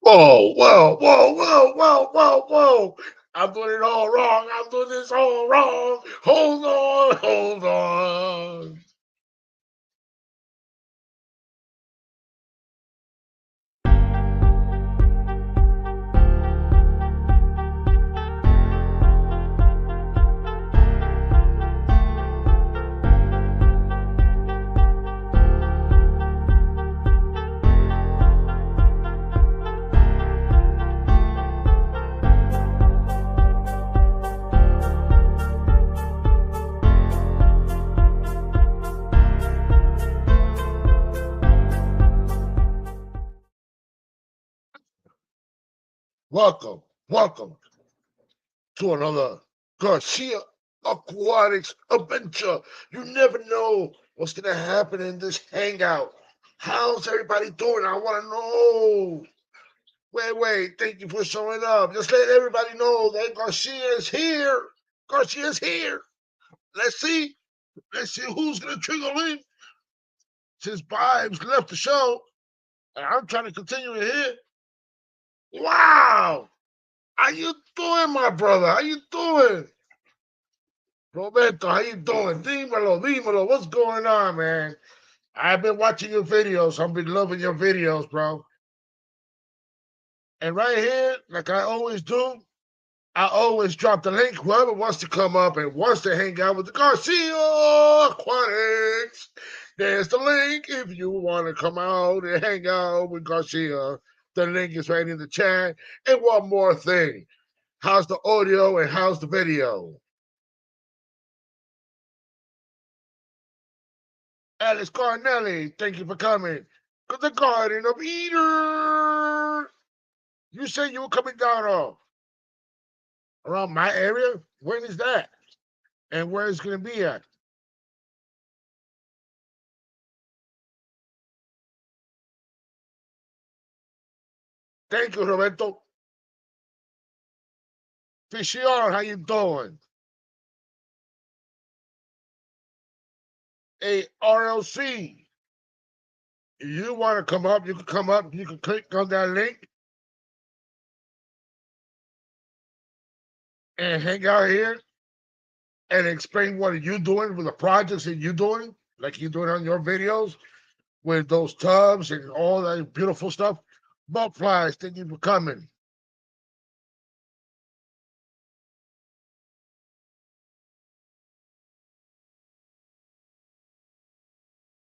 Whoa, whoa, whoa, whoa, whoa, whoa, whoa. I'm doing it all wrong. I'm doing this all wrong. Hold on, hold on. Welcome, welcome to another Garcia Aquatics adventure. You never know what's going to happen in this hangout. How's everybody doing? I want to know. Wait, thank you for showing up. Just let everybody know that Garcia is here. Garcia is here. Let's see. Let's see who's going to trigger in. Since Vibes left the show, and I'm trying to continue it here. Wow! How you doing, my brother? How you doing? Roberto, how you doing? Dímelo. What's going on, man? I've been watching your videos. I've been loving your videos, bro. And right here, like I always do, I always drop the link. Whoever wants to come up and wants to hang out with the Garcia Aquatics, there's the link. If you want to come out and hang out with Garcia, the link is right in the chat. And one more thing, how's the audio and how's the video? Alice Carnelli, thank you for coming. The Garden of Eden. You said you were coming down around my area. When is that? And where it's going to be at? Thank you, Roberto. Fishy on, how you doing? A RLC. You want to come up, you can come up, you can click on that link and hang out here and explain what you're doing with the projects that you're doing, like you're doing on your videos with those tubs and all that beautiful stuff. Butterflies, thank you for coming.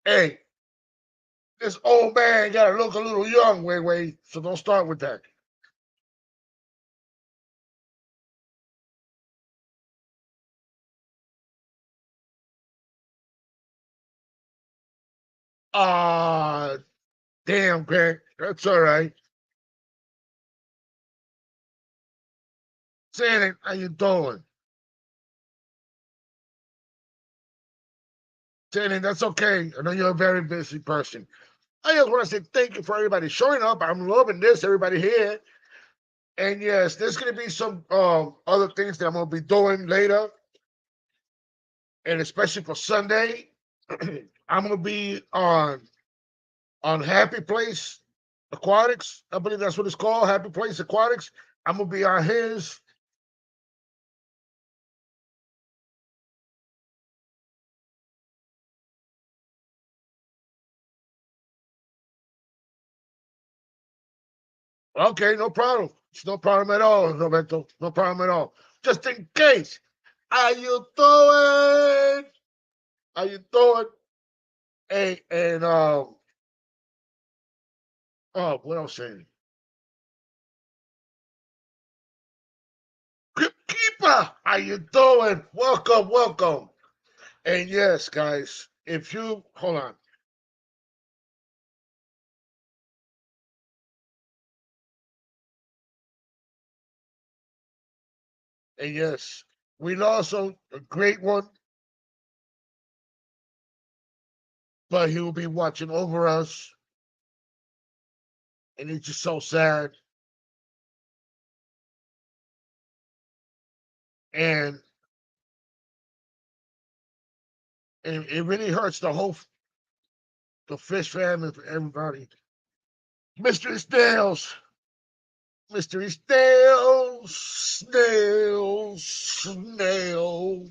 Hey, this old man gotta look a little young, wait, so don't start with that. Ah, damn, Greg. That's all right. Shannon, how you doing? Shannon, that's okay. I know you're a very busy person. I just want to say thank you for everybody showing up. I'm loving this, everybody here. And yes, there's gonna be some other things that I'm gonna be doing later, and especially for Sunday. I'm gonna be on Happy Place Aquatics. I believe that's what it's called, Happy Place Aquatics. I'm gonna be on his. Okay, no problem. It's no problem at all, Roberto. No problem at all. Just in case. How you doing? How you doing? Hey, and oh, what else saying? Grip Keeper, how you doing? Welcome. And yes, guys, if you hold on, and yes, we lost a great one, but he will be watching over us, and it's just so sad. And it really hurts the fish family for everybody. Mr. Snails, Mystery snails, snails, snails.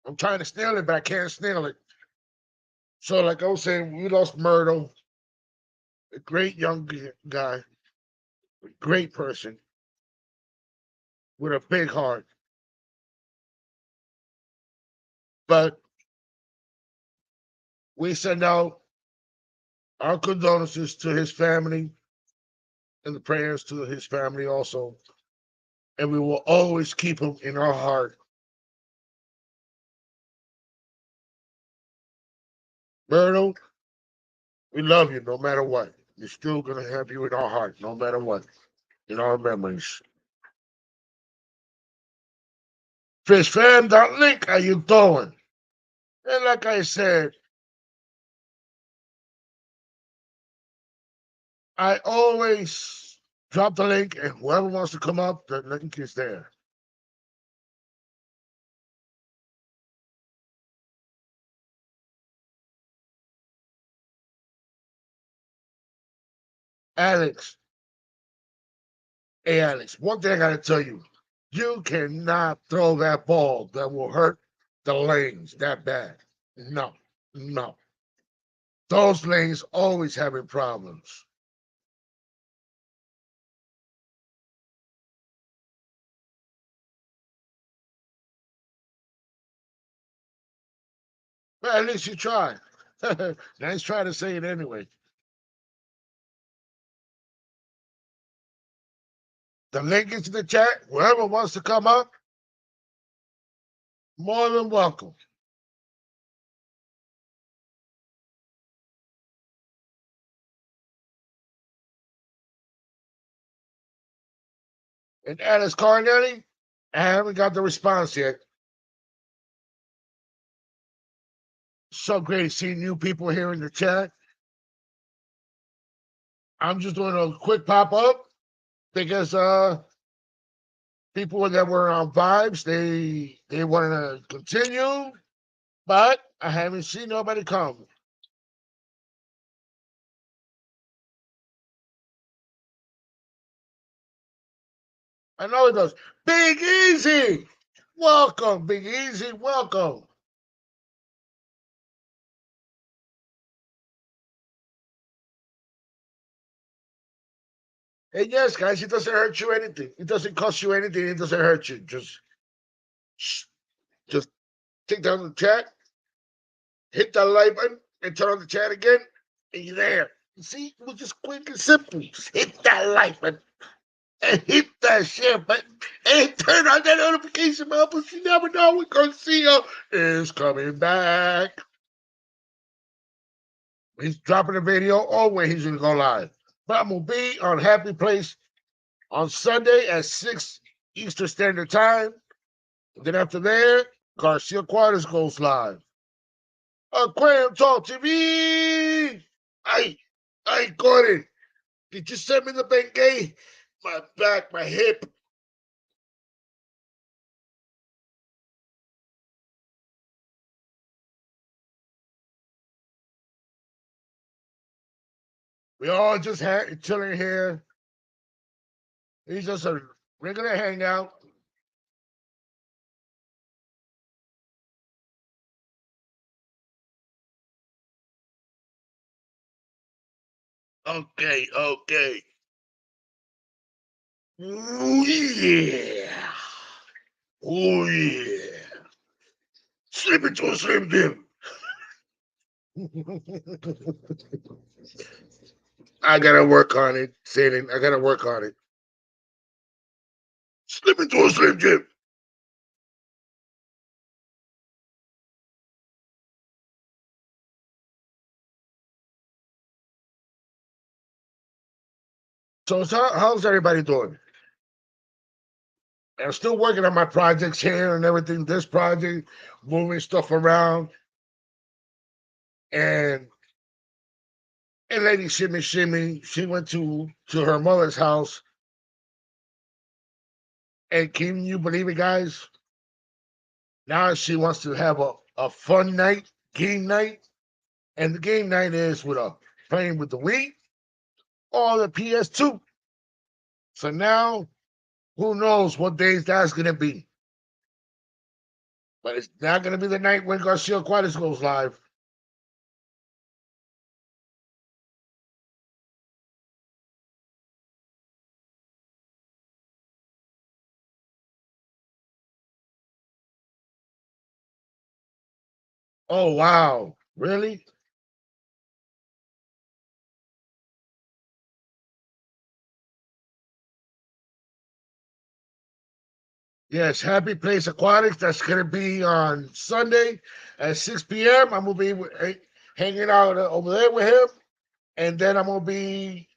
I'm trying to snail it, but I can't snail it. So, like I was saying, we lost Myrtle, a great young guy, a great person with a big heart. But we send out our condolences to his family and the prayers to his family also. And we will always keep him in our heart. Myrtle, we love you no matter what. We're still going to have you in our heart no matter what, in our memories. FishFam.link, how you doing? And like I said, I always drop the link, and whoever wants to come up, the link is there. Alex, hey Alex, one thing I gotta tell you, you cannot throw that ball that will hurt the lanes that bad. No, no. Those lanes always having problems. But at least you tried. Nice try to say it anyway. The link is in the chat. Whoever wants to come up, more than welcome. And Alice Carnetti, I haven't got the response yet. So great seeing new people here in the chat. I'm just doing a quick pop up because people that were on vibes, they want to continue, but I haven't seen nobody come. I know it does. Big Easy, welcome, Big Easy, welcome. And yes, guys, it doesn't hurt you anything. It doesn't cost you anything. It doesn't hurt you. Just take down the chat, hit that like button, and turn on the chat again, and you're there. You see, it was just quick and simple. Just hit that like button and hit that share button and turn on that notification bell, but you never know when Garcia is coming back. He's dropping a video or when he's gonna go live. But I'm gonna be on Happy Place on Sunday at 6 Eastern Standard Time. And then after there, Garcia Quarters goes live. Aquarium Talk TV. I got it. Did you send me the Bengay? My back, my hip. We all just chilling here. He's just a regular hangout. Okay, okay. Oh yeah. Oh yeah. Slip into a slim dim. I gotta work on it, Satan. I gotta work on it. Slip into a slim jim. So how's everybody doing? I'm still working on my projects here and everything. This project, moving stuff around, and Lady Shimmy Shimmy, she went to her mother's house, and can you believe it, guys? Now she wants to have a fun night, game night, and the game night is with a playing with the Wii or the PS2. So now, who knows what days that's going to be? But it's not going to be the night when Garcia Aquatics goes live. Oh, wow. Really? Yes, Happy Place Aquatics. That's going to be on Sunday at 6 p.m. I'm going to be hanging out over there with him. And then I'm going to be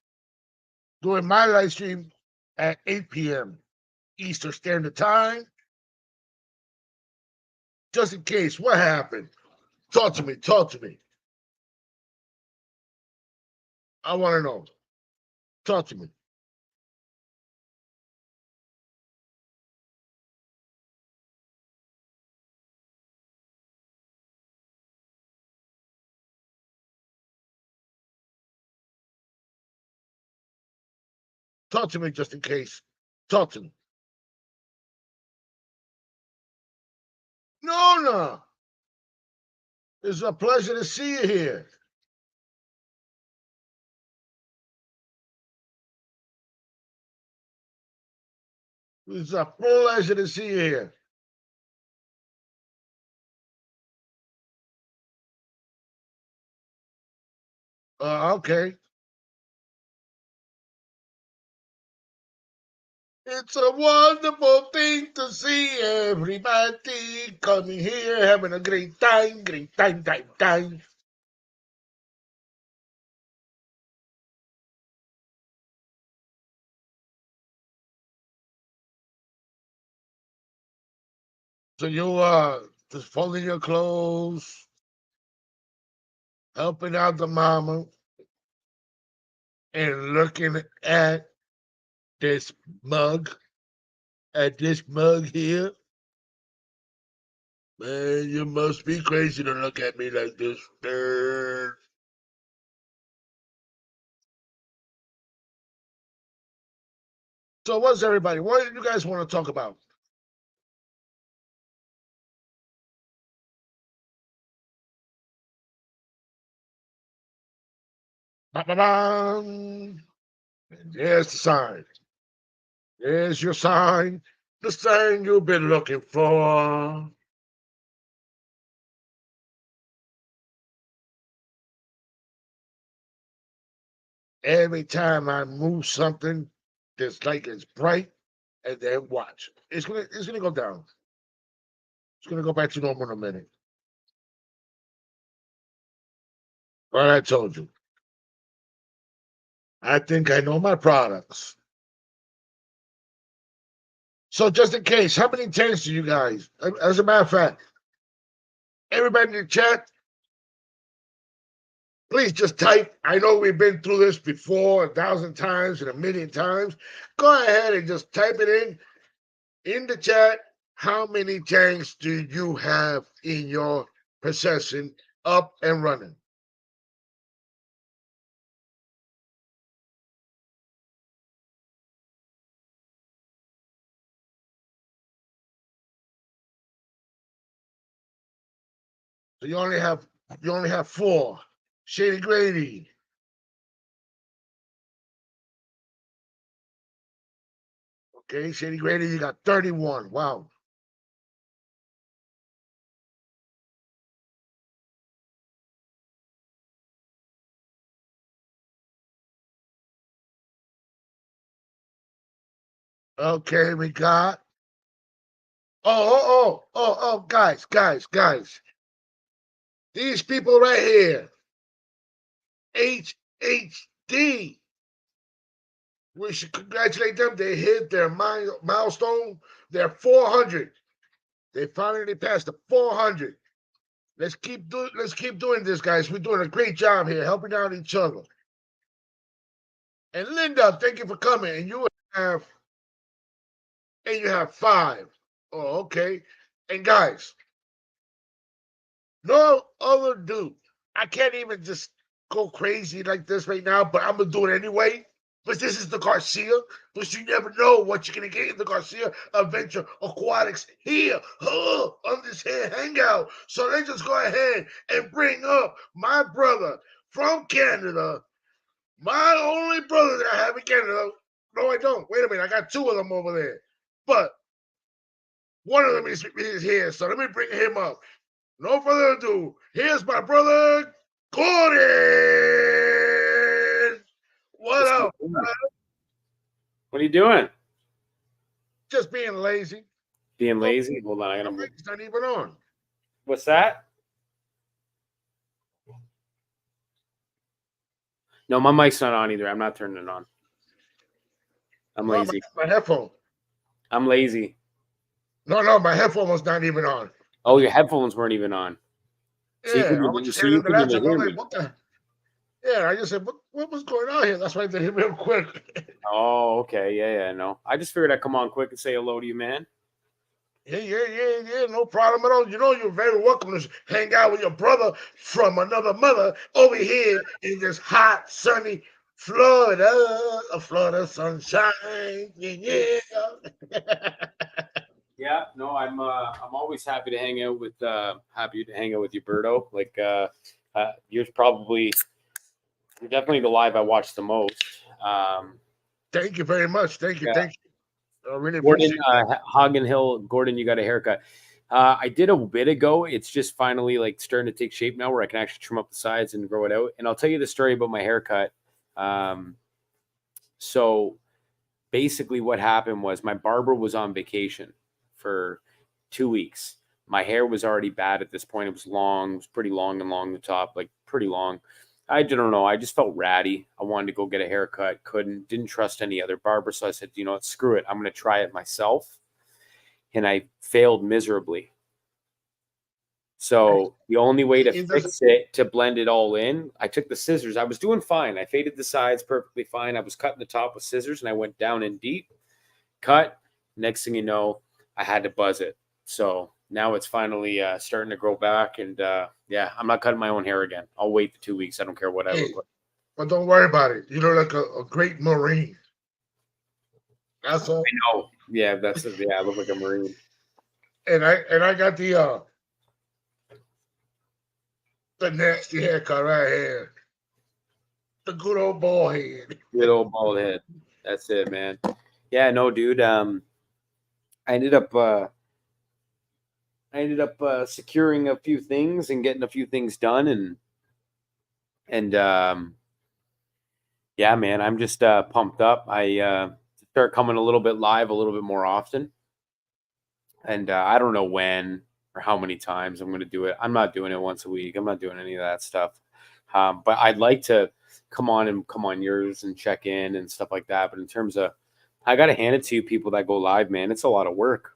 doing my live stream at 8 p.m. Eastern Standard Time. Just in case, what happened? Talk to me. Talk to me. I want to know. Talk to me. Talk to me just in case. Talk to me. No, no. It's a pleasure to see you here. It's a pleasure to see you here. Okay. It's a wonderful thing to see everybody coming here, having a great time, time. So you just folding your clothes, helping out the mama, and looking this mug, at this mug here. Man, you must be crazy to look at me like this. So what's everybody? What do you guys want to talk about? Ba-ba-bam. There's the sign. There's your sign. The sign you've been looking for. Every time I move something, this light is bright, and then watch. It's gonna go down. It's gonna go back to normal in a minute. But I told you. I think I know my products. So just in case, how many tanks do you guys? As a matter of fact, everybody in the chat, please just type. I know we've been through this before 1,000 times and 1,000,000 times. Go ahead and just type it in the chat. How many tanks do you have in your possession up and running? So you only have four. Shady Grady. Okay, Shady Grady, you got 31. Wow. Okay, we got. Guys. These people right here. HHD. We should congratulate them. They hit their milestone. They're 400. They finally passed the 400. Let's keep doing this, guys. We're doing a great job here, helping out each other. And Linda, thank you for coming. Have and you have five. Oh, okay. And guys, no other dude. I can't even just go crazy like this right now, but I'm gonna do it anyway. But this is the Garcia, but you never know what you're gonna get in the Garcia Adventure Aquatics here on this here hangout. So let's just go ahead and bring up my brother from Canada, my only brother that I have in Canada. No, I don't. Wait a minute, I got two of them over there, but one of them is here. So let me bring him up. No further ado, here's my brother Gordon. What up? What are you doing? Just being lazy. Being lazy? Hold on, I gotta move. It's not even on. What's that? No, my mic's not on either. I'm not turning it on. I'm lazy. My headphone. I'm lazy. No, my headphone was not even on. Oh, your headphones weren't even on. Yeah, I was just hearing the laptop. I'm like, what the? Yeah, I just said, what was going on here? That's why I did it real quick. Oh, okay. Yeah, no. I just figured I'd come on quick and say hello to you, man. Yeah, no problem at all. You know, you're very welcome to hang out with your brother from another mother over here in this hot, sunny Florida sunshine. Yeah. Yeah, no, I'm always happy to hang out with you, Berto. Like you're definitely the live I watch the most. Thank you very much. Thank you. I really Gordon, appreciate Hagen Hill, Gordon, you got a haircut. I did a bit ago. It's just finally like starting to take shape now where I can actually trim up the sides and grow it out. And I'll tell you the story about my haircut. So basically what happened was my barber was on vacation for 2 weeks. My hair was already bad at this point. It was long. It was pretty long and long the top, like pretty long. I don't know. I just felt ratty. I wanted to go get a haircut. Didn't trust any other barber. So I said, you know what, screw it. I'm going to try it myself. And I failed miserably. So the only way to fix it, to blend it all in, I took the scissors. I was doing fine. I faded the sides perfectly fine. I was cutting the top with scissors and I went down in deep, cut. Next thing you know, I had to buzz it. So now it's finally starting to grow back. And yeah, I'm not cutting my own hair again. I'll wait the 2 weeks. I don't care what I look like. But don't worry about it. You look like a great Marine. That's all. I know. Yeah, I look like a Marine. And I got the nasty haircut right here. The good old bald head. Good old bald head. That's it, man. Yeah, no, dude. I ended up securing a few things and getting a few things done, and yeah, man, I'm just pumped up. I start coming a little bit live a little bit more often, and I don't know when or how many times I'm going to do it. I'm not doing it once a week. I'm not doing any of that stuff. But I'd like to come on yours and check in and stuff like that. But in terms of, I got to hand it to you people that go live, man. It's a lot of work.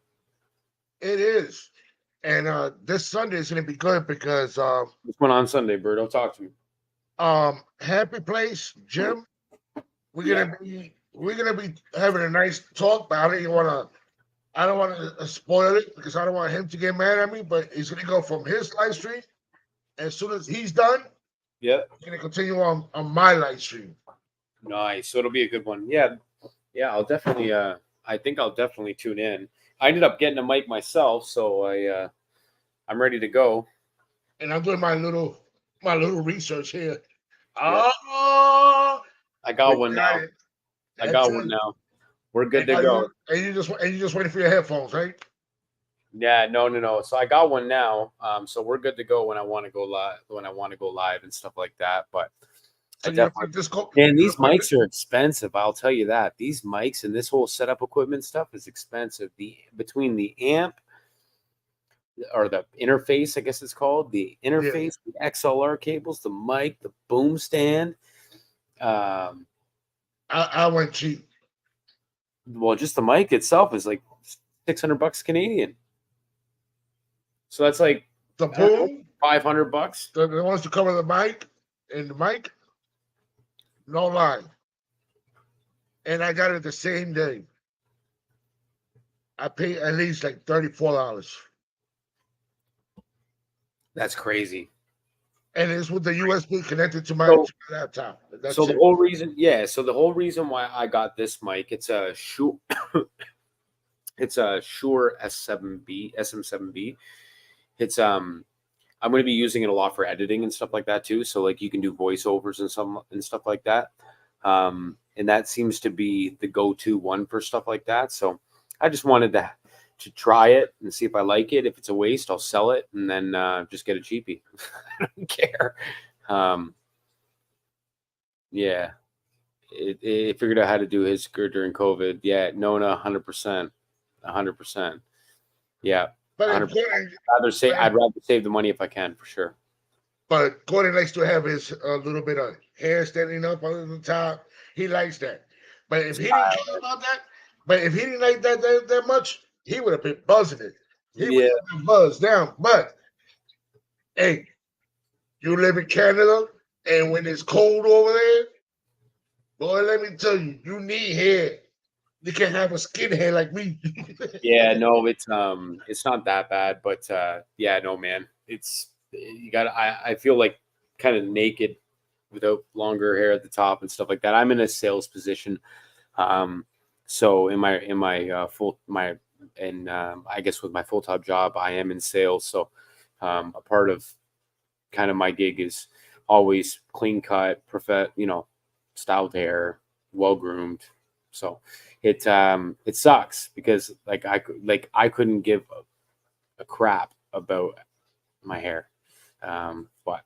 It is. And this Sunday is going to be good because what's going on Sunday, Berto? Talk to me. Happy Place Gym. We're gonna be having a nice talk about it. I don't want to spoil it because I don't want him to get mad at me. But he's gonna go from his live stream. As soon as he's done, yeah, he's gonna continue on my live stream. Nice. So it'll be a good one. Yeah. I'll definitely. I think I'll definitely tune in. I ended up getting a mic myself, so I'm ready to go. And I'm doing my little research here. Yeah. I got one now. One now. We're good to go. And you just waiting for your headphones, right? Yeah, no. So I got one now. So we're good to go when I want to go live and stuff like that. But so man, these mics are expensive. I'll tell you that. These mics and this whole setup equipment stuff is expensive. Between the amp or the interface, I guess it's called, the interface, the XLR cables, the mic, the boom stand. I went cheap. Well, just the mic itself is like $600 Canadian. So that's like the boom, $500. The ones to cover the mic and the mic. No lie. And I got it the same day. I paid at least like $34. That's crazy. and it's with the USB connected to So my laptop. so That's the it. whole reason, yeah. So the whole reason why I got this mic, it's a Shure S7B SM7B. It's I'm going to be using it a lot for editing and stuff like that too. So like you can do voiceovers and some and stuff like that. And that seems to be the go-to one for stuff like that. So I just wanted to try it and see if I like it. If it's a waste, I'll sell it and then just get a cheapie. I don't care. Um, yeah, it figured out how to do his skirt during COVID. Yeah, Nona, 100%, 100%. Yeah, But if 100%. Gordon, I'd rather save the money if I can for sure. but Gordon likes to have his little bit of hair standing up on the top. He likes that. But if he didn't care about that, but if he didn't like that much, he would have been buzzing it. He would Yeah, have been buzzed down. But hey, you live in Canada, and when it's cold over there, boy, let me tell you, you need hair. You can't have a skin hair like me. yeah, no, it's not that bad, but yeah, no, man, it's you got. I feel like kind of naked without longer hair at the top and stuff like that. I'm in a sales position, so in my full my and I guess with my full time job, I am in sales. So a part of kind of my gig is always clean cut, styled hair, well groomed. So it sucks because I couldn't give a crap about my hair, but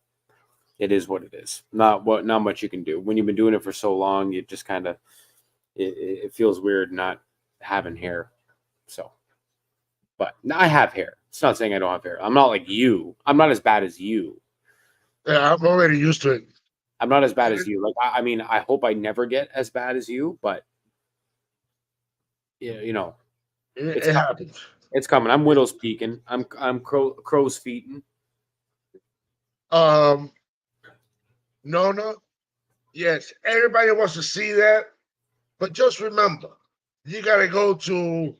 it is what it is. Not much you can do when you've been doing it for so long. You just kind of it feels weird not having hair. So, but I have hair. It's not saying I don't have hair. I'm not like you. I'm not as bad as you. Yeah, I'm already used to it. I'm not as bad And as you. Like I mean, I hope I never get as bad as you, but yeah, it's it coming. happens. It's coming. I'm widow's peaking. I'm crow's feeting. Um, no, no. Yes, everybody wants to see that, but just remember, you gotta go to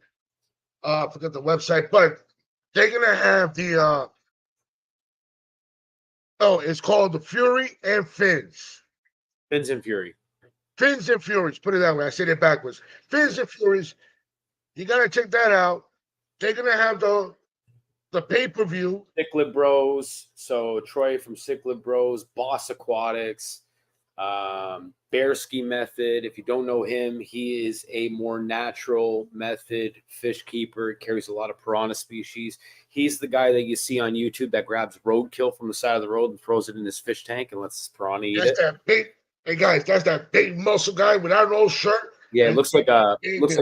I forget the website, but they're gonna have the it's called the Fury and Fins. Fins and Fury. Fins and Furies, put it that way. I said it backwards. Fins and Furies, you gotta check that out. They're gonna have the pay-per-view. Cichlid Bros. So Troy from Cichlid Bros, Boss Aquatics, Bear Ski Method. If you don't know him, he is a more natural method fish keeper. Carries a lot of piranha species. He's the guy that you see on YouTube that grabs roadkill from the side of the road and throws it in his fish tank and lets his piranha eat That's it. that big, hey guys, that's that big muscle guy without no shirt. Yeah, it And looks like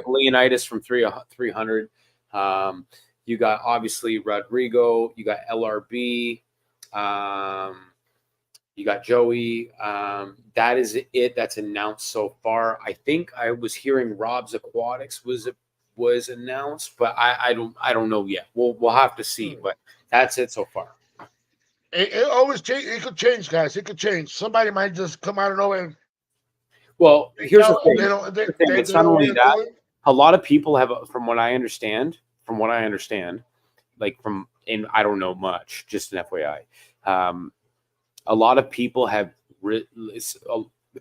Leonidas from 300. You got obviously Rodrigo. You got LRB. You got Joey. That is it. That's announced so far. I think I was hearing Rob's Aquatics was announced, but I don't know yet. We'll have to see. But that's it so far. it always change. It could change, guys. It could change. Somebody might just come out of nowhere and Well, here's the thing. they don't they, It's they not don't only want to that. do it. A lot of people have, from what I understand, and I don't know much, just an FYI. A lot of people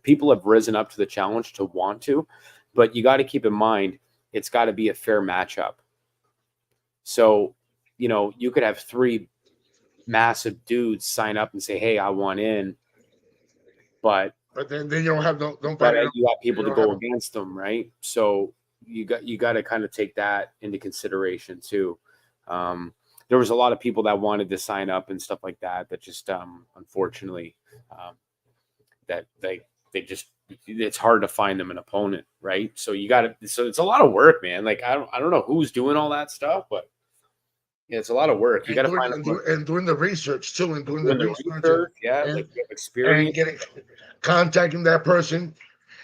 people have risen up to the challenge to want to, but you got to keep in mind it's got to be a fair matchup. So, you could have three massive dudes sign up and say, "Hey, I want in," but But then you don't have nobody. you got You people to don't go have against them, right? So you got to kind of take that into consideration too. There was a lot of people that wanted to sign up and stuff like that. That just unfortunately, that they just it's hard to find them an opponent, right? So so it's a lot of work, man. Like I don't know who's doing all that stuff, but yeah, it's a lot of work. You got to find and doing the research too, and doing the doing the research research, yeah, and, like you have and experience. getting contacting that person.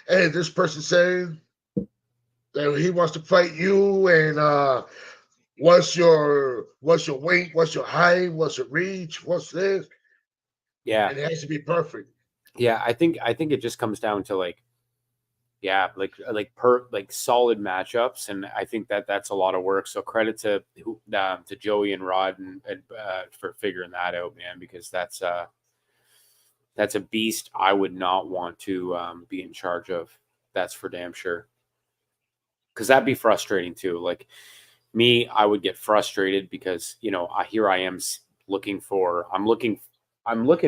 Hey, this person said that he wants to fight you, and what's your weight, what's your height, what's your reach, what's this, Yeah, and it has to be perfect. yeah. I think it just comes down to like solid matchups, and I think that's a lot of work. So credit to Joey and Rod and for figuring that out, man, because that's a beast I would not want to be in charge of. That's for damn sure. Because that'd be frustrating too. Like me, I would get frustrated because here I am I'm looking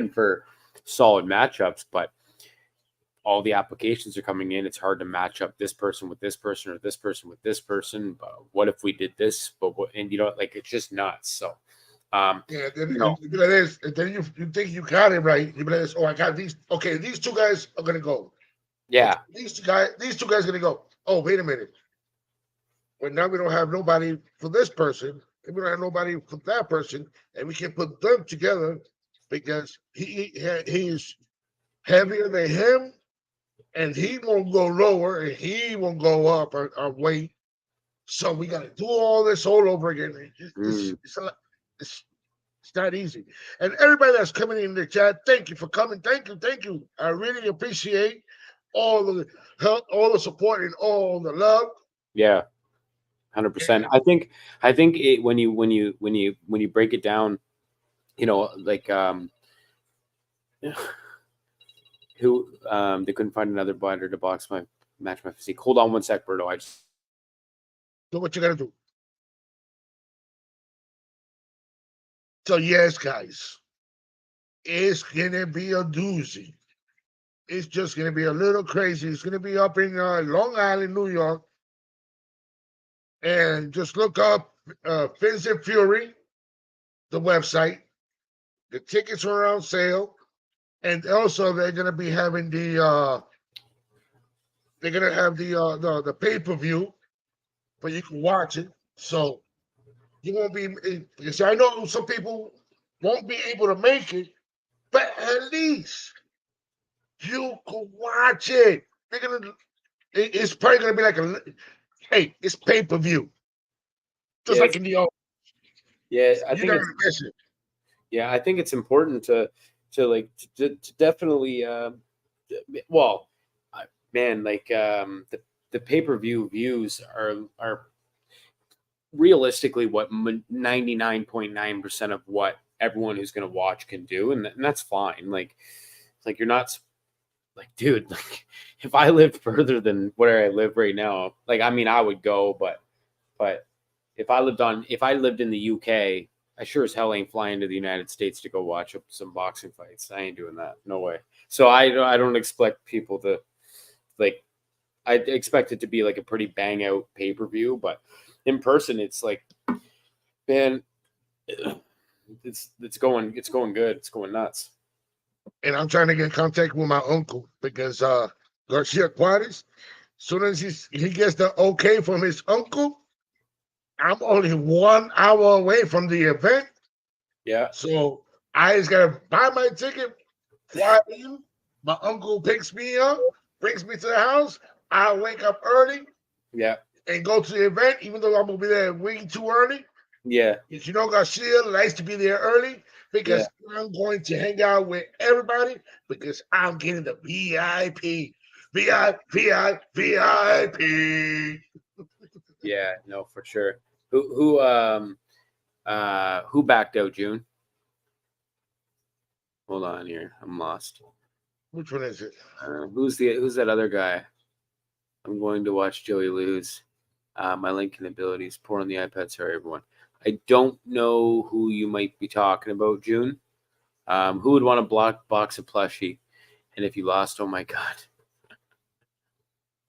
for solid matchups, but all the applications are coming in. It's hard to match up this person with this person or this person with this person. But what if we did this? But what, and like it's just nuts. So, Yeah, then you know, you be like this, and then you think you got it right. You be like this, oh, I got these. Okay, these two guys are gonna go. Okay, yeah, these two guys are gonna go. Oh, wait a minute. Well, now we don't have nobody for this person, and we don't have nobody for that person, and we can put them together because he's heavier than him, and he won't go lower, and he won't go up or weight. So we got to do all this all over again. It's a lot. It's, it's not easy. And everybody that's coming in the chat, thank you for coming. Thank you. I really appreciate all the help, all the support, and all the love. yeah, 100%. And I think when you break it down, like who they couldn't find another biter to match my physique. Hold on one sec, Berto. I just do what you got to do. So yes, guys, it's gonna be a doozy. It's just gonna be a little crazy. It's gonna be up in Long Island, New York, and just look up Fins and Fury, the website. The tickets are on sale, and also they're gonna be having they're gonna have the pay per view, but you can watch it. So you won't be because I know some people won't be able to make it, but at least you can watch it. They're gonna. It's probably gonna be like hey, it's pay per view, just yeah, like in the old. yeah. I You're think not it's gonna miss it. Yeah, I think it's important to definitely well, man, like the pay-per-view views are realistically what 99.9% of what everyone who's going to watch can do, and that's fine. Like you're not like, dude, like if I lived further than where I live right now, like I mean I would go, but if I lived in the UK, I sure as hell ain't flying to the United States to go watch some boxing fights. I ain't doing that. No way. So I don't expect people to like. I expect it to be like a pretty bang out pay per view, but in person, it's like, man, it's going good. It's going nuts. And I'm trying to get in contact with my uncle because Garcia Juarez, soon as he gets the okay from his uncle, I'm only 1 hour away from the event. Yeah, So I just gotta buy my ticket, fly in. My uncle picks me up, brings me to the house. I wake up early yeah, and go to the event, even though I'm gonna be there way too early. yeah, Because Garcia likes to be there early yeah, because I'm going to hang out with everybody because I'm getting the VIP. VIP. yeah. No, for sure. Who backed out, June? Hold on here. I'm lost. Which one is it? Who's that other guy? I'm going to watch Joey lose. My Lincoln abilities. Poor on the iPad. Sorry, everyone. I don't know who you might be talking about, June. Who would want to box a plushie? And if you lost, oh my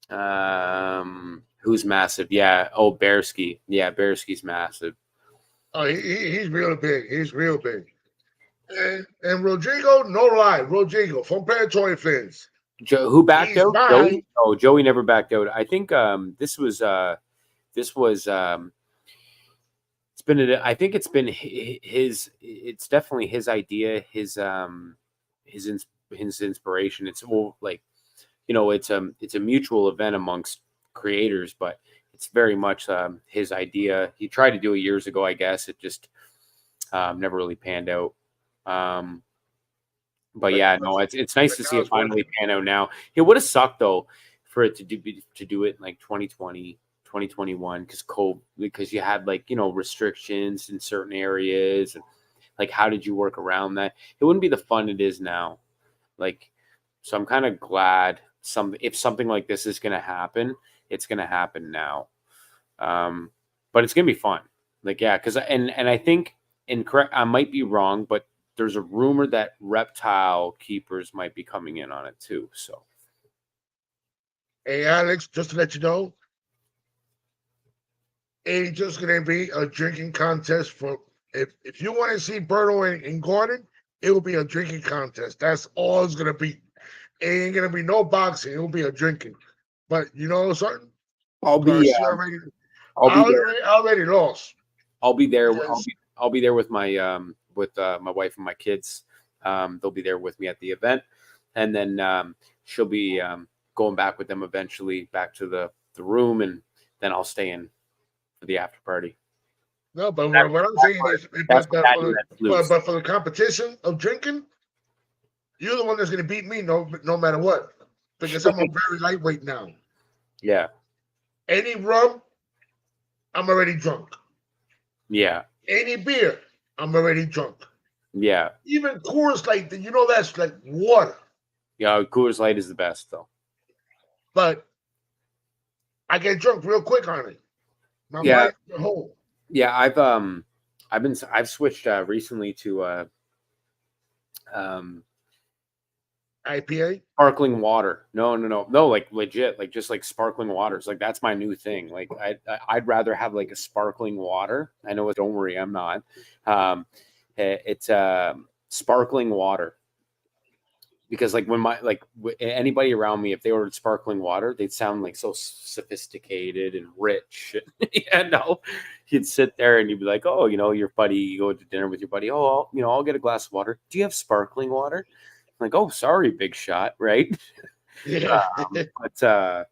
god. Who's massive? Yeah. Oh, Bearski. Yeah, Bearski's massive. Oh, he's real big. He's real big. And Rodrigo, no lie, Rodrigo from Predatory Fins. Who backed He's out? Joey? mine. Oh, Joey never backed out. I think this was I think it's been his. It's definitely his idea. His inspiration. It's all like, it's a mutual event amongst creators, but it's very much his idea. He tried to do it years ago, I guess. It just never really panned out. But yeah, no, it's nice But to see now it it's finally working. pan out now. It would have sucked though for it to do it in like 2020, 2021 because you had like, restrictions in certain areas, and like how did you work around that? It wouldn't be the fun it is now. Like, so I'm kind of glad if something like this is going to happen, it's going to happen now. But it's going to be fun. Like, yeah, because and I think incorrect. I might be wrong, but there's a rumor that reptile keepers might be coming in on it too. So, Hey, Alex, just to let you know, it's just going to be a drinking contest for if you want to see Berto and Gordon, it will be a drinking contest. That's all it's going to be. It ain't going to be no boxing. It will be a drinking. But you know something? I'll be Garcia already, I'll be there. I already lost. I'll be there. Because I'll be there with my wife and my kids. They'll be there with me at the event, and then she'll be going back with them eventually back to the room, and then I'll stay in for the after party. no, but what I'm saying is, That's what that lose. but for the competition of drinking, you're the one that's going to beat me, no matter what, because I'm a very lightweight now. Yeah. Any rum, I'm already drunk. Yeah. Any beer, I'm already drunk. Yeah. Even Coors Light, you know, that's like water. Yeah, Coors Light is the best though. But I get drunk real quick on it. My Yeah. mind's whole. Yeah, I've switched recently to IPA. sparkling water. No, like legit, like just like sparkling waters. Like that's my new thing. Like I'd rather have like a sparkling water. I know it. Don't worry, I'm not. It's sparkling water because like when anybody around me, if they ordered sparkling water, they'd sound like so sophisticated and rich. Yeah, no, you'd sit there and you'd be like, oh, your buddy, you go to dinner with your buddy. Oh, I'll get a glass of water. Do you have sparkling water? I'm like, oh, sorry, big shot, right? Yeah. But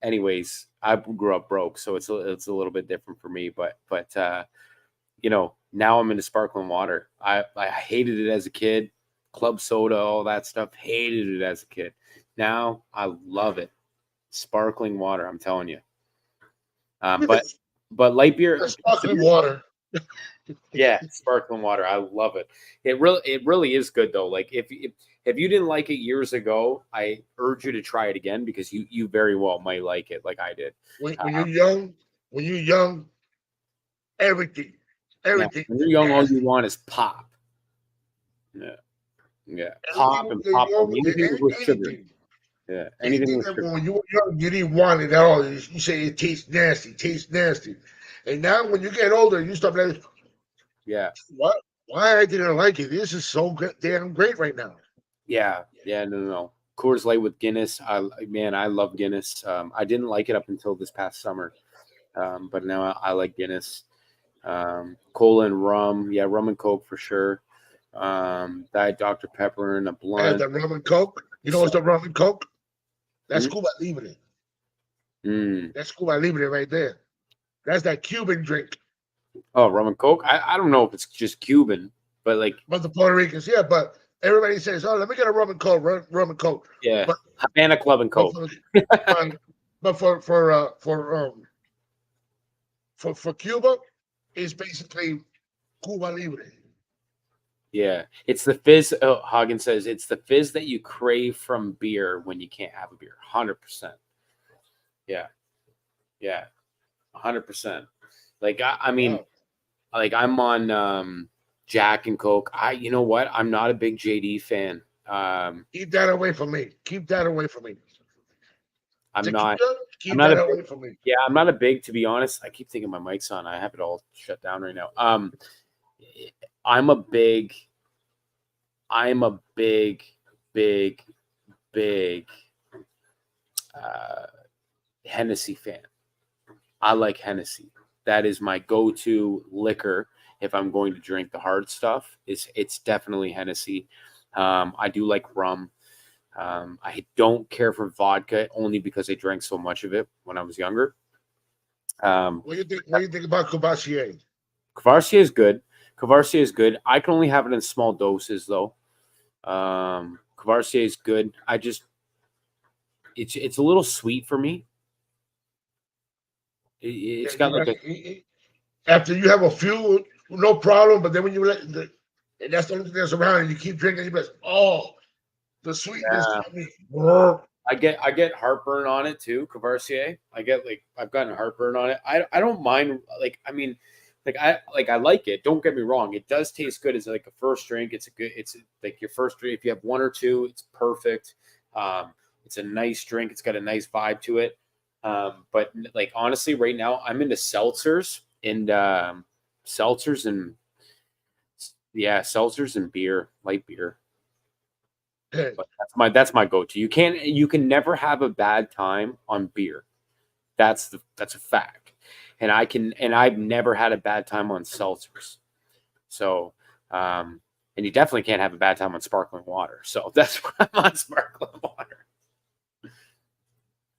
anyways, I grew up broke, so it's a little bit different for me. But now I'm into sparkling water. I hated it as a kid, club soda, all that stuff. Hated it as a kid. Now I love it. Sparkling water, I'm telling you. But light beer, sparkling water. yeah, sparkling water. I love it. It really is good though. Like if you didn't like it years ago, I urge you to try it again because you very well might like it, like I did. When you're young, everything. Yeah, when you're young, all you want is pop. Yeah, pop and pop. Anything with sugar. Yeah, anything with sugar. When you were young, you didn't want it at all. You say it tastes nasty. And now when you get older, you start like, yeah, what? Why I didn't like it? This is so good, damn great right now. Yeah, no. Coors Light with Guinness. I love Guinness. I didn't like it up until this past summer, but now I like Guinness. Cola and rum. Yeah, rum and Coke for sure. Diet Dr. Pepper and a blunt. The rum and Coke. You know what's the rum and Coke? That's Cuba Libre. That's Cuba Libre right there. That's that Cuban drink. Oh, rum and Coke? I don't know if it's just Cuban, but like. But the Puerto Ricans, yeah. But everybody says, "Oh, let me get a rum and Coke, rum and Coke." Yeah, but, Havana Club and Coke. But for Cuba, it's basically Cuba Libre. Yeah, it's the fizz. Oh, Hagen says it's the fizz that you crave from beer when you can't have a beer. 100%. Yeah, 100%. Like I mean, like I'm on Jack and Coke. You know what? I'm not a big JD fan. Keep that away from me. I'm not away from me. Yeah, I'm not a big. To be honest, I keep thinking my mic's on. I have it all shut down right now. I'm a big Hennessy fan. I like Hennessy. That is my go-to liquor if I'm going to drink the hard stuff. It's definitely Hennessy. I do like rum. I don't care for vodka only because I drank so much of it when I was younger. What do you think about Courvoisier? Courvoisier is good. I can only have it in small doses though. Courvoisier is good. It's a little sweet for me. It's got like after you have a few, no problem. But then when you and that's the only thing that's around. And you keep drinking, you be like, oh, the sweetness Yeah. got me. Brr. I get heartburn on it too, Cavassier. I've gotten heartburn on it. I don't mind, I like it. Don't get me wrong. It does taste good as like a first drink. It's like your first drink. If you have one or two, it's perfect. Um, it's a nice drink. It's got a nice vibe to it. But like honestly, right now I'm into seltzers and yeah, seltzers and beer, light beer. Hey, But that's my go-to. You can never have a bad time on beer. That's a fact. And I've never had a bad time on seltzers. So and you definitely can't have a bad time on sparkling water. So that's why I'm on sparkling water.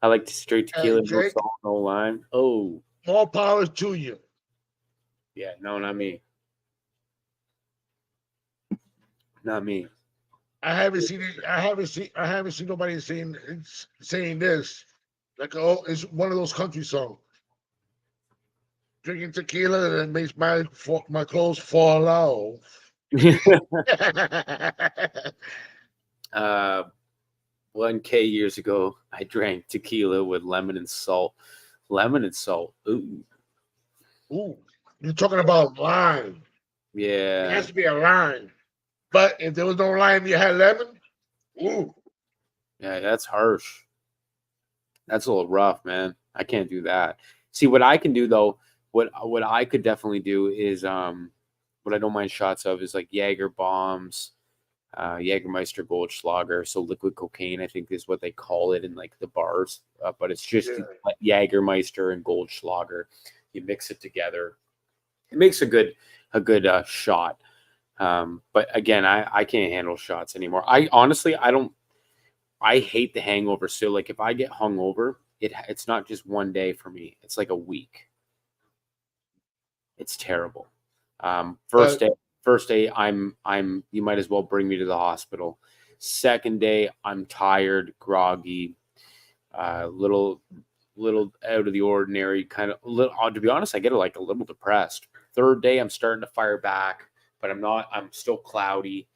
I like straight hey, tequila, no Jake, salt, no lime. Oh, more power to you. yeah, no, not me. Not me. I haven't seen nobody saying this. Like, oh, it's one of those country songs. Drinking tequila and it makes my clothes fall off. uh 1K years ago, I drank tequila with lemon and salt. Lemon and salt. Ooh. Ooh, you're talking about lime. It Yeah. has to be a lime. But if there was no lime, you had lemon. Ooh, Yeah, that's harsh. That's a little rough, man. I can't do that. See, what I can do though, what I could definitely do is what I don't mind shots of is like Jaeger bombs, Jägermeister Goldschlager, so liquid cocaine, I think is what they call it in like the bars, but it's just yeah. like Jägermeister and Goldschlager. You mix it together. It makes a good shot. But again, I can't handle shots anymore. I honestly I don't I hate the hangover. So like if I get hungover, it's not just one day for me. It's like a week. It's terrible. First But day, first day, I'm. You might as well bring me to the hospital. Second day, I'm tired, groggy, little, little out of the ordinary. Kind of, little. To be honest, I get like a little depressed. Third day, I'm starting to fire back, but I'm not. I'm still cloudy.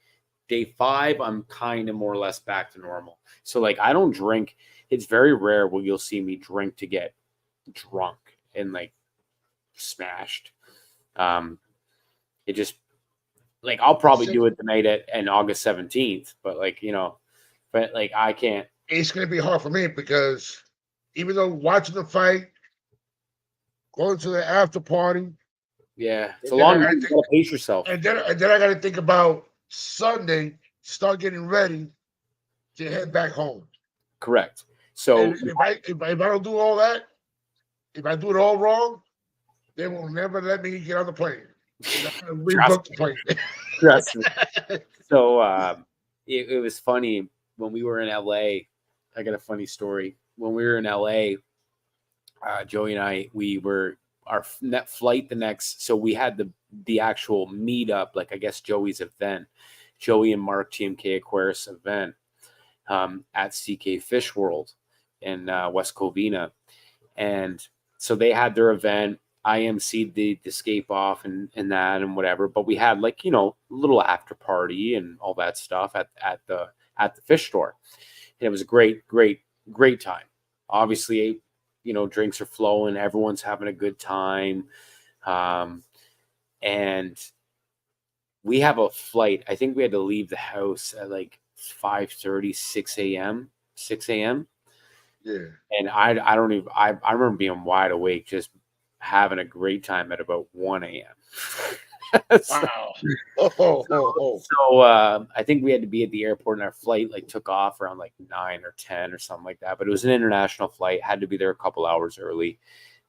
Day five, I'm kind of more or less back to normal. So like, I don't drink. It's very rare where you'll see me drink to get drunk and like smashed. Um, it just like I'll probably it's, do it tonight at and August 17th, but like but like I can't. it's going to be hard for me because even though watching the fight, going to the after party, Yeah, it's a and then I long got night. to You think, gotta pace yourself. and then I got to think about Sunday, start getting ready to head back home. Correct. And So if I don't do all that, if I do it all wrong, they will never let me get on the plane. And I'm going to trust rebook the plane. trust me. So it was funny when we were in LA. I got a funny story. When we were in LA, Joey and I, we were our net flight the next. So we had the actual meetup, like I guess Joey's event, Joey and Mark TMK Aquarius event at CK Fish World in West Covina, and so they had their event. I emceed the escape off and that and whatever, but we had like a little after party and all that stuff at the fish store, and it was a great time. Obviously, drinks are flowing, everyone's having a good time, um, and we have a flight. I think we had to leave the house at like 5:30, 6 a.m. 6 a.m. Yeah. And I don't even I remember being wide awake, just having a great time at about 1 a.m. so, Wow. Oh, oh, oh, oh. I think we had to be at the airport, and our flight like took off around like 9 or 10 or something like that. But it was an international flight, had to be there a couple hours early,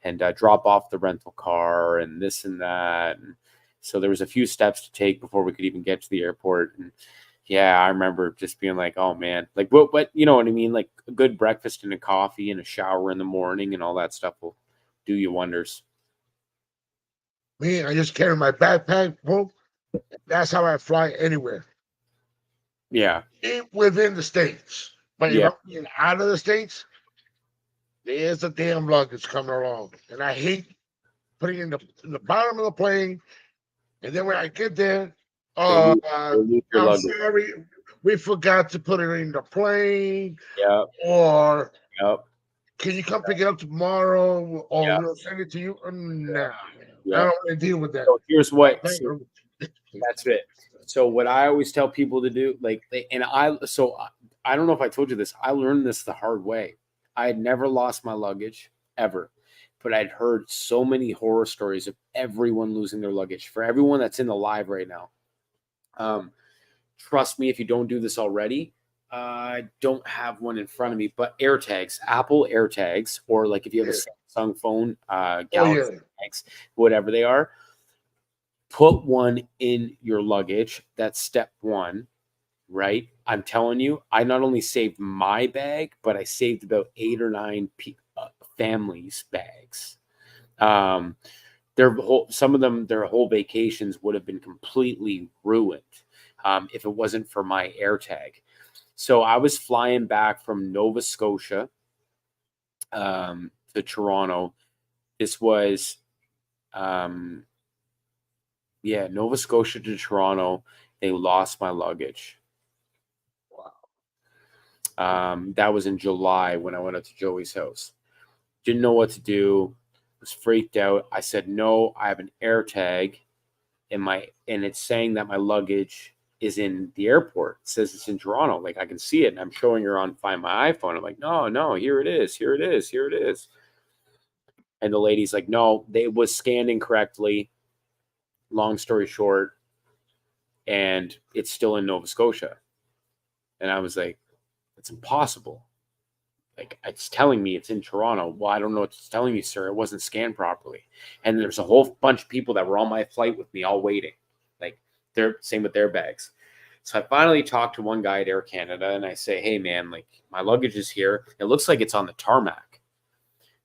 and drop off the rental car and this and that. And so there was a few steps to take before we could even get to the airport. And yeah, I remember just being like, oh man, like what you know what I mean? Like a good breakfast and a coffee and a shower in the morning and all that stuff will do you wonders. Me, I just carry my backpack. Boom. That's how I fly anywhere Yeah. within the states. But if Yeah. I'm getting out of the states, there's a damn luggage coming along, and I hate putting it in the bottom of the plane. And then when I get there, Uh, They lose your I'm luggage. sorry, we forgot to put it in the plane, Yep, or yep, can you come pick it up tomorrow, or yep, we'll send it to you? Nah, I don't yep. want to deal with that. So here's My what. bank- So that's it. So what I always tell people to do, like, and I don't know if I told you this. I learned this the hard way. I had never lost my luggage ever, but I'd heard so many horror stories of everyone losing their luggage. For everyone that's in the live right now, um, trust me, if you don't do this already, I don't have one in front of me, but AirTags, Apple AirTags, or like if you have Yeah. a Samsung phone, Oh yeah. Galaxy tags, whatever they are, put one in your luggage. That's step one, right? I'm telling you, I not only saved my bag, but I saved about 8 or 9 families' bags. Um, some of them, their whole vacations would have been completely ruined if it wasn't for my AirTag. So I was flying back from Nova Scotia to Toronto. This was, um, yeah, Nova Scotia to Toronto. They lost my luggage. That was in July when I went up to Joey's house. Didn't know what to do. Was freaked out. I said, "No, I have an AirTag and it's saying that my luggage is in the airport. It says it's in Toronto. Like I can see it, and I'm showing her on Find My iPhone. I'm like, no, no, here it is, here it is, here it is." And the lady's like, "No, they was scanned incorrectly. Long story short, and it's still in Nova Scotia." And I was like, "It's impossible. Like it's telling me it's in Toronto." "Well, I don't know what it's telling me, sir. It wasn't scanned properly." And there's a whole bunch of people that were on my flight with me, all waiting. Like they're same with their bags. So I finally talked to one guy at Air Canada, and I say, "Hey, man, like my luggage is here. It looks like it's on the tarmac."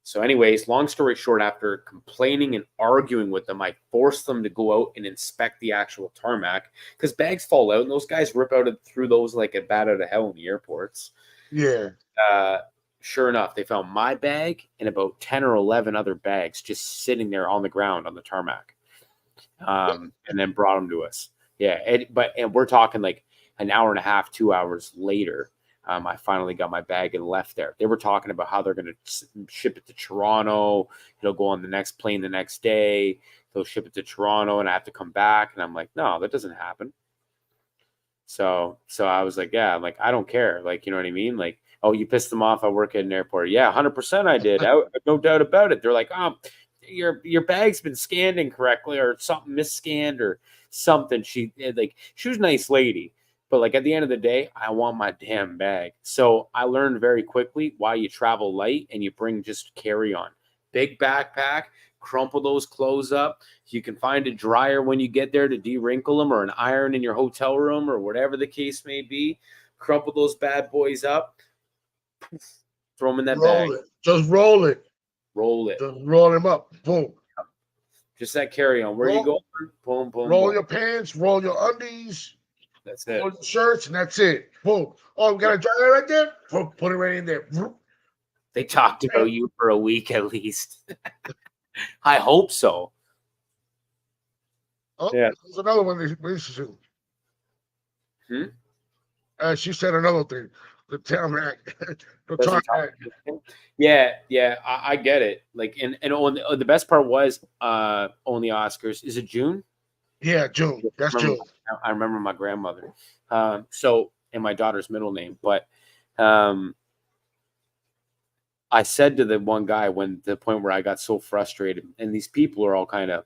So, anyways, long story short, after complaining and arguing with them, I forced them to go out and inspect the actual tarmac because bags fall out, and those guys rip out through those like a bat out of hell in the airports. Yeah. Uh, sure enough, they found my bag and about 10 or 11 other bags just sitting there on the ground on the tarmac, and then brought them to us. Yeah, and we're talking like an hour and a half, 2 hours later. I finally got my bag and left there. They were talking about how they're going to ship it to Toronto. It'll go on the next plane the next day. They'll ship it to Toronto, and I have to come back. And I'm like, no, that doesn't happen. So I was like, yeah, I'm like, I don't care. Like, you know what I mean? Like, oh, you pissed them off. I work at an airport. Yeah, 100% I did. No doubt about it. They're like, oh, your bag's been scanned incorrectly or something misscanned or something. She was a nice lady. But like at the end of the day, I want my damn bag. So I learned very quickly why you travel light and you bring just carry on. Big backpack, crumple those clothes up. You can find a dryer when you get there to de-wrinkle them or an iron in your hotel room or whatever the case may be. Crumple those bad boys up, throw them in that bag, Roll it. Just roll it. roll it. Just roll them up. Boom. Just that carry on. Where you Roll, going? Boom, boom, roll boom. your pants, roll your undies, That's it. roll your shirts, and that's it. Boom. Oh, we got a dryer right there? Boom, put it right in there. They talked about you for a week at least. I hope so. Oh, Yeah. there's another one. She said another thing. The tarmac. The tarmac. Yeah, I get it. Like, and on the best part was on the Oscars. Is it June? Yeah, June. That's June. I remember my grandmother. And my daughter's middle name. But I said to the one guy when the point where I got so frustrated, and these people are all kind of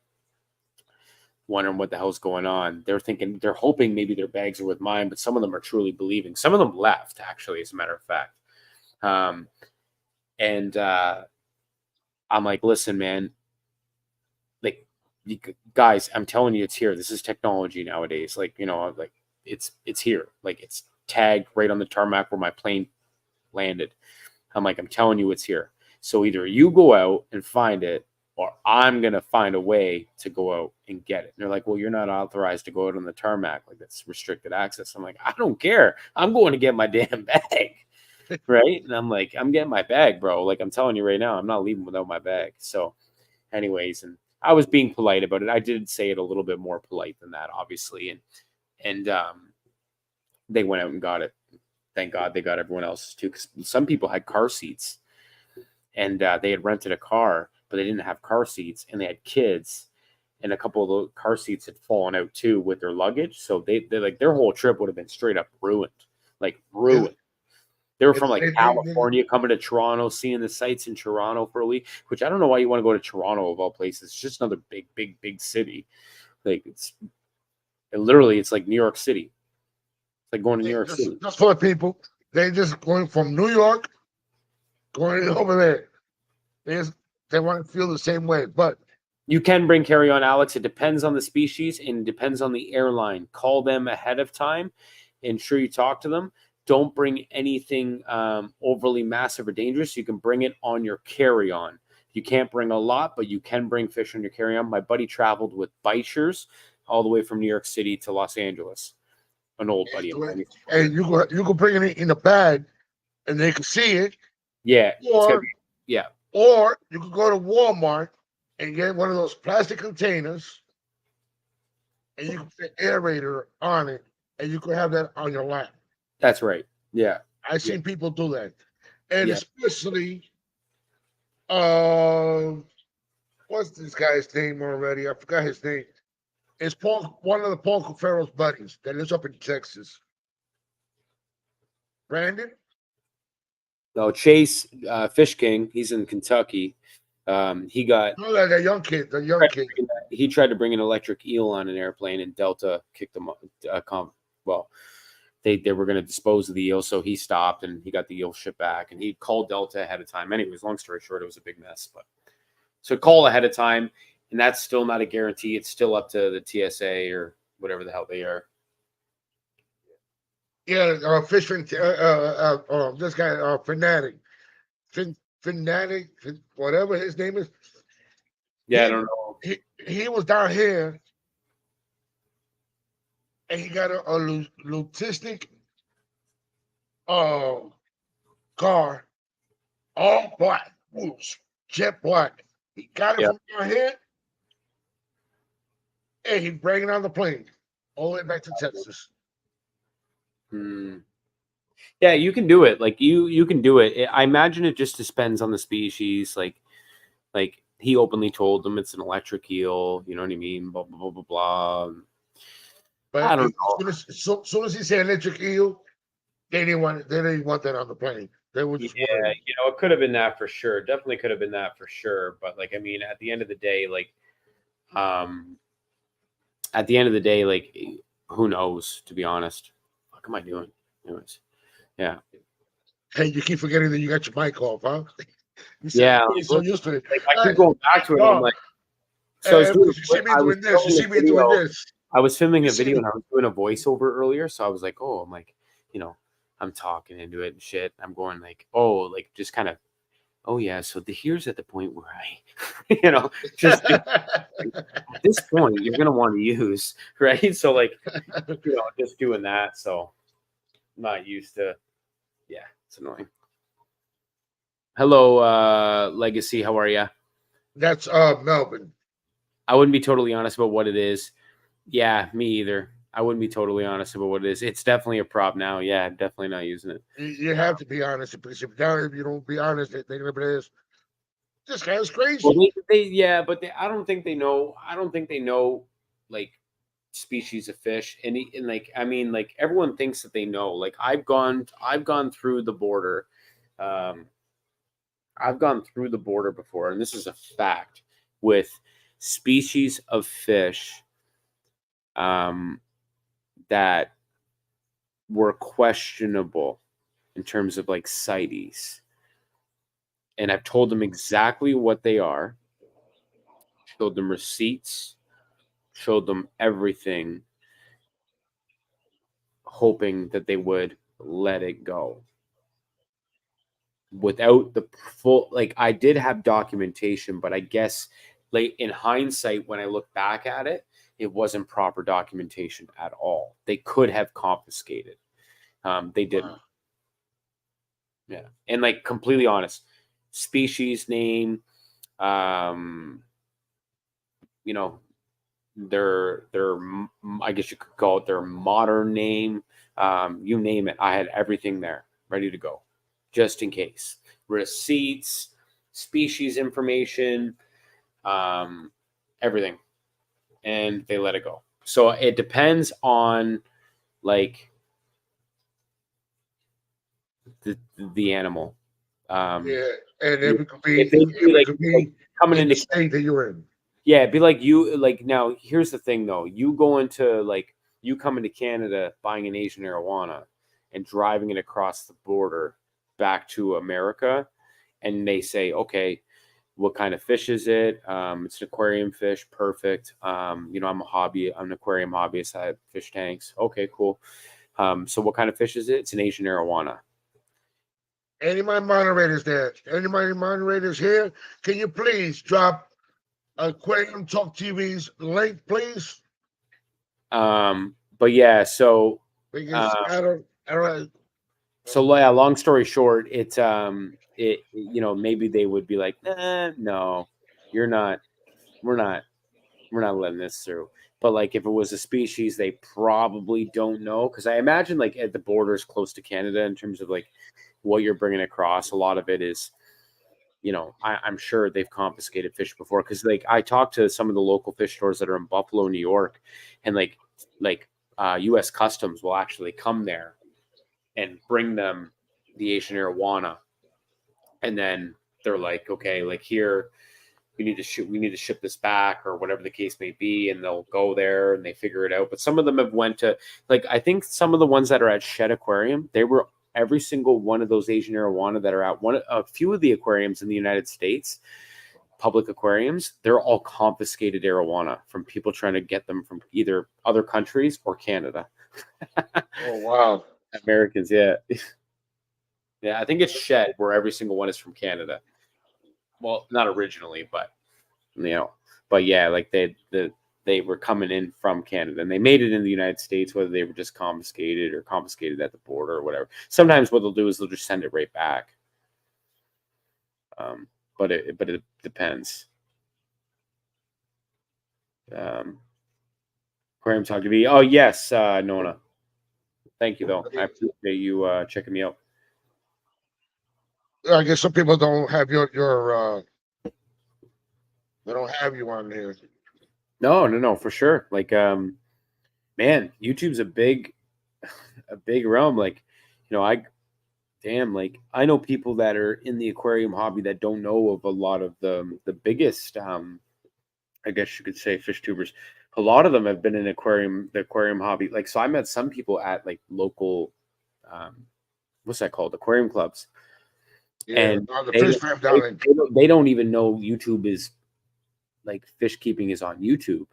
wondering what the hell's going on. They're hoping maybe their bags are with mine, but some of them are truly believing. Some of them left, actually, as a matter of fact. And I'm like, listen, man, like, guys, I'm telling you, it's here. This is technology nowadays. Like, like it's here. Like it's tagged right on the tarmac where my plane landed. I'm like, I'm telling you, it's here. So either you go out and find it, or I'm going to find a way to go out and get it. And they're like, well, you're not authorized to go out on the tarmac. Like that's restricted access. I'm like, I don't care. I'm going to get my damn bag. Right. And I'm like, I'm getting my bag, bro. Like I'm telling you right now, I'm not leaving without my bag. So anyways, and I was being polite about it. I did say it a little bit more polite than that, obviously. And and they went out and got it. Thank God they got everyone else's too, because some people had car seats, and they had rented a car, but they didn't have car seats, and they had kids, and a couple of the car seats had fallen out too with their luggage. So they like their whole trip would have been straight up ruined, like ruined. They were from like California coming to Toronto, seeing the sights in Toronto for a week, which I don't know why you want to go to Toronto of all places. It's just another big city. Like it's like New York City. It's like going to New York City. Just for the people, they just going from New York, going over there. They want to feel the same way, but you can bring carry-on, Alex. It depends on the species and it depends on the airline. Call them ahead of time. Ensure you talk to them. Don't bring anything overly massive or dangerous. You can bring it on your carry-on. You can't bring a lot, but you can bring fish on your carry-on. My buddy traveled with Beichers all the way from New York City to Los Angeles. An old buddy of mine. And you can bring it in a bag, and they can see it. Yeah. Or yeah. Or you could go to Walmart and get one of those plastic containers, and you can put an aerator on it, and you could have that on your lap. That's right. Yeah. I've seen people do that. And Yeah. especially, what's this guy's name already? I forgot his name. It's one of the Paul Cafero's buddies that lives up in Texas. Brandon? No, Chase, Fish King. He's in Kentucky. He got that young kid. He tried to bring an electric eel on an airplane, and Delta kicked him. They were going to dispose of the eel, so he stopped and he got the eel shipped back. And he called Delta ahead of time. Anyways, long story short, it was a big mess. But so call ahead of time, and that's still not a guarantee. It's still up to the TSA or whatever the hell they are. Yeah, fishing. This guy, Fanatic, Fanatic, whatever his name is. Yeah, I don't know. He was down here, and he got a lutistic car, all black, jet black. He got it from down here, and he bring it on the plane all the way back to Texas. Yeah, you can do it. Like you can do it. I imagine it just depends on the species. Like he openly told them it's an electric eel. You know what I mean? Blah blah blah blah blah. But I don't know. As soon as he said electric eel, they didn't want that on the plane. They were just worried. It could have been that for sure. Definitely could have been that for sure. But like, I mean, at the end of the day, who knows? To be honest, what am I doing? Anyways, yeah. Hey, you keep forgetting that you got your mic off, huh? Yeah, so used to it. Like, I keep going back to it. I'm like, so you see me doing this. You see me doing this. I was filming a video and I was doing a voiceover earlier, so I was like, oh, I'm like, I'm talking into it and shit. I'm going like, oh, like just kind of, oh yeah. So here's at the point where I, just at this point you're gonna want to use, right? So like, just doing that. So I'm not used to. Yeah, it's annoying. Hello, Legacy. How are you? That's Melbourne. I wouldn't be totally honest about what it is. Yeah, me either. I wouldn't be totally honest about what it is. It's definitely a prop now. Yeah, definitely not using it. You have to be honest, because if you don't be honest, they're gonna be this guy's crazy. Well, but I don't think they know. I don't think they know like species of fish, and like, I mean, like everyone thinks that they know. Like I've gone through the border. I've gone through the border before, and this is a fact with species of fish that were questionable in terms of like CITES. And I've told them exactly what they are, showed them receipts, showed them everything, hoping that they would let it go. Without the full, like, I did have documentation, but I guess like in hindsight, when I look back at it, it wasn't proper documentation at all. They could have confiscated. They didn't. Wow. Yeah. And like, completely honest, species name, I guess you could call it their modern name. You name it. I had everything there ready to go, just in case. Receipts, species information, um, everything, and they let it go. So it depends on like the animal. Um, Yeah, and if they be if it like could be coming in the into state that you're in. yeah, it'd be like you like now. Here's the thing though: you go into like you come into Canada buying an Asian arowana and driving it across the border back to America, and they say, okay, what kind of fish is it? It's an aquarium fish, perfect. I'm an aquarium hobbyist. I have fish tanks. Okay, cool. So what kind of fish is it? It's an Asian arowana. Any of my moderators there, any of my moderators here, can you please drop Aquarium Talk TV's link, please? But yeah, so Because um, I don't. so yeah, long story short, it maybe they would be like, no, you're not, we're not, we're not letting this through. But like if it was a species they probably don't know, because I imagine like at the borders close to Canada in terms of like what you're bringing across, a lot of it is, I'm sure they've confiscated fish before, because like I talked to some of the local fish stores that are in Buffalo, New York, and U.S. Customs will actually come there and bring them the Asian arowana, and then they're like, okay, like here we need to ship this back or whatever the case may be, and they'll go there and they figure it out. But some of them have went to like I think some of the ones that are at Shed Aquarium, they were every single one of those Asian arowana that are at a few of the aquariums in the United States, public aquariums, they're all confiscated arowana from people trying to get them from either other countries or Canada. Oh wow! Americans, yeah. Yeah, I think it's Shed where every single one is from Canada. Well, not originally, but you know, but yeah, like they were coming in from Canada and they made it in the United States, whether they were just confiscated or confiscated at the border or whatever. Sometimes what they'll do is they'll just send it right back. But it depends. Graham talked to me. Oh yes, Nona. Thank you though. I appreciate you checking me out. I guess some people don't have your they don't have you on here. No, for sure. Like man, YouTube's a big realm. Like, like I know people that are in the aquarium hobby that don't know of a lot of the biggest I guess you could say fish tubers. A lot of them have been in the aquarium hobby. Like, so I met some people at like local what's that called? Aquarium clubs. Yeah, And on the fish fam down in. they don't even know YouTube is like fish keeping is on YouTube.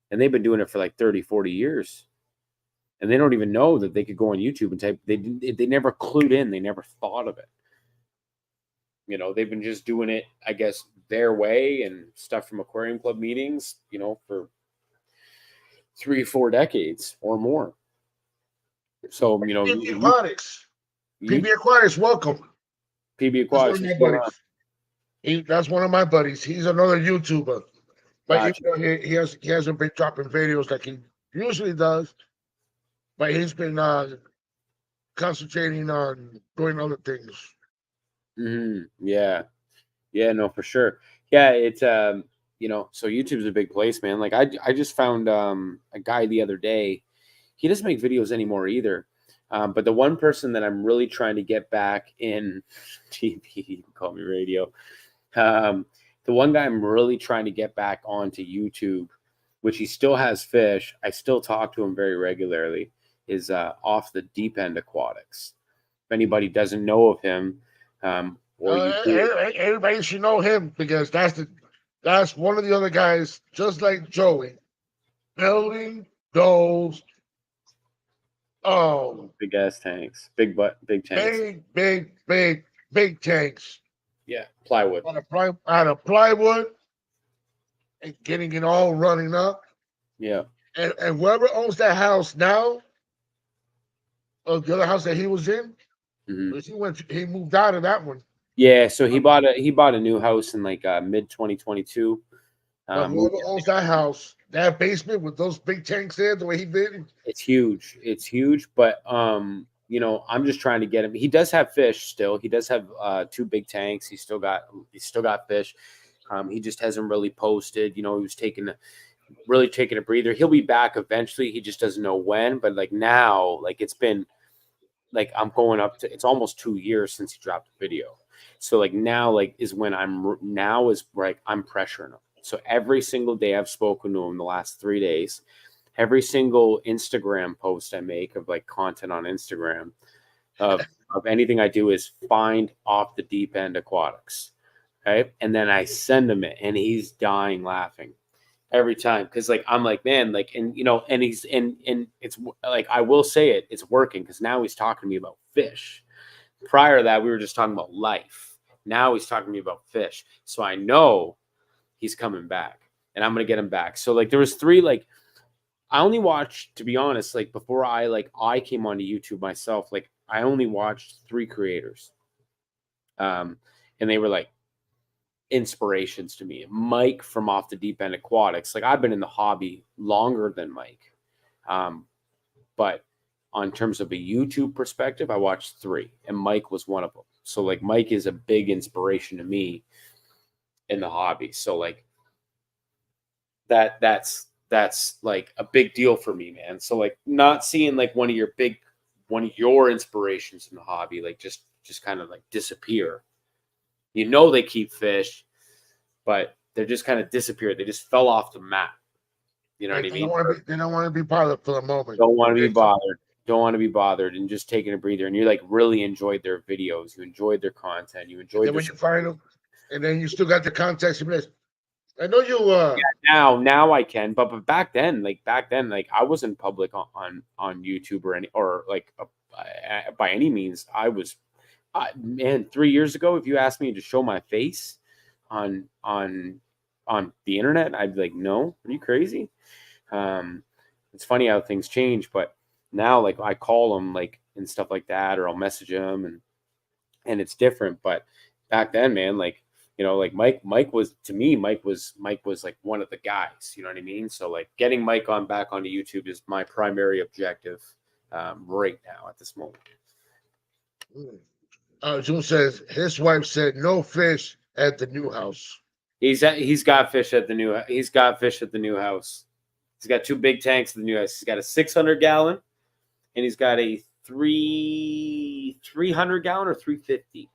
And they've been doing it for like 30, 40 years. And they don't even know that they could go on YouTube and type. They never clued in. They never thought of it. They've been just doing it, I guess, their way and stuff from aquarium club meetings, for 3-4 decades or more. So, PB Aquatics. PB Aquatics, welcome. PB Aquatics. That's one of my buddies. He's another YouTuber. But gotcha. he hasn't been dropping videos like he usually does. But he's been concentrating on doing other things. Mm-hmm. Yeah, no, for sure. Yeah, it's so YouTube's a big place, man. Like I just found a guy the other day. He doesn't make videos anymore either. But the one person that I'm really trying to get back in TV, you can call me radio. The one guy I'm really trying to get back onto YouTube, which he still has fish. I still talk to him very regularly, is Off the Deep End Aquatics. If anybody doesn't know of him, everybody should know him because that's one of the other guys, just like Joey, building those big ass tanks, big tanks, big tanks. Yeah, plywood. Out of plywood, and getting it all running up. Yeah. And whoever owns that house now, or the other house that he was in, he moved out of that one. Yeah, so he bought a new house in like mid 2022. But Moved whoever owns that house, that basement with those big tanks there, the way he did, It's huge. It's huge. But I'm just trying to get him. He does have fish still. He does have two big tanks. He's still got fish. He just hasn't really posted. He was really taking a breather. He'll be back eventually. He just doesn't know when. But like now, like it's been like I'm going up to it's almost 2 years since he dropped a video. So like now, like is when I'm pressuring him. So every single day I've spoken to him the last 3 days. Every single Instagram post I make of like content on Instagram of anything I do is find off the deep end aquatics. Okay. And then I send him it and he's dying laughing every time. Cause like, I'm like, man, like, and he's, and it's like, I will say it's working. Cause now he's talking to me about fish. Prior to that, we were just talking about life. Now he's talking to me about fish. So I know he's coming back and I'm going to get him back. So like, there was three, like, I only watched, to be honest, like before I came onto YouTube myself, like I only watched 3 creators. And they were like inspirations to me. Mike from Off the Deep End Aquatics. Like I've been in the hobby longer than Mike. But on terms of a YouTube perspective, I watched 3 and Mike was one of them. So like Mike is a big inspiration to me in the hobby. So like that's like a big deal for me, man. So like not seeing like one of your inspirations in the hobby, like just kind of like disappear. They keep fish, but they're just kind of disappeared. They just fell off the map. You know what I mean? They don't want to be bothered for the moment. Don't want to be bothered. Don't want to be bothered and just taking a breather. And you like really enjoyed their videos. You enjoyed their content. You enjoyed when you find them, and then you still got the context. I know you. Yeah, now I can, but back then, like I wasn't public on YouTube or by any means. Man, 3 years ago, if you asked me to show my face on the internet, I'd be like, no, are you crazy? It's funny how things change, but now like I call them like and stuff like that, or I'll message them and it's different. But back then, man, like. Like Mike was to me, Mike was like one of the guys, you know what I mean? So like getting Mike back onto YouTube is my primary objective right now at this moment. June says his wife said no fish at the new house. He's got fish at the new house. He's got 2 big tanks at the new house. He's got a 600-gallon and he's got a 300-gallon or 350.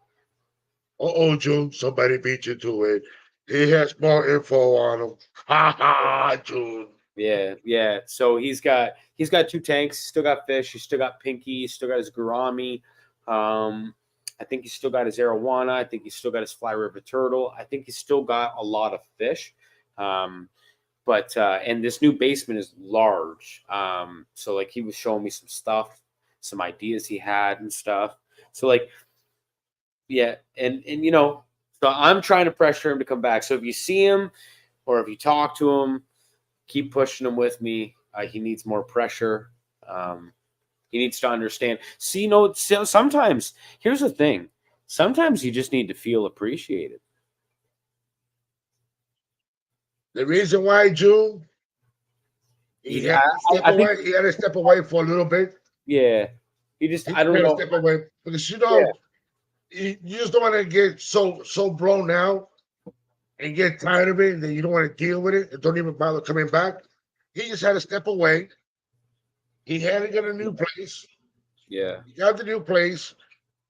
June, somebody beat you to it. He has more info on him. Ha ha, June. Yeah. So he's got 2 tanks. He's still got fish. He's still got Pinky. He's still got his gourami. I think he's still got his arowana. I think he's still got his Fly River turtle. I think he's still got a lot of fish. But and this new basement is large. So like he was showing me some stuff, some ideas he had and stuff. So like. Yeah, and so I'm trying to pressure him to come back. So if you see him or if you talk to him, keep pushing him with me. He needs more pressure. He needs to understand. See, sometimes here's the thing. Sometimes you just need to feel appreciated. The reason why, June, he had to step away for a little bit. Yeah, I don't know. Step away because you just don't want to get so blown out and get tired of it, and then you don't want to deal with it and don't even bother coming back. He just had to step away. He had to get a new place. Yeah. He got the new place.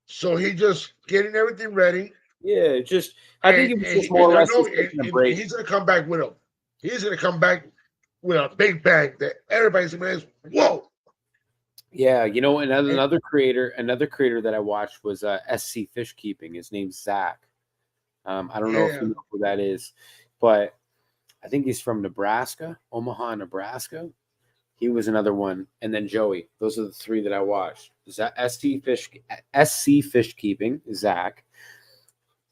So he just getting everything ready. Yeah, I think it was just more or less taking a break. He's gonna come back with him. He's gonna come back with a big bang that everybody's gonna be, whoa. Yeah, another creator that I watched was SC Fish Keeping. His name's Zach. I don't know if you know who that is, but I think he's from Nebraska, Omaha, Nebraska. He was another one, and then Joey. Those are the 3 that I watched. SC Fish Keeping, Zach.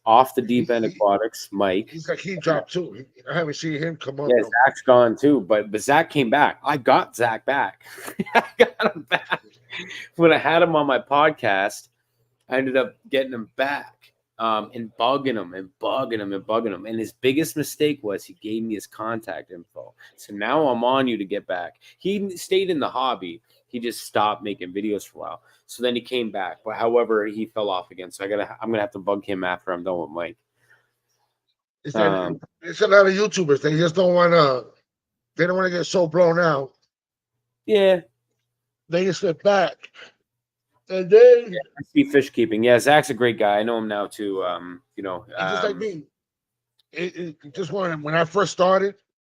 Off the Deep End Aquatics, Mike. He's got Key Drop too. I haven't seen him come up. Yeah, Zach's gone too, but Zach came back. I got Zach back. I got him back. When I had him on my podcast, I ended up getting him back. and bugging him and bugging him and bugging him. And his biggest mistake was he gave me his contact info. So now I'm on you to get back. He stayed in the hobby. He just stopped making videos for a while. So then he came back. But however, he fell off again. So I'm gonna have to bug him after I'm done with Mike. It's a lot of YouTubers. They just don't want to. They don't want to get so blown out. Yeah. They just sit back. And then I see fish keeping. Yeah, Zach's a great guy. I know him now too. just like me. Just when I first started,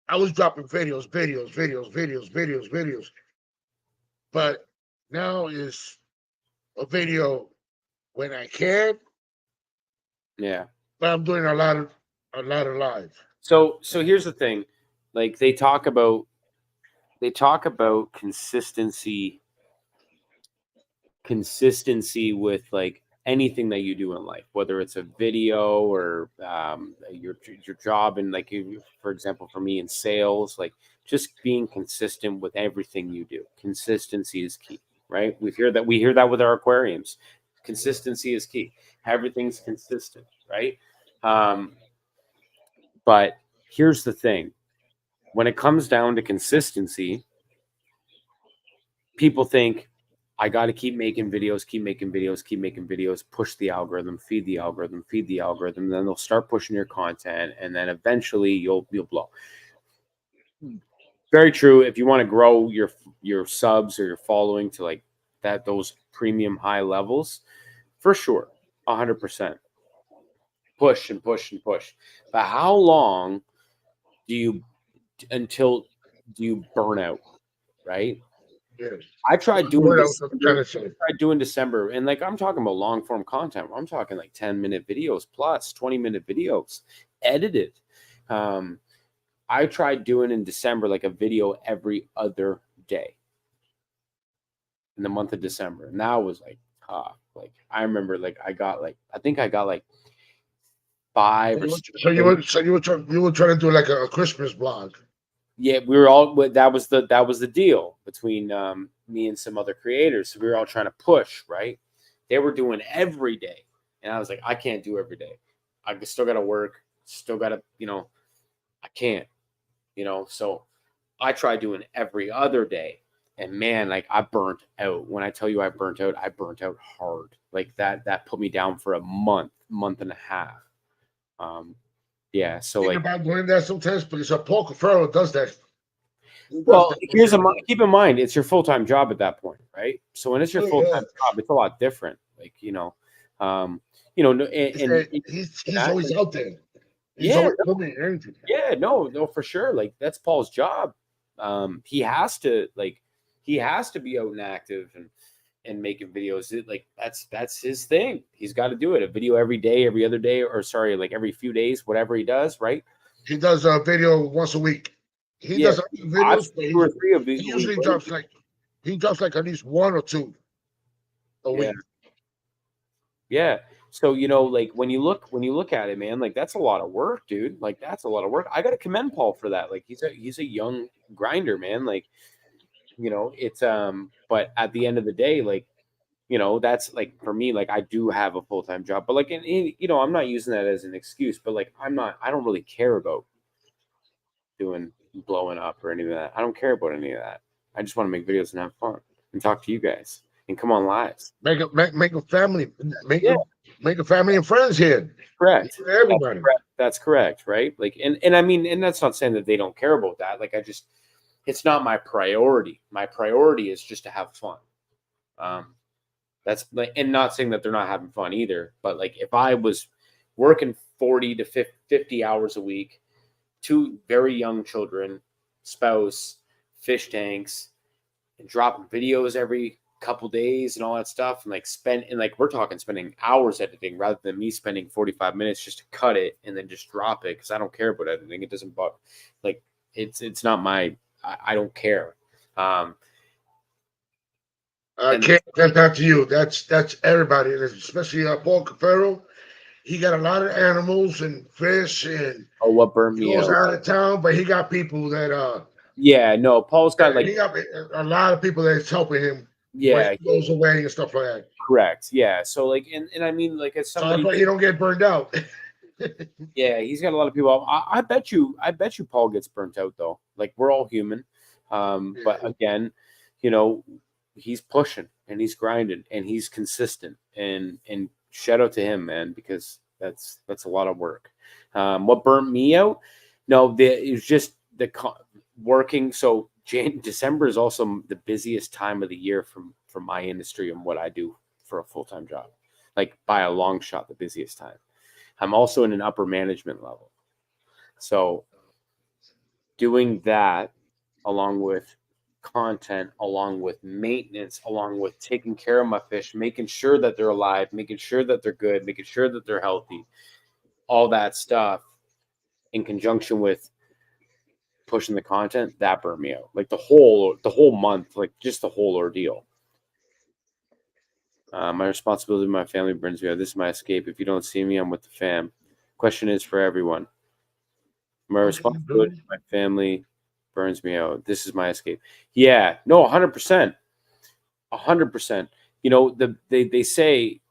I was dropping videos. But now is a video when I can. Yeah. But I'm doing a lot of live. So here's the thing. Like they talk about consistency with like anything that you do in life, whether it's a video or your job, and like for example, for me in sales, like just being consistent with everything you do. Consistency is key, right? We hear that with our aquariums. Consistency is key. Everything's consistent, right? But here's the thing. When it comes down to consistency, people think I got to keep making videos, push the algorithm, feed the algorithm, and then they'll start pushing your content, and then eventually you'll blow. Very true. If you want to grow your subs or your following to like those premium high levels, for sure, 100%. Push and push and push. But how long do you burn out, right? Yes. I tried doing December, and like I'm talking about long form content. I'm talking like 10-minute videos plus 20-minute videos, edited. I tried doing in December like a video every other day in the month of December, and that was like tough. Like I remember, like I think I got like 5 or 6. So you were trying to do like a Christmas vlog. Yeah, we were all. That was the deal between me and some other creators. So we were all trying to push, right? They were doing every day, and I was like, I can't do every day. I still got to work. Still got to, I can't, So I tried doing every other day, and man, like I burnt out. When I tell you I burnt out hard. Like that put me down for a month and a half. Yeah, so Think like about doing that sometimes, but it's Paul Cafaro does that. Well, keep in mind, it's your full-time job at that point, right? So when it's your full-time job, it's a lot different. Like, and he's always out there. He's Yeah, always filming everything. yeah, no, for sure. Like that's Paul's job. He has to be out and active and making videos. That's his thing. He's got to do it. A video every day, every other day, or sorry, like every few days, whatever he does, right? He does a video once a week. He does videos, but 2 or 3 of these. he usually drops like at least 1 or 2 a week. Yeah. So like when you look at it, man, like that's a lot of work, dude. Like that's a lot of work. I gotta commend Paul for that. Like he's a young grinder, man. Like it's but at the end of the day, like that's like for me, like I do have a full-time job, but like I'm not using that as an excuse, but like I don't really care about blowing up or any of that. I don't care about any of that. I just want to make videos and have fun and talk to you guys and come on lives. Make a family, make a family and friends here. Correct. Everybody. That's correct, right? Like, and I mean, and that's not saying that they don't care about that. Like, it's not my priority. My priority is just to have fun. That's like, and not saying that they're not having fun either. But like, if I was working 40 to 50 hours a week, 2 very young children, spouse, fish tanks, and dropping videos every couple days and all that stuff, and like we're talking spending hours editing rather than me spending 45 minutes just to cut it and then just drop it because I don't care about editing. It doesn't bug. Like it's not my. I don't care. I can't get that to you. That's everybody, and especially Paul Cafaro. He got a lot of animals and fish, and what burned me goes out out of town, but he got people that yeah, no, Paul's got like he got a lot of people that's helping him. when Yeah, he goes away and stuff like that. correct. Yeah. So like, and I mean, like, as So that's somebody, why he don't get burned out. yeah, he's got a lot of people. I bet you Paul gets burnt out though. Like, we're all human. But Yeah. again, you know, he's pushing and he's grinding and he's consistent, and shout out to him, man, because that's a lot of work. What burnt me out? No, it was just working. So December is also the busiest time of the year for my industry and what I do for a full-time job. Like, by a long shot, the busiest time. I'm also in an upper management level. So doing that along with content, along with maintenance, along with taking care of my fish, making sure that they're alive, making sure that they're good, making sure that they're healthy, all that stuff in conjunction with pushing the content, that burned me out. Like, the whole month, like, just the whole ordeal. My responsibility to my family burns me out. This is my escape. If you don't see me, I'm with the fam. Question is for everyone. My Okay, responsibility dude. to my family burns me out. This is my escape. Yeah, no, 100%. 100%. You know, they say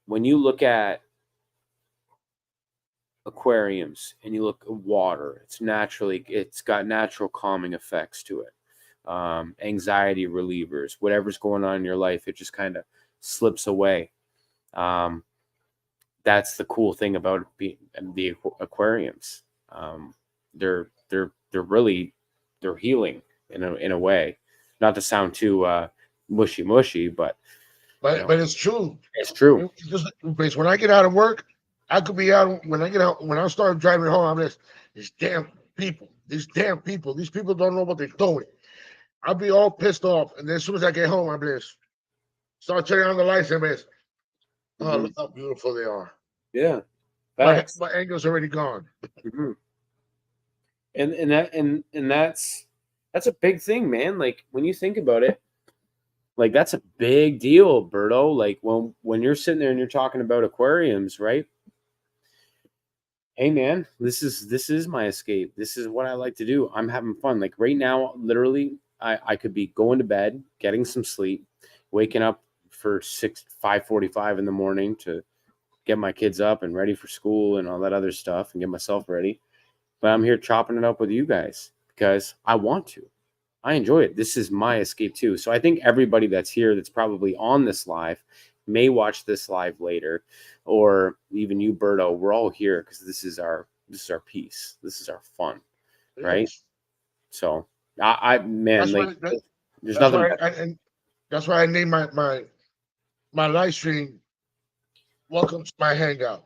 when you look at aquariums and you look at water, it's got natural calming effects to it. Anxiety relievers, whatever's going on in your life, it just kind of slips away. Um, that's the cool thing about the aquariums. They're really, they're healing in a way. Not to sound too mushy, but But it's true. it's true. Just because when I get out of work, I could be out when I get out when I start driving home. I'm just these damn people. These damn people. These people don't know what they're doing. I'll be all pissed off, and then as soon as I get home, I'm just start turning on the lights and just, oh, Hmm. look how beautiful they are. Yeah, My facts. my anger's already gone. Hmm. And that's a big thing, man. Like, when you think about it, like, that's a big deal, Berto. Like, when you're sitting there and you're talking about aquariums, right? Hey, man, this is my escape. This is what I like to do. I'm having fun. Like, right now, literally, I could be going to bed, getting some sleep, waking up for 5:45 in the morning to get my kids up and ready for school and all that other stuff and get myself ready. But I'm here chopping it up with you guys because I want to. I enjoy it. This is my escape too. So I think everybody that's here, that's probably on this live, may watch this live later, or even you, Berto. We're all here because this is our peace. This is our fun, right? Yes, So I man, that's like, why. there's That's nothing why. better. And that's why I named my live stream. Welcome to my hangout.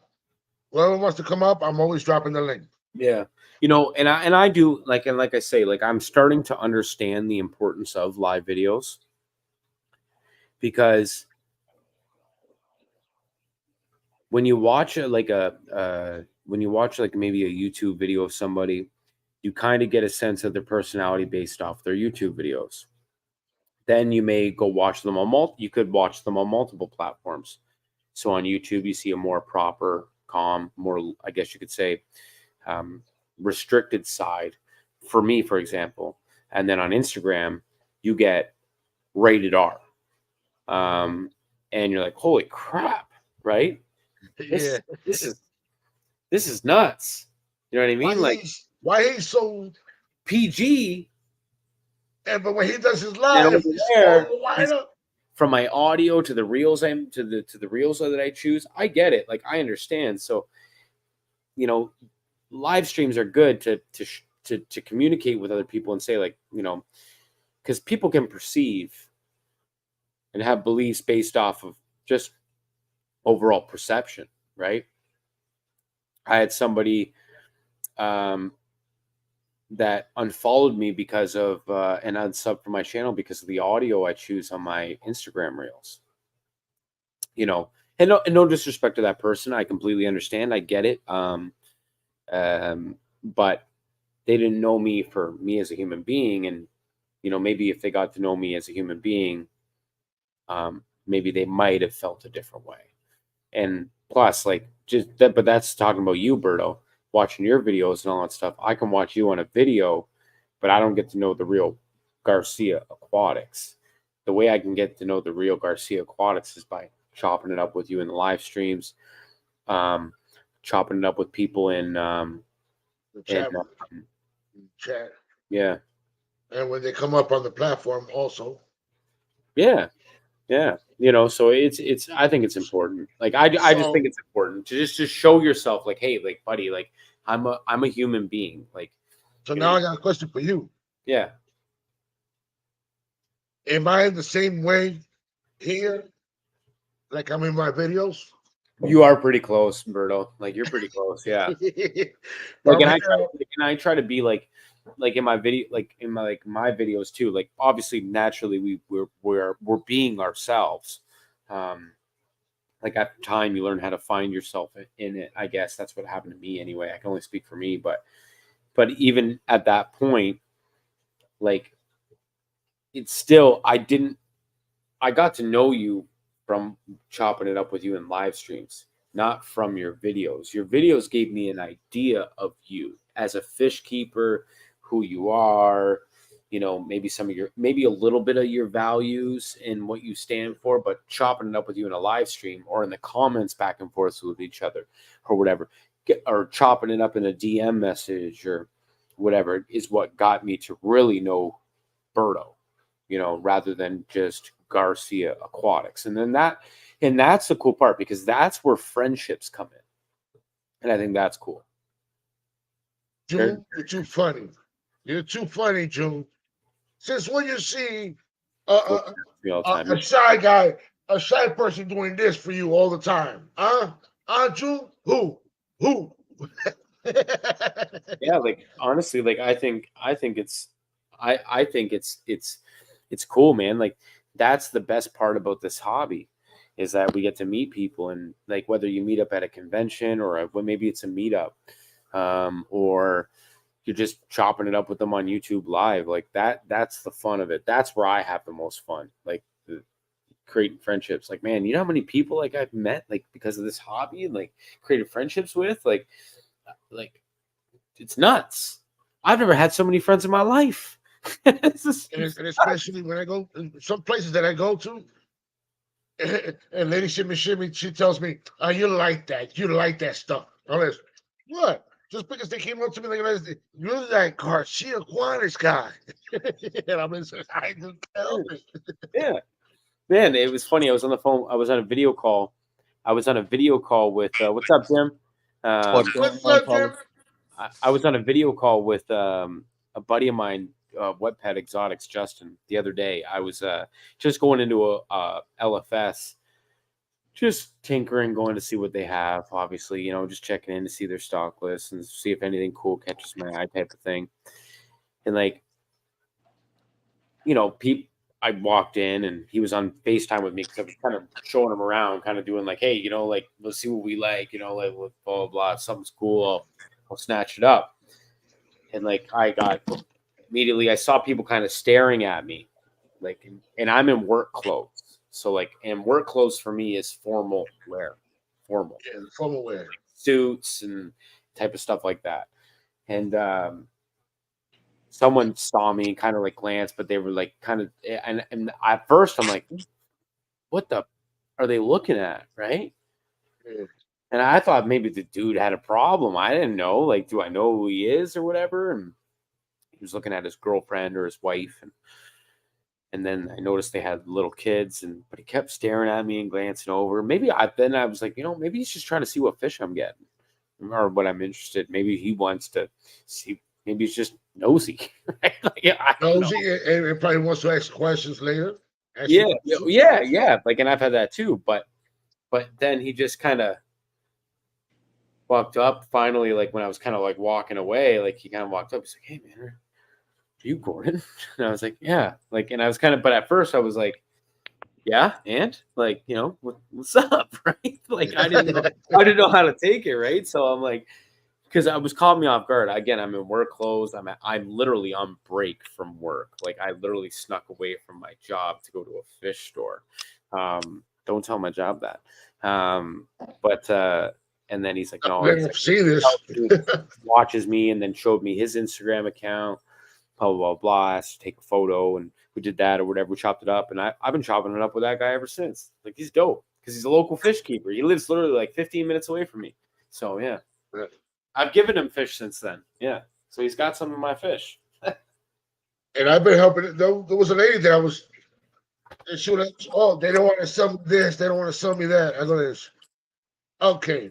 Whoever wants to come up, I'm always dropping the link. Yeah. And I do, like I say, like, I'm starting to understand the importance of live videos because when you watch when you watch, like, maybe a YouTube video of somebody, you kind of get a sense of their personality based off their YouTube videos. Then you may go watch them on you could watch them on multiple platforms. So on YouTube, you see a more proper, calm, more, I guess you could say, um, restricted side for me, for example. And then on Instagram, you get rated R. And you're like, holy crap, right? Yeah. This this is this is nuts. You know what I Why mean? Like, he's so PG, and but when he does his then live, over he's there, all wired he's up. from my audio to the reels to the reels that I choose. I get it. Like, I understand. So, you know, live streams are good to communicate with other people and say, like, because people can perceive and have beliefs based off of just overall perception, right? I had somebody um, that unfollowed me because of and unsubbed from my channel because of the audio I choose on my Instagram reels. You know, and no disrespect to that person, I completely understand, I get it. But they didn't know me for me as a human being, and maybe if they got to know me as a human being, maybe they might have felt a different way. And plus, like, just that, but that's talking about you, Berto, watching your videos and all that stuff. I can watch you on a video, but I don't get to know the real Garcia Aquatics. The way I can get to know the real Garcia Aquatics is by chopping it up with you in the live streams, chopping it up with people in The and chat. yeah, And when they come up on the platform, also. yeah, yeah. You know, so it's. I think it's important. Like I just think So, it's important to just show yourself, like, hey, like, buddy, like I'm a human being. Like, so you now know, I got a question for you. yeah. Am I the same way here, like I'm in my videos? You are pretty close, Berto. Like you're pretty close, yeah. Like, I'm and here. I try to be like in my video, like in my videos too. Like, obviously, naturally, we're being ourselves. Um, like after time, you learn how to find yourself in it. I guess that's what happened to me anyway. I can only speak for me, but even at that point, like it's still I got to know you from chopping it up with you in live streams, not from your videos. Your videos gave me an idea of you as a fish keeper, who you are, you know, maybe some of your, maybe a little bit of your values and what you stand for, but chopping it up with you in a live stream or in the comments back and forth with each other or whatever, or chopping it up in a DM message or whatever is what got me to really know Berto, you know, rather than just Garcia Aquatics. And that's the cool part because that's where friendships come in. And I think that's cool. June, you're too funny. You're too funny, June. Since when you see Cool. a shy guy, a shy person doing this for you all the time? Huh? June? Who? Who? Yeah, like honestly, like I think it's cool, man. Like that's the best part about this hobby is that we get to meet people and like whether you meet up at a convention or maybe it's a meetup, or you're just chopping it up with them on YouTube live, like that's the fun of it. That's where I have the most fun. Like creating friendships. Like, man, you know how many people like I've met like because of this hobby and like created friendships with like it's nuts. I've never had so many friends in my life. And especially when I go some places that I go to, and Lady Shimmy Shimmy, she tells me, "Oh, you like that stuff." I'm like, what? Just because they came up to me like, "You're that Garcia Juarez guy," and I'm just, I just tell me. Yeah, man, it was funny. I was on the phone. I was on a video call. I was on a video call with what's up, Jim? What's What's going on, up, Jim? fellas? I was on a video call with a buddy of mine, Wet Pet Exotics, Justin, the other day. I was just going into a LFS, just tinkering, going to see what they have. Obviously, you know, just checking in to see their stock list and see if anything cool catches my eye, type of thing. And like, you know, I walked in and he was on FaceTime with me because I was kind of showing him around, kind of doing like, hey, you know, like let's see what we like, you know, like blah blah blah. If something's cool, I'll snatch it up. And like I got immediately, I saw people kind of staring at me, like, and I'm in work clothes, so like, and work clothes for me is formal wear, formal Yeah, the formal wear. suits and type of stuff like that. And someone saw me, kind of like glanced, but they were like kind of, and at first I'm like, what the are they looking at, right? Yeah. And I thought maybe the dude had a problem. I didn't know, like, do I know who he is or whatever? And he was looking at his girlfriend or his wife, and then I noticed they had little kids, but he kept staring at me and glancing over. Maybe I was like, you know, maybe he's just trying to see what fish I'm getting or what I'm interested. Maybe he wants to see. Maybe he's just nosy. Right? Like, yeah, I don't know. Nosy, and probably wants to ask questions later. Ask you Yeah, questions. yeah. Like, and I've had that too. But then he just kind of walked up. Finally, like when I was kind of like walking away, like he kind of walked up. He's like, "Hey, man, are you Gordon?" And I was like, "Yeah." Like, and I was kind of, but at first I was like, yeah, and like, you know, what's up, right? Like I didn't know how to take it, right? So I'm like, because I was caught me off guard. Again, I'm in work clothes. I'm literally on break from work. Like I literally snuck away from my job to go to a fish store. Don't tell my job that. But and then he's like, no, Let he's him like, see this. watches me and then showed me his Instagram account. blah, blah, blah, blah. I asked to take a photo, and we did that or whatever. We chopped it up, and I've been chopping it up with that guy ever since. Like, he's dope because he's a local fish keeper. He lives literally like 15 minutes away from me. So, yeah. Yeah. I've given him fish since then. Yeah. So he's got some of my fish. And I've been helping. There was a lady that I was. And she was, oh, they don't want to sell me this. They don't want to sell me that. I go this. Okay,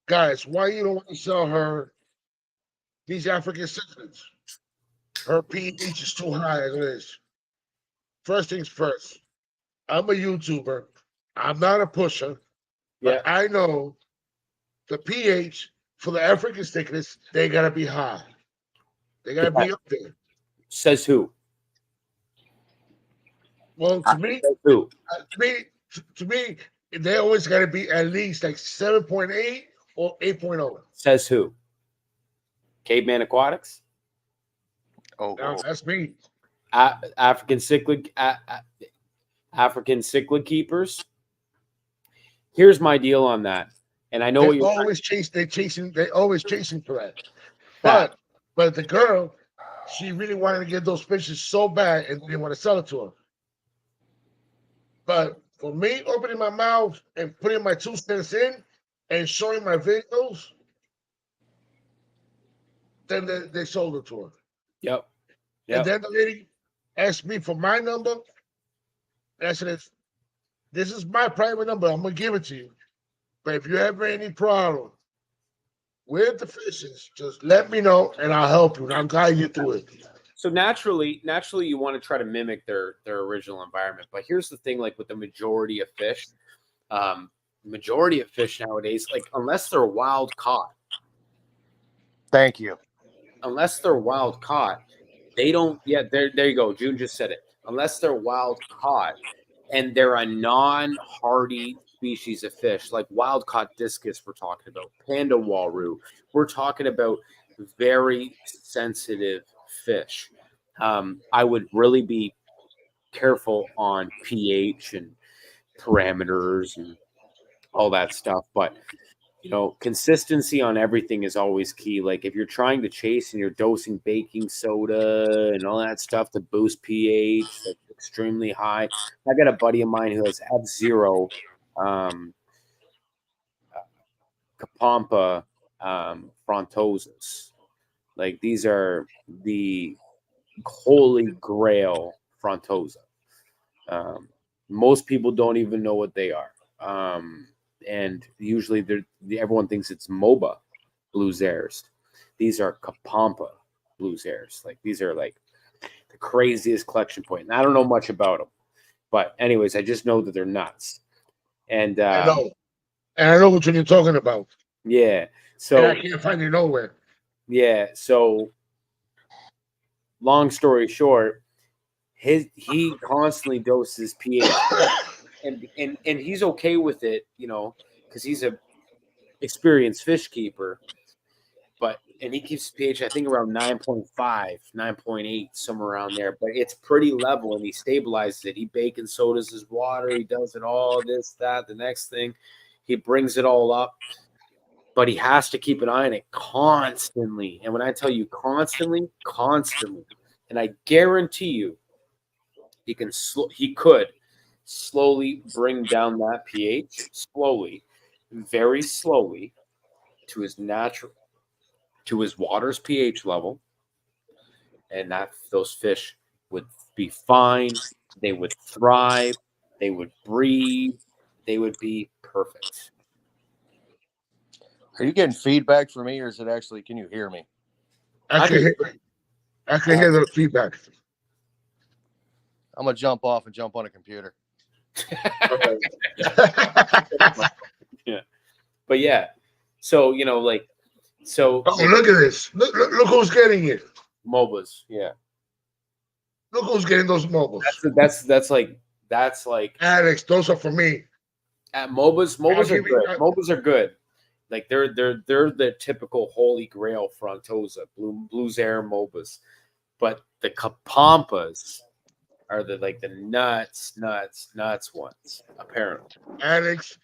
guys, why you don't want to sell her these African cichlids? Her pH is too high. I go this. First things first. I'm a YouTuber. I'm not a pusher, Yeah. but I know the pH for the African cichlids, they gotta be high. They gotta be up there. Says who? Well, to me, Says who? to me, they always gotta be at least like 7.8 or 8.0. Says who? Caveman Aquatics? Oh, Now, that's me. African cichlid keepers. Here's my deal on that. And I know what They you're always chasing for that. But the girl, she really wanted to get those fishes so bad and didn't want to sell it to her. But for me opening my mouth and putting my 2 cents in and showing my videos, then they sold it to her. Yep. And then the lady asked me for my number. And I said, this is my private number. I'm going to give it to you. But if you have any problem with the fishes, just let me know and I'll help you and I'll guide you through it. So naturally, you want to try to mimic their original environment. But here's the thing: like with the majority of fish nowadays, like unless they're wild caught, thank you. unless they're wild caught, they don't. Yeah, there you go. June just said it. Unless they're wild caught, and they're a non-hardy species of fish, like wild caught discus, we're talking about panda walrus. We're talking about very sensitive fish. I would really be careful on pH and parameters and all that stuff. But consistency on everything is always key. Like if you're trying to chase and you're dosing baking soda and all that stuff to boost pH that's extremely high. I got a buddy of mine who has F0 Capampa frontosas. Like these are the holy grail frontosa. Most people don't even know what they are. And usually everyone thinks it's MOBA blue zares. These are Capampa blue zares. Like these are like the craziest collection point. And I don't know much about them. But anyways, I just know that they're nuts. And I know. And I know what you're talking about. Yeah. So and I can't find it nowhere. Yeah. So long story short, he constantly doses pH. And he's okay with it, because he's a experienced fish keeper. And he keeps pH, I think, around 9.5, 9.8, somewhere around there. But it's pretty level, and he stabilizes it. He baking sodas his water. He does it all, this, that, the next thing. He brings it all up. But he has to keep an eye on it constantly. And when I tell you constantly, and I guarantee you, he could slowly bring down that pH, very slowly, to his water's pH level, and those fish would be fine. They would thrive. They would breathe. They would be perfect. Are you getting feedback from me, or is it actually? Can you hear me? I can hear the feedback. I'm gonna jump off and jump on a computer. Yeah, but yeah. So so. Oh, look at this! Look who's getting it. MOBAs, yeah. Look who's getting those MOBAs. That's like Alex. Those are for me. MOBAs are good. MOBAs are good. Like they're the typical holy grail frontosa, blue zare MOBAs, but the Capampas are the nuts ones, apparently. Alex,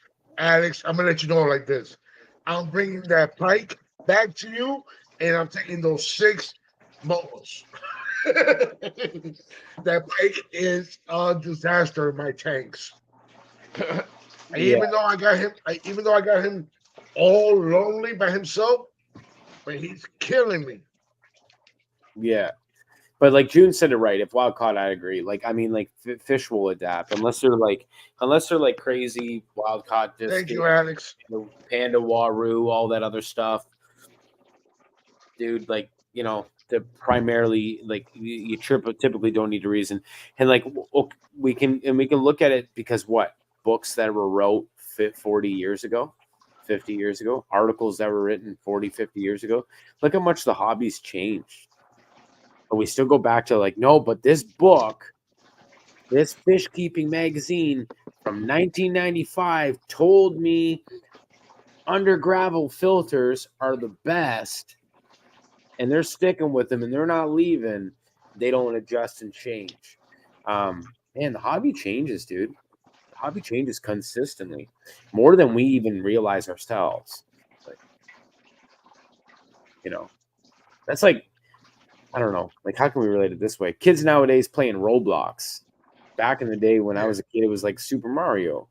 I'm gonna let you know like this. I'm bringing that pike back to you, and I'm taking those 6 momos. That pike is a disaster in my tanks. And Yeah. even though I got him all lonely by himself, but he's killing me. Yeah. But like June said it right. If wild caught, I agree. Like I mean, like fish will adapt unless they're like crazy wild caught. Just Thank you, Alex. panda, waru, all that other stuff, dude. Like they're primarily like you typically don't need a reason, and like we can look at it because what books that were wrote 40 years ago. 50 years ago, articles that were written 40, 50 years ago. Look how much the hobby's changed. But we still go back to like, no, but this book, this fish keeping magazine from 1995 told me under gravel filters are the best, and they're sticking with them and they're not leaving. They don't adjust and change. Man, the hobby changes, dude. The hobby changes consistently, more than we even realize ourselves. Like, that's like, I don't know. Like, how can we relate it this way? Kids nowadays playing Roblox. Back in the day when I was a kid, it was like Super Mario,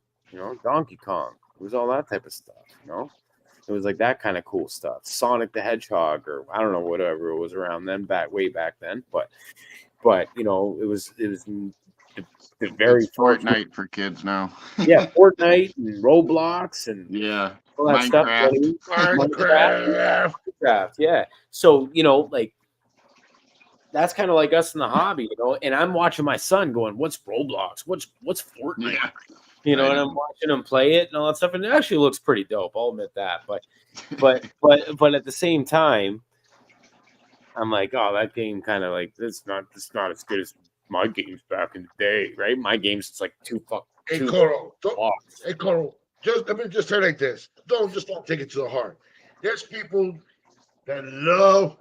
Donkey Kong. It was all that type of stuff, It was like that kind of cool stuff. Sonic the Hedgehog, or I don't know, whatever it was around then, way back then. But it was the very It's Fortnite for kids now. Yeah, Fortnite and Roblox and Yeah, all that Minecraft. Minecraft. Minecraft, yeah. So like that's kind of like us in the hobby, And I'm watching my son going, "What's Roblox? What's Fortnite?" Yeah. And I'm watching him play it and all that stuff, and it actually looks pretty dope. I'll admit that, but at the same time, I'm like, oh, that game kind of like it's not as good as my games back in the day, right? My games, it's like Hey, Coro, let me just say it like this. Don't take it to the heart. There's people that love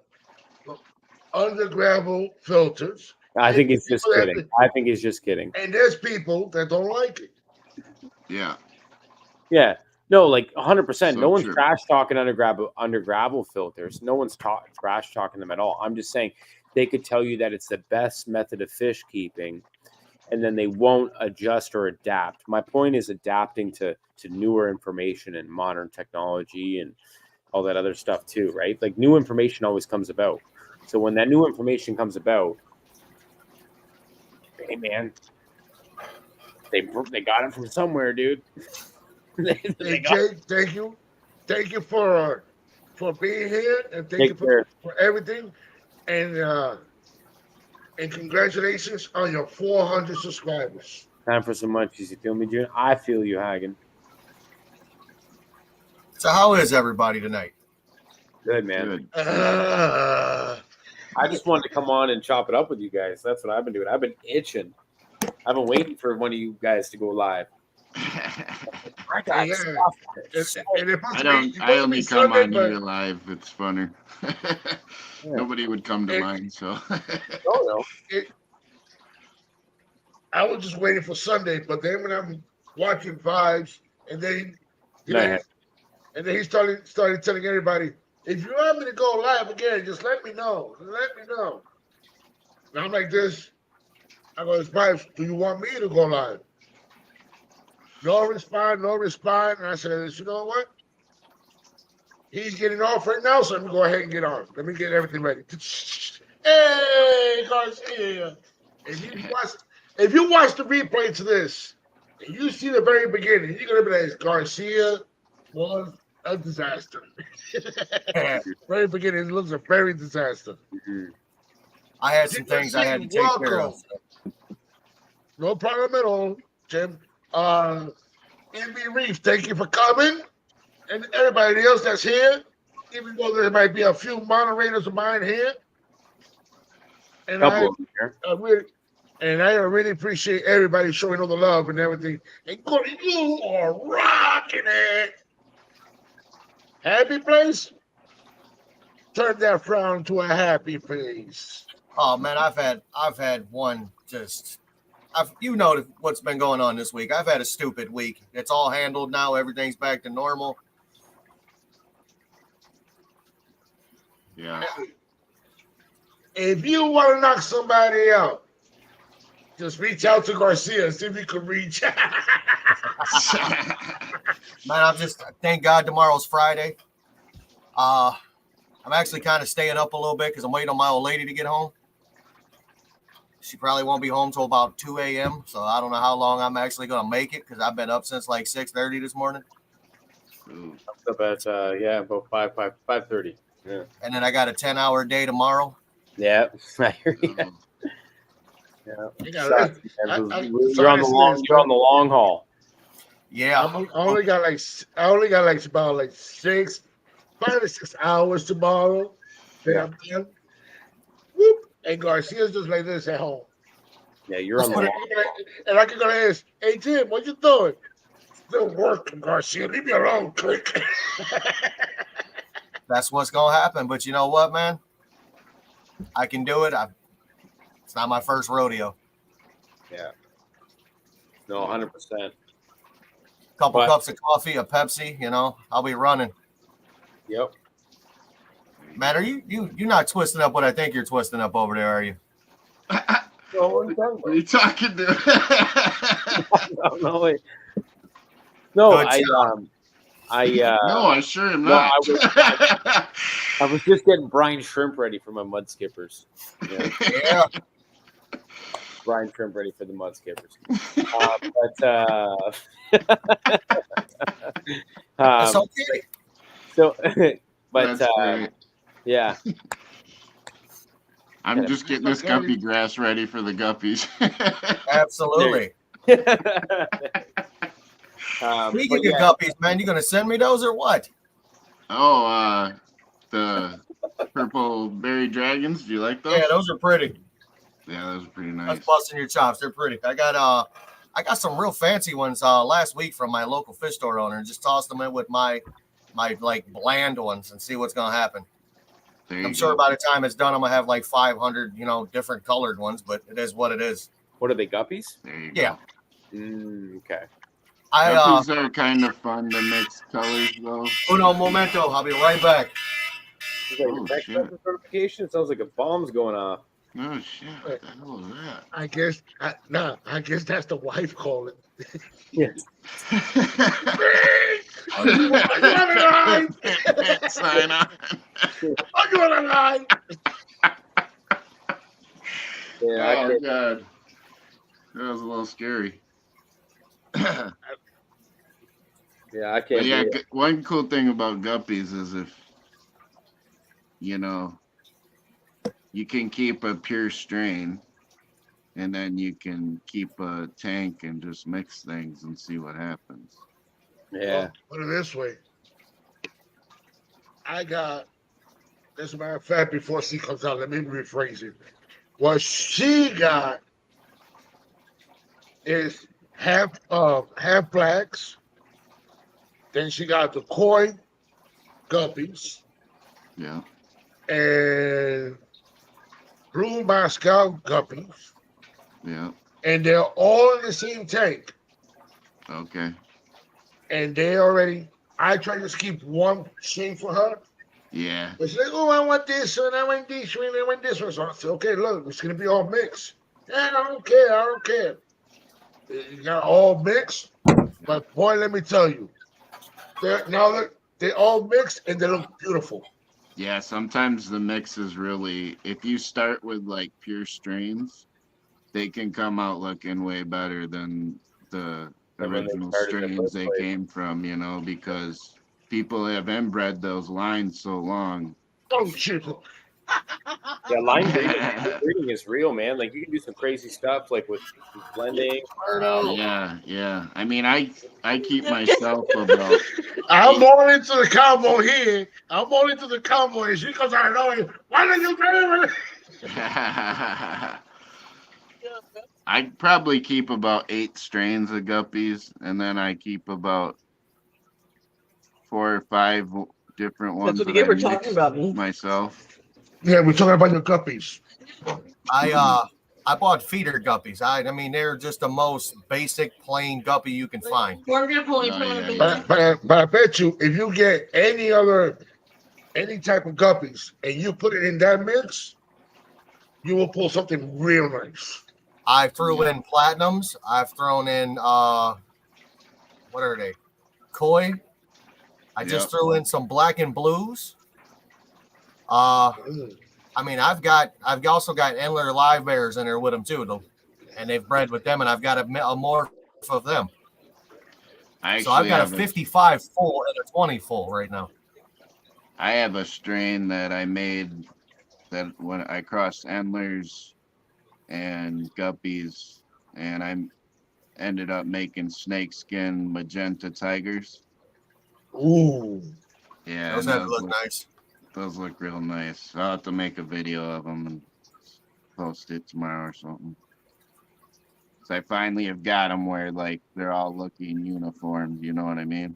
under gravel filters. I think he's just kidding. I think he's just kidding. And there's people that don't like it. Yeah. Yeah. No, like 100%. So no one's true. trash talking under gravel filters. No one's trash talking them at all. I'm just saying they could tell you that it's the best method of fish keeping, and then they won't adjust or adapt. My point is adapting to newer information and modern technology and all that other stuff too, right? Like new information always comes about. So when that new information comes about, hey man, they got it from somewhere, dude. Hey Jay, thank you for being here, and thank you for everything, and congratulations on your 400 subscribers. Time for some munchies. You feel me, June? I feel you, Hagen. So how is everybody tonight? Good, man. Good. I just wanted to come on and chop it up with you guys. That's what I've been doing. I've been itching. I've been waiting for one of you guys to go live. I got stuff. I only come on your live. It's funner. Nobody would come to mine, so. No. I was just waiting for Sunday, but then when I'm watching Vibes, and then he started telling everybody, if you want me to go live again, just let me know. Let me know. And I'm like this. I go, Vibes, do you want me to go live? No respond. And I said, you know what? He's getting off right now, so let me go ahead and get on. Let me get everything ready. Hey, Garcia. If you watch the replay to this, and you see the very beginning, you're going to be like, Garcia was a disaster. Very beginning, it looks a very disaster. I had some things I had to take care of. No problem at all, Jim. MB Reef, thank you for coming. And everybody else that's here, even though there might be a few moderators of mine here. And I really appreciate everybody showing all the love and everything. And Corey, you are rocking it. Happy place? Turn that frown to a happy face. Oh man, I've had one just. What's been going on this week. I've had a stupid week. It's all handled now. Everything's back to normal. Yeah. if you want to knock somebody out, just reach out to Garcia and see if you can reach. Man, I'm just thank God tomorrow's Friday. I'm actually kind of staying up a little bit because I'm waiting on my old lady to get home. She probably won't be home till about 2 a.m. So I don't know how long I'm actually gonna make it because I've been up since like 6:30 this morning. Up at about 5:30. Yeah. And then I got a 10-hour day tomorrow. Yeah. I hear you. You're on the long haul. Yeah. I only got like about 5 to 6 hours tomorrow. Then I'm done. Whoop. And Garcia's just like this at home. Yeah, you're on the long and I can go ask, hey Tim, what you doing? Still working, Garcia. Leave me alone, click. That's what's gonna happen. But you know what, man? I can do it. It's not my first rodeo. Yeah. No, 100%. Couple cups of coffee, a Pepsi, I'll be running. Yep. Man, are you're not twisting up what I think you're twisting up over there, are you? What are you talking to? No, I sure am not. I was just getting brine shrimp ready for my mud skippers. Yeah. Brine shrimp ready for the mud skippers. It's okay. So, That's great. Yeah. I'm just getting this guppy grass ready for the guppies. Absolutely. Speaking of guppies, man, you gonna send me those or what? Oh, the purple berry dragons. Do you like those? Yeah, those are pretty. Yeah, those are pretty nice. That's busting your chops. They're pretty. I got some real fancy ones last week from my local fish store owner, and just tossed them in with my like bland ones and see what's gonna happen. I'm sure by the time it's done, I'm gonna have like 500, different colored ones, but it is what it is. What are they, guppies? There you go. Okay. Guppies are kind of fun to mix colors, though. Uno momento. I'll be right back. Certification. It sounds like a bomb's going off. Oh shit! What the hell is that? I guess that's the wife calling. Yes. Are you on the line? Sign on. Are you on the line? Yeah, oh god, that was a little scary. Yeah, I can't. Yeah, one cool thing about guppies is if you can keep a pure strain, and then you can keep a tank and just mix things and see what happens. Yeah. Put it this way. I got, as a matter of fact, before she comes out, let me rephrase it. What she got is half blacks. Then she got the koi guppies. Yeah. And blue Moscow guppies. Yeah. And they're all in the same tank. Okay. And I try to keep one shade for her. Yeah. But she's like, oh, I want this one, I want this one, I want this one. So I said, okay, look, it's going to be all mixed. And I don't care. You got all mixed. But boy, let me tell you, they're all mixed and they look beautiful. Yeah, sometimes the mix is really, if you start with like pure strains, they can come out looking way better than the original strains they came from, because people have inbred those lines so long. Oh, shit. Yeah, line breeding is real, man. Like, you can do some crazy stuff, like with blending. Yeah. I mean, I keep myself about. I'm more into the combo here. I'm more into the combo. And she comes out of nowhere. Why don't you do it? I probably keep about 8 strains of guppies, and then I keep about 4 or 5 different ones. That's what you were talking about me myself. Yeah, we're talking about your guppies. I bought feeder guppies. I mean, they're just the most basic plain guppy you can find. But I bet you, if you get any type of guppies and you put it in that mix, you will pull something real nice. I threw in platinums. I've thrown in what are they? Koi. I just threw in some black and blues. I mean, I've also got Endler live bears in there with them too, though, and they've bred with them, and I've got a morph of them. So I've got a 55 full and a 20 full right now. I have a strain that I made that when I crossed Endlers and Guppies, and I ended up making snakeskin magenta tigers. Ooh. Yeah, those look nice. Those look real nice. I'll have to make a video of them and post it tomorrow or something. So I finally have got them where like they're all looking uniform. You know what I mean?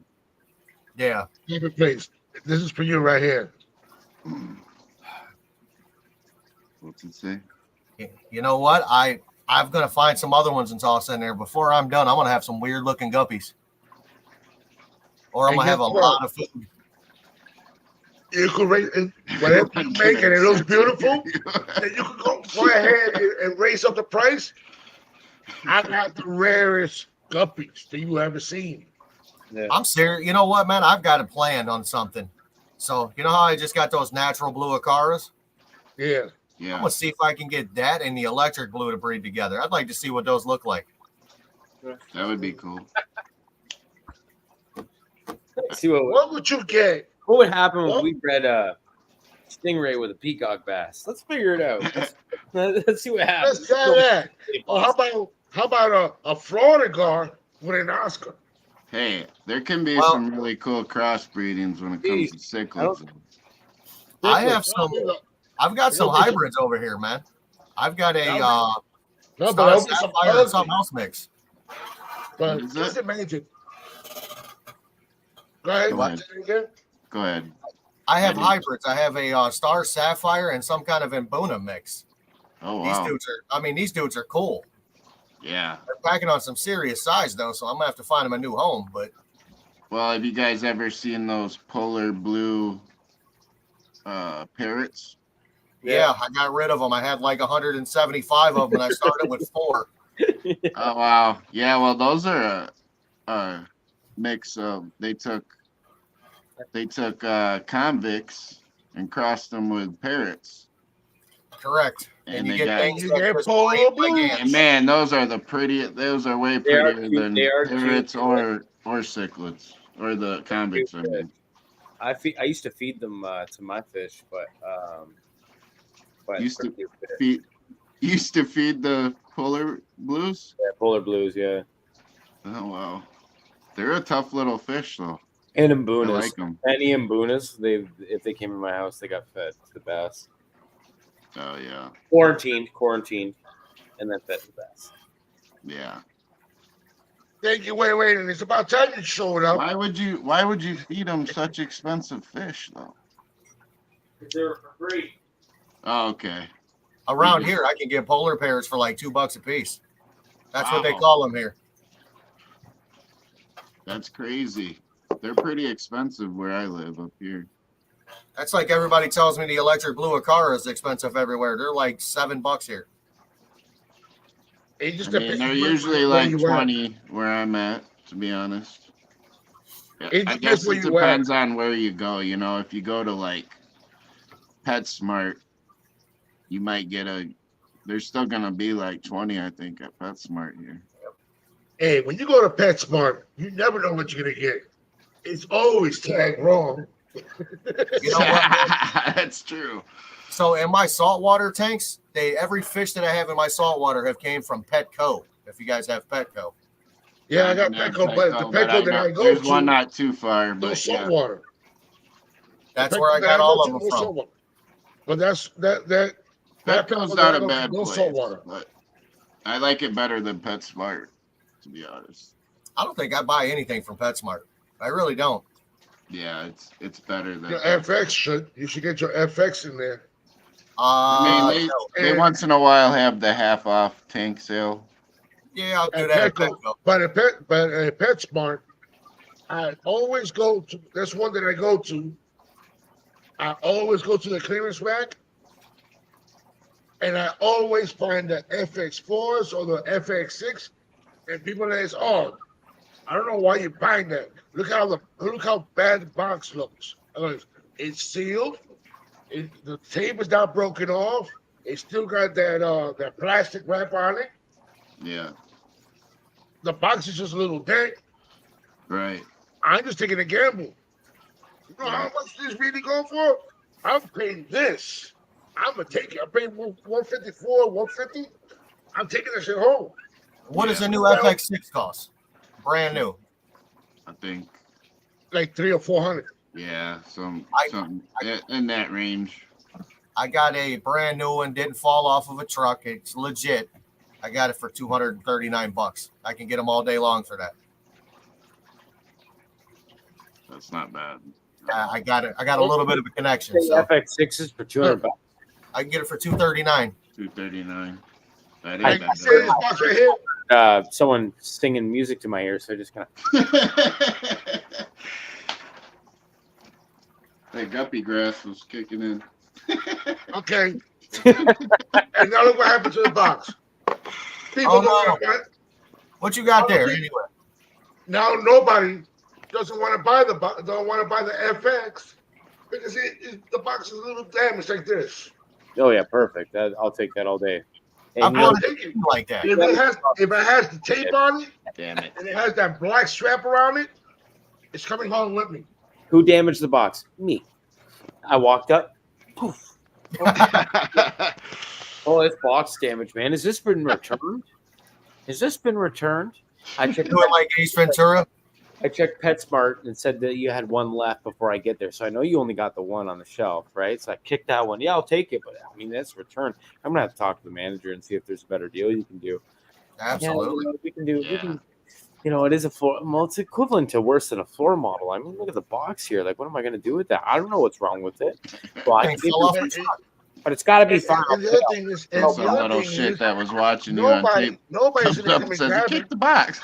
Yeah. Keep it placed. This is for you right here. What's it say? You know what? I'm gonna find some other ones and toss in there. Before I'm done, I'm gonna have some weird looking guppies, or I'm gonna have a lot of food. You could raise whatever you make, and it looks beautiful. Then you can go ahead and raise up the price. I got the rarest guppies that you ever seen. Yeah. I'm serious. You know what, man? I've got a plan on something. So you know how I just got those natural blue Acaras? Yeah. I'm gonna see if I can get that and the electric blue to breed together. I'd like to see what those look like. That would be cool. See what would you get? What would happen if we bred a stingray with a peacock bass? Let's figure it out. Let's see what happens. Let's try that. Or how about a Florida gar with an Oscar? Hey, there can be some really cool crossbreedings when it comes to cichlids. I've got some hybrids over here, man. I've got a Sapphire and something else mix. But just imagine. Go ahead. Go ahead. I have hybrids. I have a Star Sapphire and some kind of Mbuna mix. Oh, wow. These dudes are cool. Yeah. They're packing on some serious size, though, so I'm going to have to find them a new home. But well, have you guys ever seen those polar blue parrots? Yeah, I got rid of them. I had like 175 of them, and I started with 4. Oh, wow. Yeah, well, those are a mix of, they took convicts and crossed them with parrots. Correct. And you they get things and man, those are the prettiest. Those are way prettier than parrots or cichlids or the convicts. I mean, I used to feed them to my fish, but used to feed the polar blues. Yeah, polar blues. Yeah. Oh wow, they're a tough little fish though. And Mbunas. I like them. Any Mbunas, if they came in my house, they got fed to the bass. Oh yeah. Quarantined, and then fed to the bass. Yeah. Thank you. Wait, and it's about time you showed up. Why would you feed them such expensive fish though? They're for free. Oh, okay. Around here, I can get polar bears for like $2 a piece. That's what they call them here. That's crazy. They're pretty expensive where I live up here. That's like everybody tells me the electric blue Acara is expensive everywhere. They're like $7 here. They're usually like 20 where I'm at, to be honest. I guess it depends on where you go. You know, if you go to like PetSmart, you might get they're still going to be like 20, I think, at PetSmart here. Hey, when you go to PetSmart, you never know what you're going to get. It's always tagged wrong. You know what? That's true. So in my saltwater tanks, every fish that I have in my saltwater have came from Petco. If you guys have Petco. Yeah, I got Petco, but the Petco that I go there's to, one not too far, but saltwater. That's where I got all of them from. Saltwater. But that Petco's not a bad place, but I like it better than PetSmart, to be honest. I don't think I buy anything from PetSmart. I really don't. Yeah, it's better than your FX. You should get your FX in there. I mean, they once in a while have the half off tank sale. Yeah, I'll do that. But at PetSmart, I always go to. That's one that I go to. I always go to the clearance rack. and I always find the FX4s or the FX6, and people say, "Oh, I don't know why you're buying that. Look how bad the box looks. It's sealed. The tape is not broken off. It's still got that plastic wrap on it. Yeah. The box is just a little dent. Right. I'm just taking a gamble. You know how Yeah. much this really go for? I'm paying this. I'm gonna take it. I'm paying 154, 150. I'm taking this shit home. What does Yeah. a new FX6 cost? Brand new. I think. Like 300 or 400. Yeah. Something I- in that range. I got a brand new one, didn't fall off of a truck. It's legit. I got it for $239. I can get them all day long for that. That's not bad. I got it. I got a little bit of a connection, Say so FX6s for $200. I can get it for $239. 239. That Like ain't I say, this box right here. Someone singing music to my ears, so I just kind of. bad. That guppy grass was kicking in. Okay. And now look what happened to the box. People Oh, don't no. want to buy. What you got there anyway? Now nobody doesn't want to buy don't want to buy the FX because the box is a little damaged like this. Oh yeah, perfect. I'll take that all day. Hey, I'm you know, going to take it like that. If it has the tape on it Damn it. and it has that black strap around it, it's coming home with me. who damaged the box? Me. I walked up. Poof. Oh, it's box damage, man. Has this been returned? Has this been returned? I checked. Do it like Ace Ventura. I checked PetSmart and said that you had one left before I get there. So I know you only got the one on the shelf, right? So I kicked that one. Yeah, I'll take it, but I mean that's returned. I'm gonna have to talk to the manager and see if there's a better deal you can do. Absolutely. Yeah, we can do. We Yeah. can. You know, it is a floor. Well, it's equivalent to worse than a floor model. I mean, look at the box here. Like, what am I gonna do with that? I don't know what's wrong with it. Well, I Thing think fell off it's- the truck. but it's got to be And fine. the other thing is, and Some the other little thing shit is, that was watching you on tape nobody's comes gonna up come and and says, grab "Kick it. the box."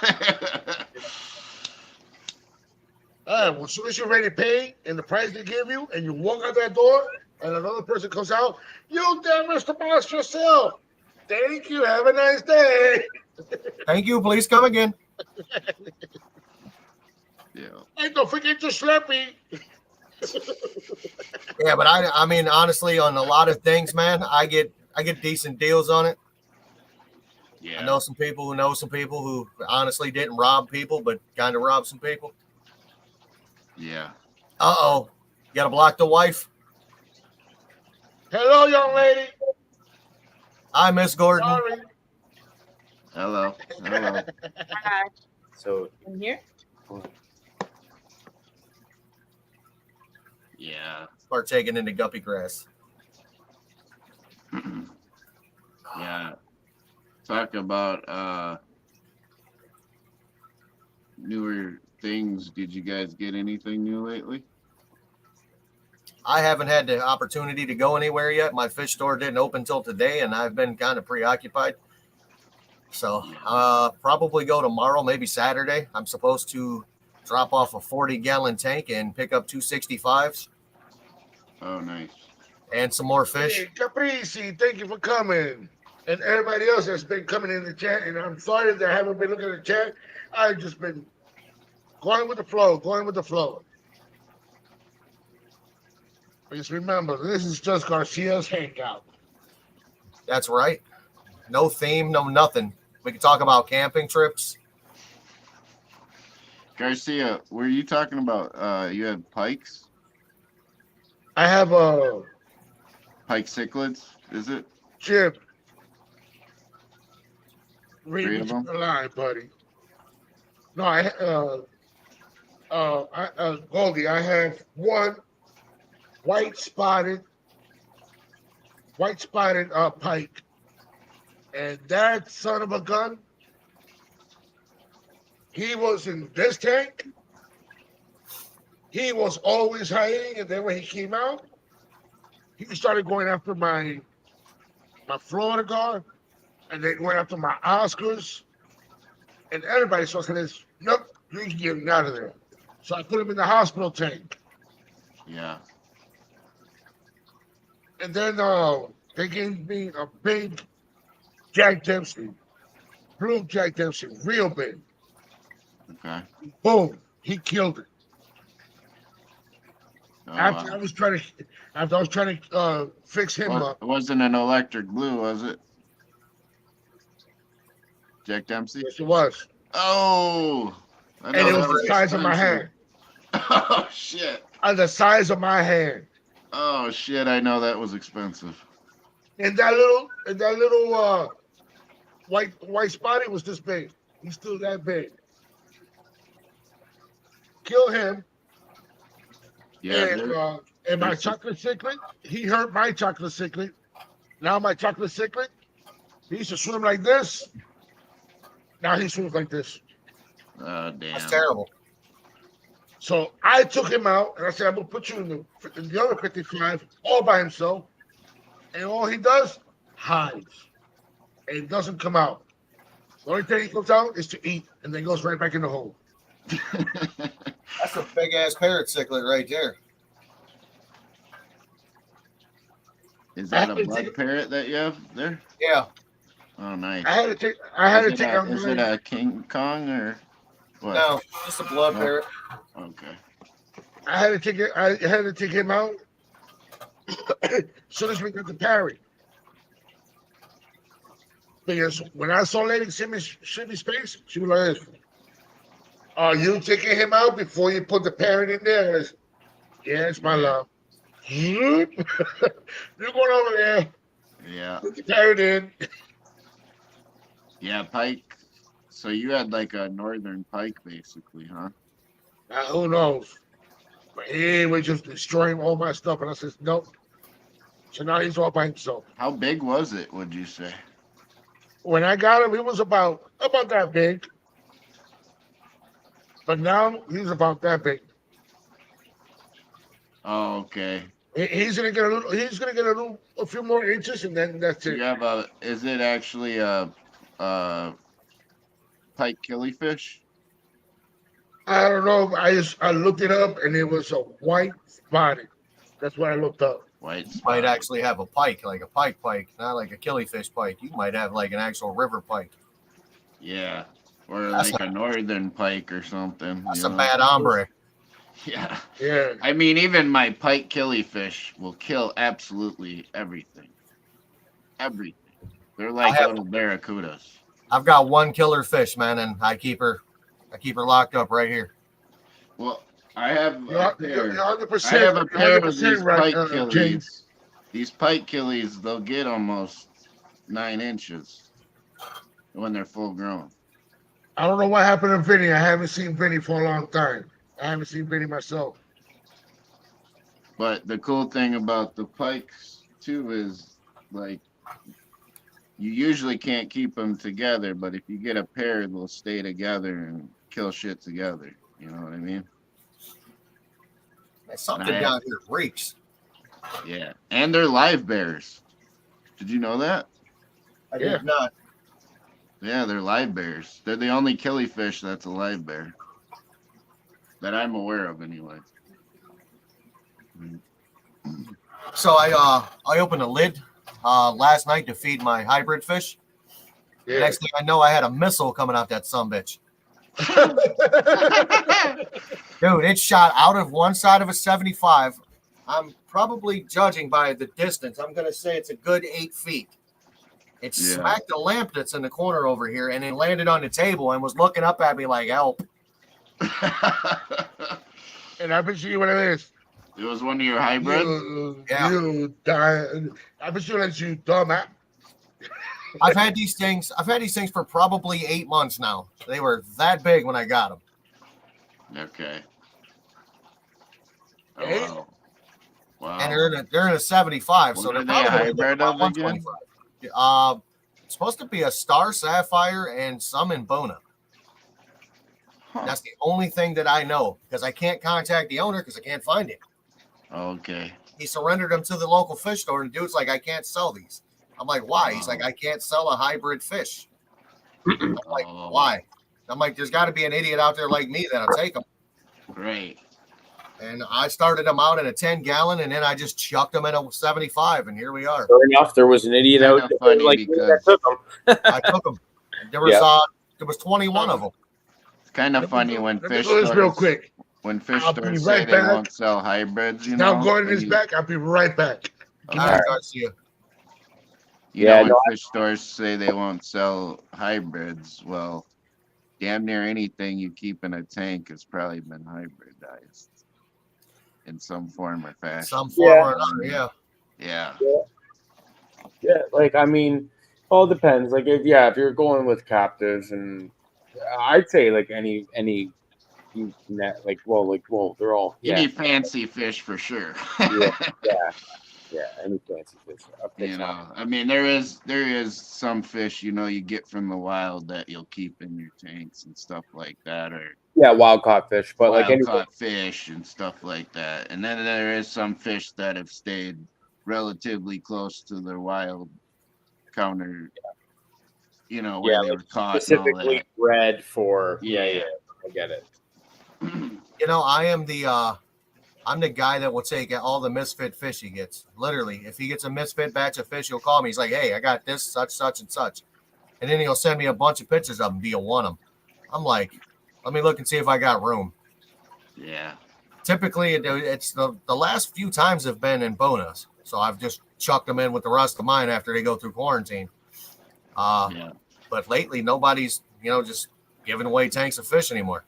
All right, well, as soon as you're ready to pay and the price they give you, and you walk out that door, and another person comes out, you damaged the box yourself. Thank you. Have a nice day. Thank you. Please come again. Yeah. Hey, don't forget your Slurpee. Yeah, but I mean, honestly, on a lot of things, man, I get decent deals on it. Yeah. I know some people who know some people who honestly didn't rob people, but kind of robbed some people. Yeah. Uh-oh. You got to block the wife? Hello, young lady. Hi, Miss Gordon. Sorry. Hello. Hello. Hi, So I'm here. Yeah. Partaking in the guppy grass. Yeah. Talk about newer things. Did you guys get anything new lately? I haven't had the opportunity to go anywhere yet. My fish store didn't open till today, and I've been kind of preoccupied. So probably go tomorrow, maybe Saturday. I'm supposed to drop off a 40-gallon tank and pick up 265s Oh, nice. and some more fish. Hey, Caprese, thank you for coming. And everybody else that's been coming in the chat, and I'm sorry that I haven't been looking at the chat. I've just been going with the flow, Just remember, this is just Garcia's Hangout. That's right. No theme, no nothing. We can talk about camping trips. Garcia, were you talking about you had pikes? I have a Pike cichlids, is it? Jim. Three Read of between them? the line, buddy. No, Goldie, I have one white spotted pike, and that son of a gun, he was in this tank. He was always hiding, and then when he came out, he started going after my Florida guard, and then went after my Oscars, and everybody saw this. Nope, you can get him out of there. So I put him in the hospital tank. Yeah. And then They gave me a big Jack Dempsey, blue Jack Dempsey, real big. Okay. Boom, he killed it. Oh, After wow. I was trying to fix him Well, up. it wasn't an electric blue, was it? Jack Dempsey? Yes, it was, Oh, I and know it Those was are that the was great. size of my expensive. hand. Oh shit. The size of my hand. Oh shit, I know that was expensive. And that little white spotty was this big. He's still that big. Kill him, Yeah, and my there's chocolate cichlid. He hurt my chocolate cichlid. Now my chocolate cichlid, he used to swim like this. Now he swims like this. That's damn. terrible. So I took him out and I said, I'm gonna put you in the other 55 all by himself. And all he does, hides. And doesn't come out. The only thing he comes out is to eat and then goes right back in the hole. That's a big ass parrot cichlid right there. Is that a blood parrot that you have there? Yeah. Oh, nice. I had to take out Is it a King Kong or what? No, just a blood parrot. Okay. I had to take him out as soon as we got the parry. Because when I saw Lady Simi's face, she was like, "Are you taking him out before you put the parrot in there?" I said, yes, my love. You're going over there. Yeah. Put the parrot in. Yeah, pike. So you had like a northern pike, basically, huh? Who knows? But he was just destroying all my stuff, and I said, nope. So now he's all by himself. How big was it, would you say? When I got him, he was about that big. But now he's about that big. Oh, okay. He's gonna get a few more inches, and then that's it. You have is it actually a pike killifish? I don't know. I looked it up, and it was a white spotted. That's what I looked up. White Might spot. actually have a pike, like a pike, not like a killifish pike. You might have like an actual river pike. Yeah. Or That's like a northern pike or something. That's you a know? bad hombre. Yeah. Yeah. I mean, even my pike killifish will kill absolutely everything. Everything. They're like little barracudas. I've got one killer fish, man, and I keep her locked up right here. Well, I have You're a pair. 100%. I have a pair of 100% these right, pike James. killies. These pike killies, they'll get almost 9 inches when they're full grown. I don't know what happened to Vinny. I haven't seen Vinny for a long time. I haven't seen Vinny myself. But the cool thing about the pikes too is like you usually can't keep them together, but if you get a pair, they'll stay together and kill shit together. You know what I mean? Something down here reeks. Yeah, and they're live bears. Did you know that? I did not. Yeah, they're live bears. They're the only killifish that's a live bear that I'm aware of, anyway. So I opened a lid last night to feed my hybrid fish. Yeah. Next thing I know, I had a missile coming out that sumbitch. Dude, it shot out of one side of a 75. I'm probably judging by the distance. I'm going to say it's a good 8 feet. It smacked the lamp that's in the corner over here, and it landed on the table and was looking up at me like, help. And I bet you what it is. It was one of your hybrid? You die. I bet you that you dumb ass. I've had these things for probably 8 months now. They were that big when I got them. Okay. Oh, Hey. wow. Wow. And they're in a 75, What so are they're they probably a hybrid about of again? 125. It's supposed to be a star sapphire and some in Bona. Huh. That's the only thing that I know because I can't contact the owner because I can't find him. Okay. He surrendered them to the local fish store, and the dude's like, I can't sell these. I'm like, why? He's like, I can't sell a hybrid fish. I'm like, why? I'm like, there's got to be an idiot out there like me that'll take them. Great. And I started them out in a 10-gallon, and then I just chucked them in a 75, and here we are. Sure enough, there was an idiot Kinda out there funny like me that because- took them. I took them. There was Yeah. there was 21 of them. It's kind of funny when Let me fish do this real stores quick. when fish I'll be stores right say they back. won't sell hybrids. You Now know, Gordon when is you- back. I'll be right back. All Okay. right, Garcia. You Yeah, know, when no, fish stores say they won't sell hybrids, well, damn near anything you keep in a tank has probably been hybridized in some form or fashion. Some form or another, yeah. Yeah. Yeah, like I mean, all depends. Like if you're going with captives, and I'd say like any net well they're all You need fancy fish for sure. any fancy fish. You know, I mean, there is some fish, you know, you get from the wild that you'll keep in your tanks and stuff like that, or wild caught fish, but like wild any caught fish and stuff like that. And then there is some fish that have stayed relatively close to their wild counter, you know, where they were caught and all specifically that. bred for Yeah. I get it. You know, I'm the guy that will take all the misfit fish he gets. Literally, if he gets a misfit batch of fish, he'll call me. He's like, "Hey, I got this, such, and such," and then he'll send me a bunch of pictures of them. Do you want them? I'm like, let me look and see if I got room. Yeah. Typically, it's the last few times have been in bonus, so I've just chucked them in with the rest of mine after they go through quarantine. Yeah. But lately, nobody's just giving away tanks of fish anymore.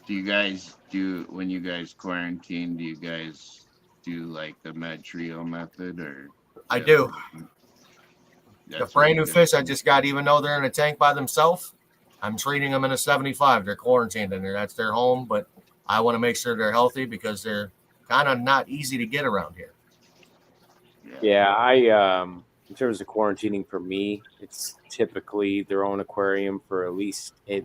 Do you guys when you guys quarantine, do you guys do like the med trio method, or? I do. The brand new what you fish guys I just got, even though they're in a tank by themselves, I'm treating them in a 75. They're quarantined in there. That's their home, but I want to make sure they're healthy because they're kind of not easy to get around here. Yeah, I in terms of quarantining for me, it's typically their own aquarium for at least a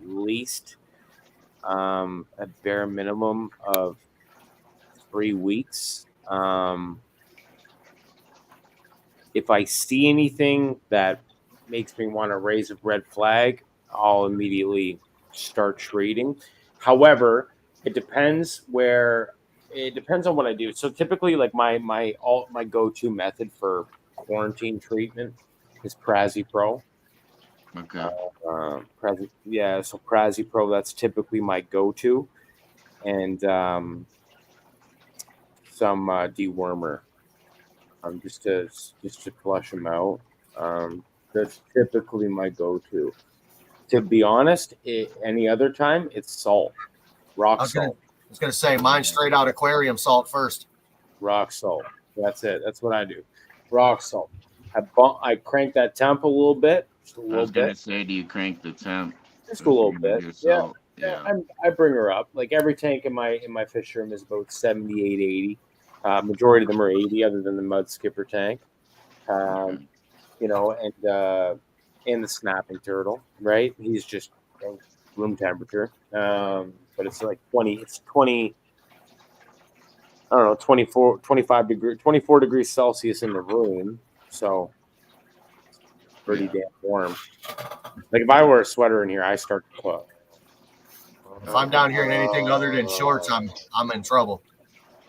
bare minimum of 3 weeks. If I see anything that makes me want to raise a red flag, I'll immediately start treating. However, it depends on what I do. So typically, like my go-to method for quarantine treatment is Prazi Pro. Okay. So Prazi Pro, that's typically my go-to, and some dewormer, just to flush them out. That's typically my go-to. To be honest, any other time it's salt, rock salt. I was gonna say mine straight out aquarium salt first. Rock salt. That's it. That's what I do. Rock salt. I crank that temp a little bit. Just a I little was gonna bit. say, do you crank the temp? Just a little bit. Yeah. Yeah. I bring her up. Like every tank in my fish room is about 78, 80. Majority of them are 80, other than the mud skipper tank. Okay. And the snapping turtle, right? He's just room temperature. But it's like 20. It's 20. I don't know, 24 degrees Celsius in the room. So pretty damn warm. Like if I wear a sweater in here, I start to cook. If I'm down here in anything other than shorts, I'm in trouble.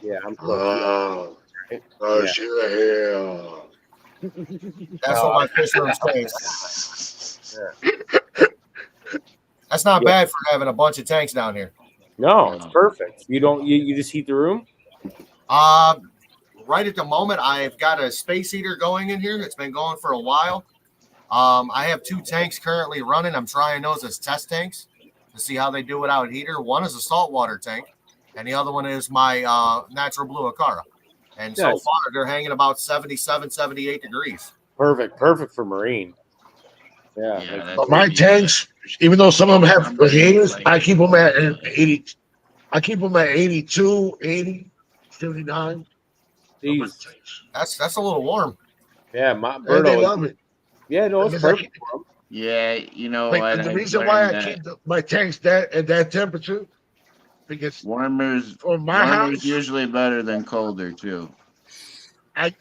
Yeah, I'm cooked. She's here. That's what my fish room stays. That's not bad for having a bunch of tanks down here. No, it's perfect. You just heat the room? Right at the moment, I've got a space heater going in here that's been going for a while. I have 2 tanks currently running. I'm trying those as test tanks to see how they do without heater. One is a saltwater tank, and the other one is my natural blue Acara. And so far, they're hanging about 77, 78 degrees. Perfect for marine. Yeah. But my tanks, even though some of them have heaters, I keep them at 80. I keep them at 82, 80, 79. That's a little warm. Yeah, They love it. Yeah, no, it's perfect. Yeah, you know what? The reason why I keep my tanks at that temperature, because warmers house, usually better than colder too.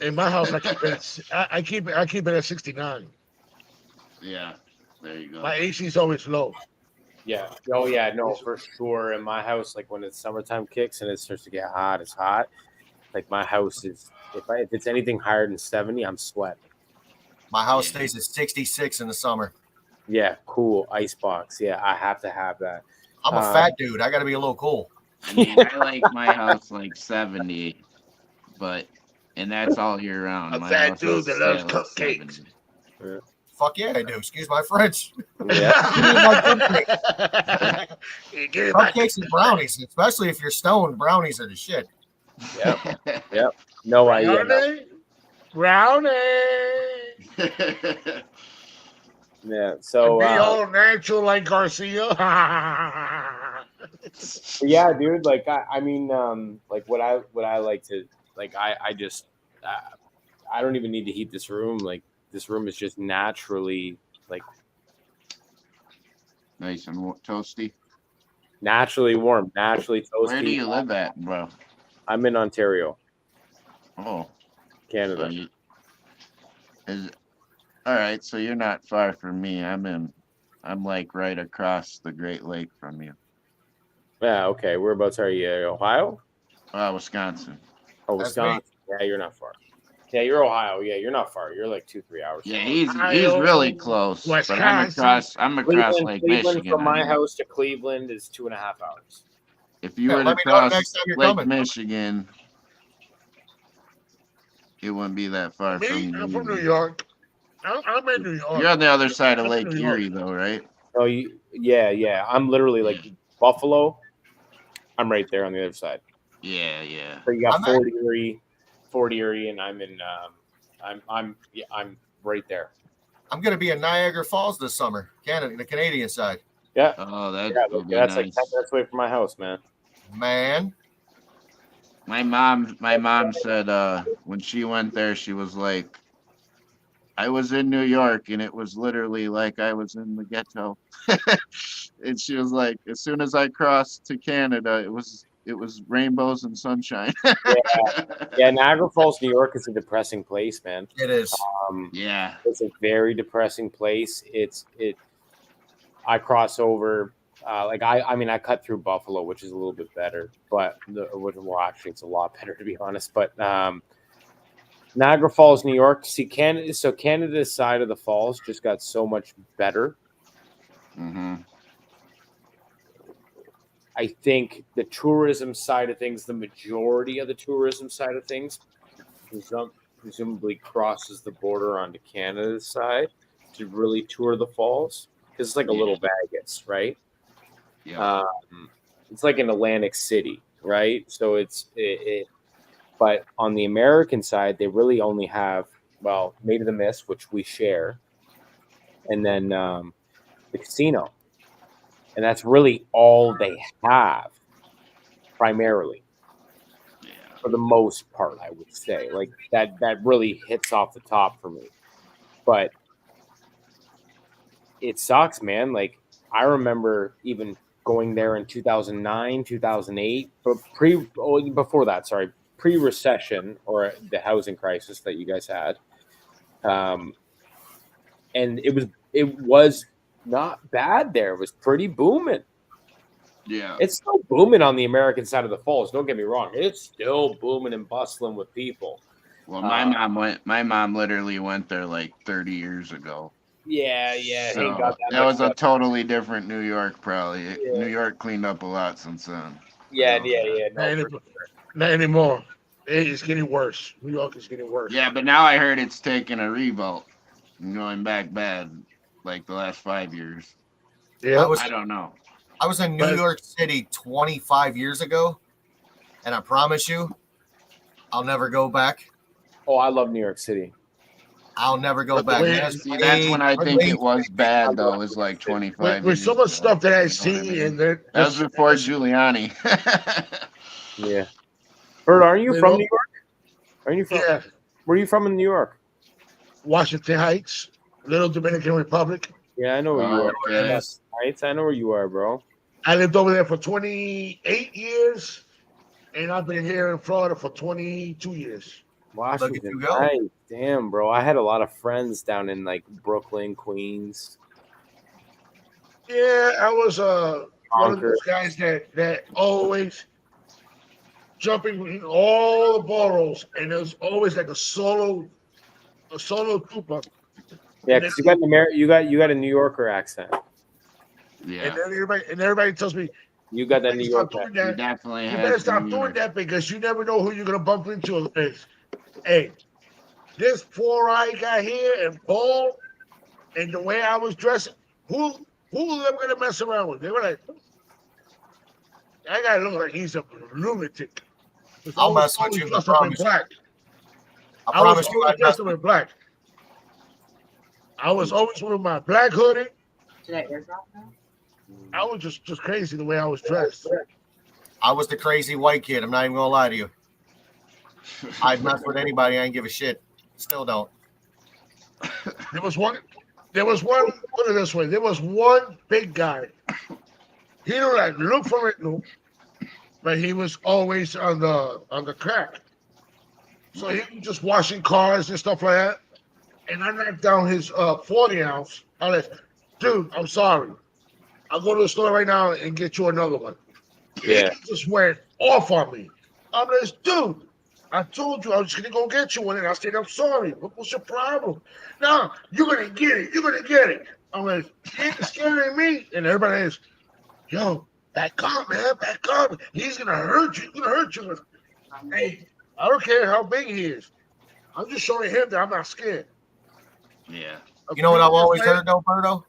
In my house, I keep it at 69. Yeah, there you go. My AC is always low. Yeah. Oh yeah. No, for sure. In my house, like when it's summertime kicks and it starts to get hot, it's hot. Like my house is. If it's anything higher than 70, I'm sweating. My house Yeah. stays at 66 in the summer. Yeah. Cool. Icebox. Yeah, I have to have that. I'm a fat dude. I got to be a little cool. I mean, I like my house like 70, and that's all year round. A My fat house dude is that stay loves at, like, cupcakes. 70. Fuck yeah, I do. Excuse my French. Yeah. Cupcakes and brownies, especially if you're stoned, brownies are the shit. Yep. Yep. No idea. Brownie. Yeah. And So be all natural like Garcia. yeah, dude. Like I mean, like what I like to like I just I don't even need to heat this room. Like this room is just naturally like Nice and toasty. naturally warm, naturally toasty. Where do you live at, bro? I'm in Ontario, Oh, Canada. so all right. So you're not far from me. I'm like right across the Great Lake from you. Yeah. Okay. Whereabouts are you? Ohio? Wisconsin. Oh, That's Wisconsin. Yeah, you're not far. Yeah, you're Ohio. Yeah, you're not far. You're like 2-3 hours. Yeah, from he's Ohio, really close. But I'm across Cleveland, Lake Cleveland Michigan. from my house to Cleveland is 2.5 hours. If you Yeah, were to let me know the cross next time you're Lake coming. Michigan, it wouldn't be that far Me, from you. I'm from either. New York. I'm in New York. You're on the other side of I'm Lake from New York. Erie, though, right? Oh, yeah. I'm literally like Buffalo. I'm right there on the other side. Yeah. So you got I'm Fort Erie, and I'm in. I'm right there. I'm going to be in Niagara Falls this summer, Canada, the Canadian side. Yeah. Oh, that Yeah, would be that's nice. like 10 minutes away from my house, man. Man, My mom said when she went there, she was like, I was in New York and it was literally like I was in the ghetto. And she was like, as soon as I crossed to Canada, it was rainbows and sunshine. Yeah, Niagara Falls, New York is a depressing place, man. it is. Yeah. It's a very depressing place. I cross over. I mean, I cut through Buffalo, which is a little bit better, but actually, it's a lot better to be honest. But Niagara Falls, New York. See, Canada. So Canada's side of the falls just got so much better. Mm-hmm. I think the tourism side of things, the majority of the tourism side of things, presumably crosses the border onto Canada's side to really tour the falls because it's like a little Vegas, right? Yeah. It's like an Atlantic City, right? So but on the American side, they really only have, well, Maid of the Mist, which we share, and then the casino. And that's really all they have, primarily, for the most part, I would say. Like, that really hits off the top for me. But it sucks, man. Like, I remember even going there in 2009, 2008, but before that, sorry, pre-recession or the housing crisis that you guys had. And it was not bad there. It was pretty booming. Yeah. It's still booming on the American side of the falls. Don't get me wrong. It's still booming and bustling with people. Well, my mom literally went there like 30 years ago. Yeah. So that was a totally different New York, probably. Yeah. New York cleaned up a lot since then. Yeah. Not anymore. It's getting worse. New York is getting worse. Yeah, but now I heard it's taking a revolt and going back bad like the last 5 years. Yeah. I don't know. I was in New York City 25 years ago, and I promise you, I'll never go back. Oh, I love New York City. I'll never go back. That's when I think it was bad, though. It was like 25 with so much stuff that I see in there. That was before Giuliani. Yeah. Bert, are you from New York? Are you from? Yeah. Where are you from in New York? Washington Heights, Little Dominican Republic. Yeah, I know where you are. Yes. Heights, I know where you are, bro. I lived over there for 28 years, and I've been here in Florida for 22 years. Washington Heights. Damn, bro. I had a lot of friends down in like Brooklyn, Queens. Yeah, I was one of Conquer. those guys that always jumping in all the boroughs, and there's always like a solo trooper. Yeah, And then, because you got you got a New Yorker accent. Yeah, and then everybody tells me, You got that New stop York doing he that. definitely You has. better stop New doing York. that because you never know who you're gonna bump into. Hey, this four-eye guy here and Paul, and the way I was dressing, who was ever gonna mess around with? They were like, that guy looks like he's a lunatic. Because I I'll was mess with always you. I dressed up in promise. black. I I was promise you, always I'd mess dressed up with in black. I was always with my black hoodie. Should I airdrop now? I was just crazy the way I was dressed. I was the crazy white kid. I'm not even gonna lie to you. I'd mess with anybody. I ain't give a shit. Still don't. There was one. Put it this way. There was one big guy. He don't like look for it, no, but he was always on the crack. So he was just washing cars and stuff like that. And I knocked down his 40 ounce. I like, dude, I'm sorry. I'll go to the store right now and get you another one. Yeah. He just went off on me. I'm like, dude, I told you I was gonna go get you one, and I said, I'm sorry. What's your problem? No, you're gonna get it. You're gonna get it. I'm like, you ain't scaring me. And everybody is, yo, back up, man, back up. He's gonna hurt you. He's gonna hurt you. Hey, I don't care how big he is. I'm just showing him that I'm not scared. Yeah. You know what I've always heard though, Berto?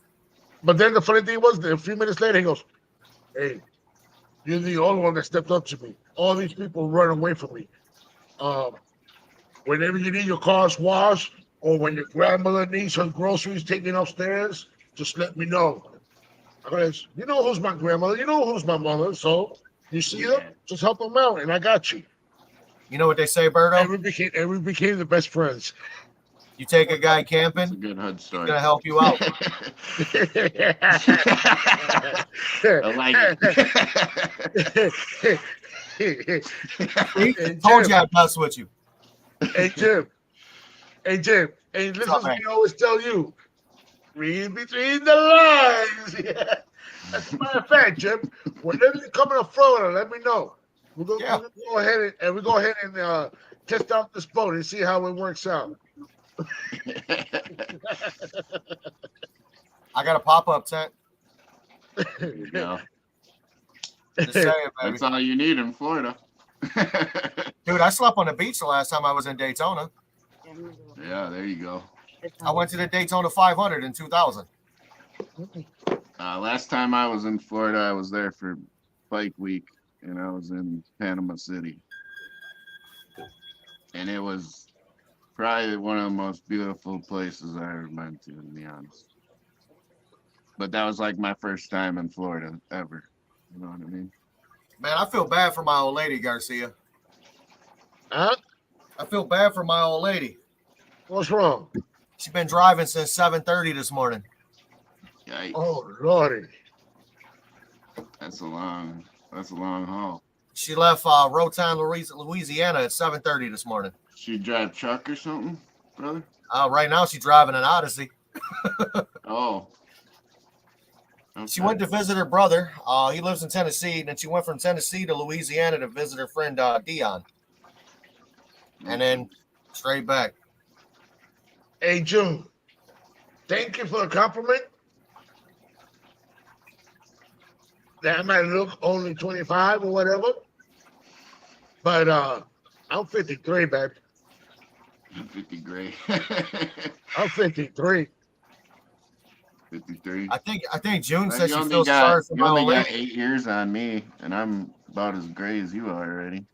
But then the funny thing was, that a few minutes later, he goes, hey, you're the only one that stepped up to me. All these people run away from me. Whenever you need your cars washed, or when your grandmother needs her groceries taken upstairs, just let me know. I goes, you know who's my grandmother, you know who's my mother, so you see them, just help them out, and I got you. You know what they say, Berto? And we became the best friends. You take a guy It's camping, a good HUD he's story. gonna help you out. I like it. See? Hey, Told Jim. you I'd mess with you. Hey Jim, hey, listen, up, man? we always tell you, read between the lines. As a matter of fact, Jim, whenever you come to Florida, let me know. We're gonna go ahead and test out this boat and see how it works out. I got a pop-up tent. There you go. Just saying, baby. That's all you need in Florida. Dude, I slept on the beach the last time I was in Daytona. Yeah, there you go. I went to the Daytona 500 in 2000. Last time I was in Florida, I was there for Bike Week, and I was in Panama City. And it was probably one of the most beautiful places I ever been to be honest. But that was like my first time in Florida ever. You know what I mean? Man, I feel bad for my old lady, Garcia. Huh? I feel bad for my old lady. What's wrong? She's been driving since 7:30 this morning. Yikes. Oh Lordy. That's a long haul. She left Rotan, Louisiana at 7:30 this morning. She drive truck or something, brother? Right now she's driving an Odyssey. Oh. Okay. She went to visit her brother. He lives in Tennessee. Then she went from Tennessee to Louisiana to visit her friend Dion. And then straight back. Hey June, thank you for the compliment. That I might look only 25 or whatever. But I'm 53, babe. 50 gray. I'm 53. 53. I think June You said she only feels got, sorry for you my only old got lady. 8 years on me, and I'm about as gray as you are already.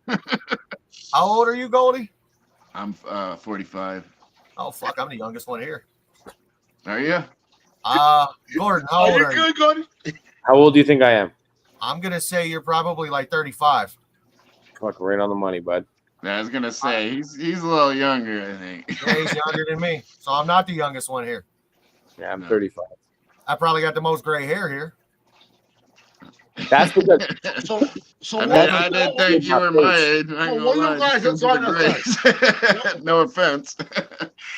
How old are you, Goldie? I'm 45. Oh fuck, I'm the youngest one here. Are you? Gordon, how Are old you are you? good, Gordon? How old do you think I am? I'm gonna say you're probably like 35. Fuck, right on the money, bud. I was gonna say he's a little younger, I think. Yeah, he's younger than me, so I'm not the youngest one here. Yeah, I'm No. 35. I probably got the most gray hair here. That's because So I didn't think you were my age. I ain't So what gonna you lie, guys just are 'cause of trying the grays. No offense.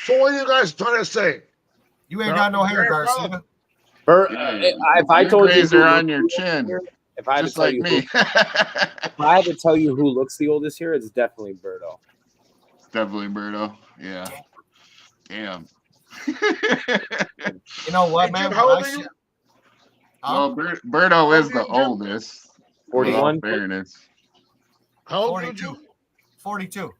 So what are you guys trying to say? You ain't got no hair, Garcia. If I Your told you grays who are on looks your the chin, oldest here, if I had to just tell like you me. if I had to tell you who looks the oldest here, it's definitely Birdo. It's definitely Birdo. Yeah. Damn. You know what, Hey, man? Jim, how old are you? Well, Birdo is the How old are you, Jim? oldest. With 41? all fairness. How old are you, 42. Jim? 42.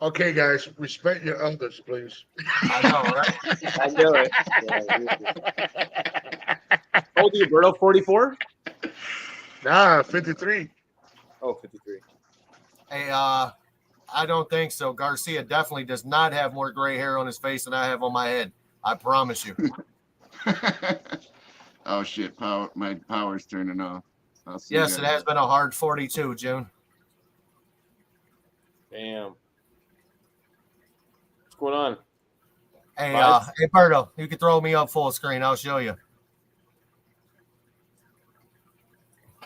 Okay, guys, respect your elders, please. I know, right? I knew it. How old are you, Birdo? 44? Nah, 53. Oh, 53. Hey, I don't think so. Garcia definitely does not have more gray hair on his face than I have on my head. I promise you. Oh shit! My power's turning off. I'll see Yes, you it guys. has been a hard 42, June. Damn. What's going on? Hey, Vibes? hey, Berto, you can throw me up full screen. I'll show you.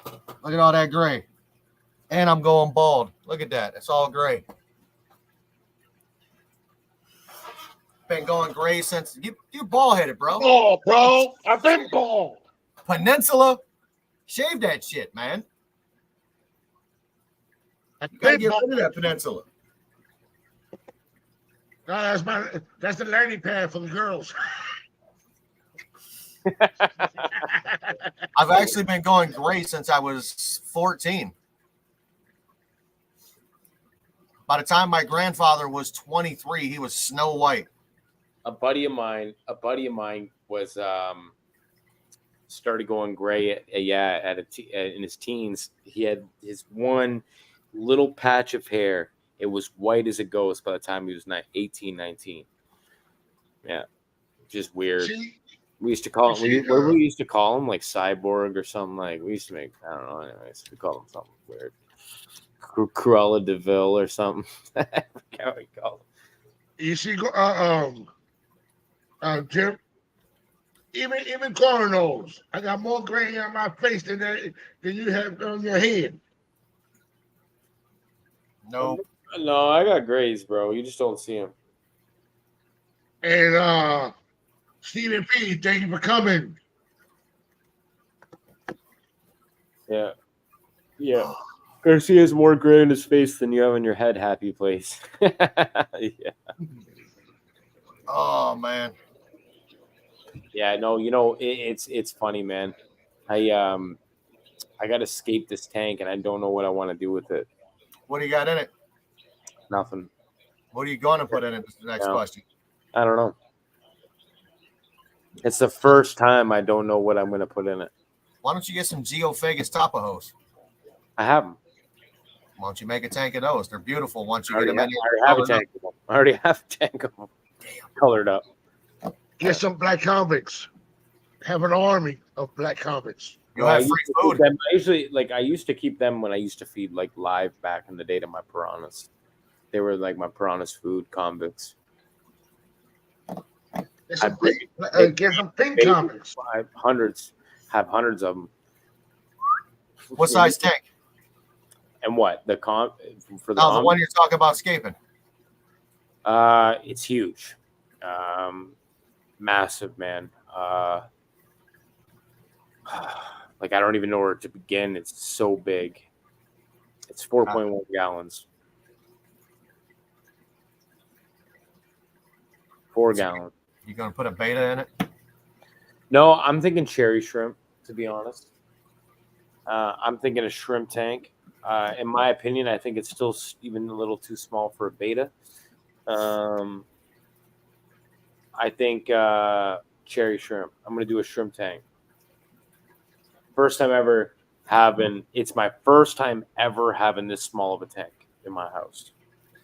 Look at all that gray. And I'm going bald. Look at that. It's all gray. Been going gray since you bald headed, bro. Oh, bro, I've been bald. Peninsula, shave that shit, man. I've You gotta been get bald. rid of that peninsula. No, that's the landing pad for the girls. I've actually been going gray since I was 14. By the time my grandfather was 23, he was Snow White. A buddy of mine was started going gray in his teens. He had his one little patch of hair. It was white as a ghost by the time he was 18, 19. Yeah, just weird. See, We used to call him. see, What we used to call him, like Cyborg or something. Like we used to make. I don't know. Anyways, we call him something weird. Cruella Deville or something. I forget what we call him. you see, Jim. Even Connor knows. I got more gray on my face than you have on your head. Nope. No, I got grays, bro. You just don't see him. And Stephen P, thank you for coming. Yeah. Yeah. Garcia has more gray in his face than you have in your head, happy place. Yeah. Oh man. Yeah, no, it's funny, man. I got to escape this tank and I don't know what I want to do with it. What do you got in it? Nothing. What are you going to put in it? This is the next question. I don't know. It's the first time I don't know what I'm going to put in it. Why don't you get some Geophagus Tapajos? I have them. Why don't you make a tank of those? They're beautiful once I you get already, them have, in. I already have a tank of them. I already have a tank of them. Colored up. Get some black convicts. Have an army of black convicts. You'll have free food. I used to keep them when I used to feed like live back in the day to my piranhas. They were like my piranhas food convicts. Get some pink convicts. I have hundreds of them. What size tank? And what the for the the one you're talking about escaping. It's huge, massive, man. Like I don't even know where to begin. It's so big. It's 4.1 gallons. 4 gallons. You gonna put a beta in it? No, I'm thinking cherry shrimp. To be honest, I'm thinking a shrimp tank. In my opinion, I think it's still even a little too small for a beta. I think cherry shrimp. I'm gonna do a shrimp tank. First time ever having. It's my first time ever having this small of a tank in my house,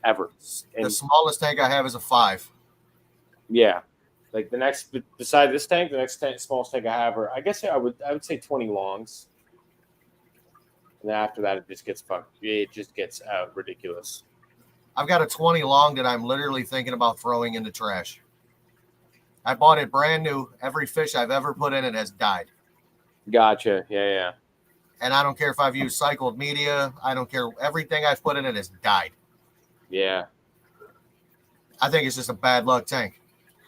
ever. The smallest tank I have is a 5. Yeah, like the next beside this tank, the next smallest tank I have, or I guess I would say 20 longs. And after that, it just gets fucked. It just gets ridiculous. I've got a 20 long that I'm literally thinking about throwing in the trash. I bought it brand new. Every fish I've ever put in it has died. Gotcha. Yeah. And I don't care if I've used cycled media. I don't care. Everything I've put in it has died. Yeah. I think it's just a bad luck tank.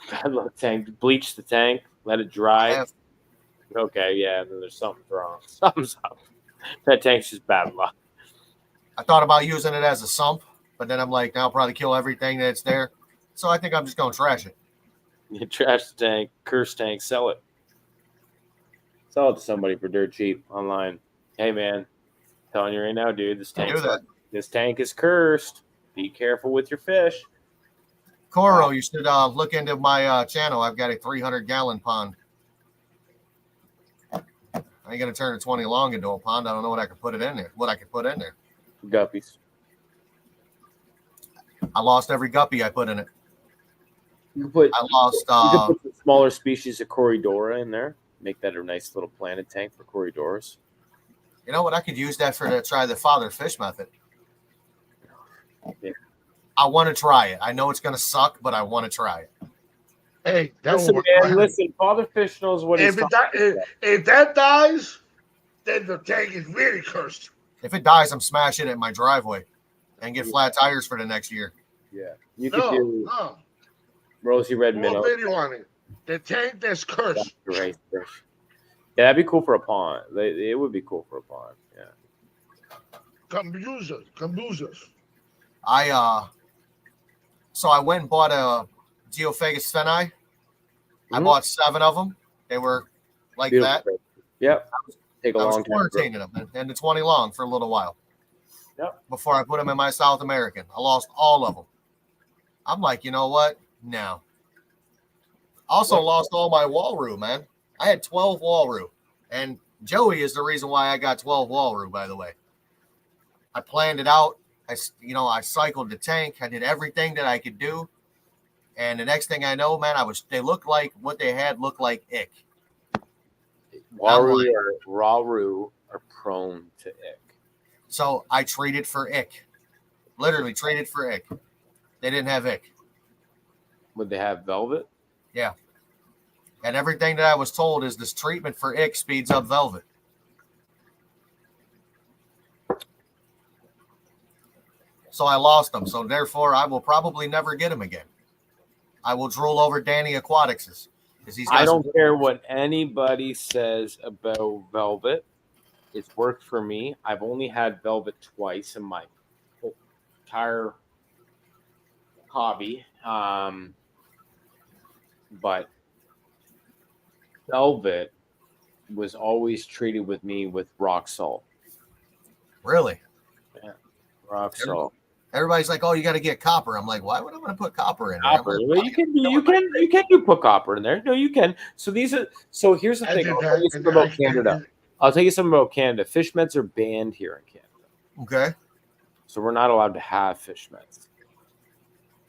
Bad luck tank. Bleach the tank Let it I dry. have. Okay, yeah, and then there's something wrong. Something's up. That tank's just bad luck. I thought about using it as a sump, but then I'm like, I'll probably kill everything that's there. So I think I'm just gonna trash it. You trash the tank, curse tank, sell it. Sell it to somebody for dirt cheap online. Hey man, telling you right now, dude, this tank is cursed. Be careful with your fish. Coro, you should look into my channel. I've got a 300-gallon pond. I ain't gonna turn a 20 long into a pond. I don't know what I could put it in there. What I could put in there. Guppies. I lost every guppy I put in it. You can put. I lost. You can put some smaller species of Corydora in there. Make that a nice little planted tank for Corydoras. You know what? I could use that to try the father fish method. Yeah. I want to try it. I know it's gonna suck, but I want to try it. Hey, that Listen, will work. man. Listen, Father Fish knows what he's talking about. If that dies, then the tank is really cursed. If it dies, I'm smashing it in my driveway and get flat tires for the next year. Yeah, you could do No. rosy red More minnow. video on it. The tank that's cursed. Yeah, that'd be cool for a pond. It would be cool for a pond. Yeah. Computers. So I went and bought a Geophagus feni. I bought 7 of them. They were like Beautiful. that. Yep. Take a I was long time. quarantining them and the 20 long for a little while. Yep. Before I put them in my South American. I lost all of them. I'm like, you know what? No. Also lost all my Walroo, man. I had 12 Walroo. And Joey is the reason why I got 12 Walroo, by the way. I planned it out. I cycled the tank. I did everything that I could do. And the next thing I know, man, they looked like what they had looked like ick. Walroo are prone to ick. So I treated for ick. Literally treated for ick. They didn't have ick. Would they have velvet? Yeah. And everything that I was told is this treatment for ick speeds up velvet. So I lost them. So therefore, I will probably never get them again. I will drool over Danny Aquatics's. I don't care what anybody says about velvet. It's worked for me. I've only had velvet twice in my entire hobby. But velvet was always treated with me with rock salt. Really? Yeah, rock salt. Everybody's like, "Oh, you got to get copper." I'm like, "Why would I want to put copper in there?" Copper. Well, you can put copper in there. No, you can. So here's the thing. I'll tell you something about Canada. I'll tell you something about Canada. Fish meds are banned here in Canada. Okay. So we're not allowed to have fish meds.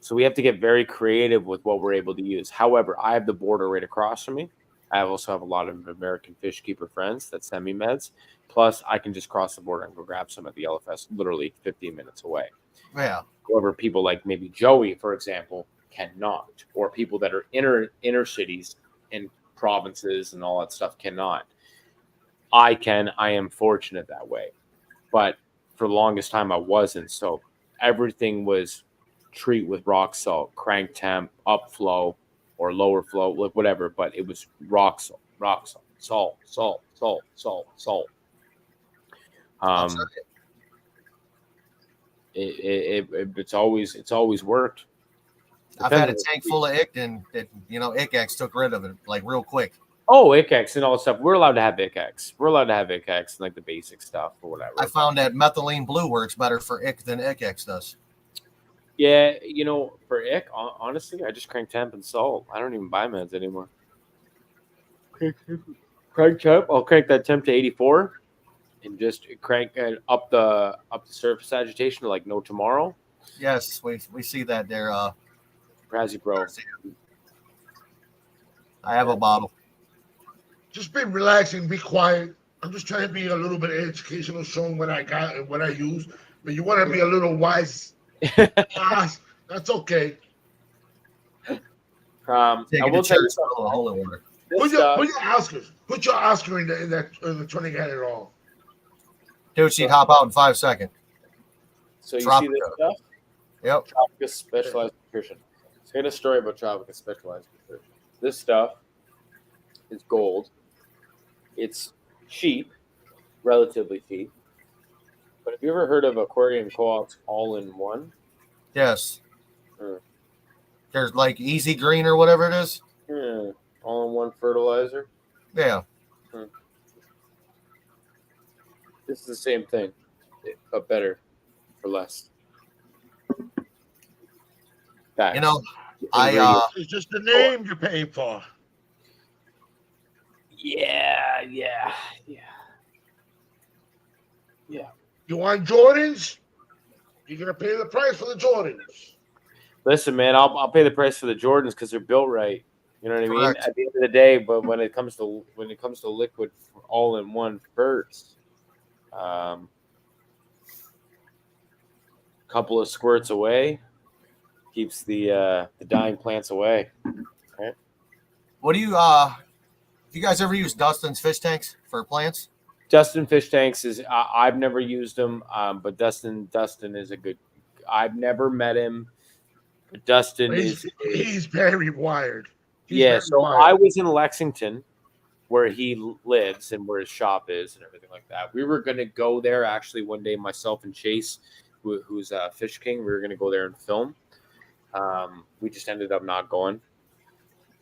So we have to get very creative with what we're able to use. However, I have the border right across from me. I also have a lot of American fish keeper friends that send me meds. Plus, I can just cross the border and go grab some at the LFS, literally 15 minutes away. Yeah. However, people like maybe Joey, for example, cannot, or people that are inner cities in provinces and all that stuff cannot. I can. I am fortunate that way, but for the longest time I wasn't. So everything was treat with rock salt, crank temp, upflow, or lower flow, like whatever. But it was rock salt. It's always worked. I've had a tank full of ick, and Ick-X took rid of it like real quick. Oh, Ick-X and all that stuff. We're allowed to have Ick-X. We're allowed to have Ick-X and like the basic stuff or whatever. I found that methylene blue works better for ick than Ick-X does. Yeah, for ick, honestly, I just crank temp and salt. I don't even buy meds anymore. Crank temp. I'll crank that temp to 84, and just crank up the surface agitation to like no tomorrow. Yes, we see that there. Razzie Pro. I have a bottle. Just be relaxing, be quiet. I'm just trying to be a little bit educational, showing what I got and what I use. But you want to be a little wise. That's okay. I will tell you something. Put your Oscar in the 20 gallon roll. Dude, she'd hop out in 5 seconds. So you see this stuff? Yep. Tropica Specialized Nutrition. So I got a story about Tropica Specialized Nutrition. This stuff It's gold. It's cheap, relatively cheap. But have you ever heard of aquarium co-ops all-in-one? Yes. Hmm. There's like Easy Green or whatever it is. Yeah, all-in-one fertilizer. Yeah. This is the same thing, but better for less. Facts. You know, Ingredients. It's just the name you're paying for. Yeah. You want Jordans? You're gonna pay the price for the Jordans. Listen, man, I'll pay the price for the Jordans because they're built right. You know what I mean? Correct. At the end of the day, but when it comes to liquid all-in-one ferts, couple of squirts away keeps the dying plants away. Right? What do you guys ever use Dustin's fish tanks for plants? Dustin fish tanks is I've never used them, but Dustin is a good. I've never met him, but Dustin He's very wired. So I was in Lexington, where he lives and where his shop is and everything like that. We were gonna go there actually one day, myself and Chase, who's Fish King. We were gonna go there and film. We just ended up not going.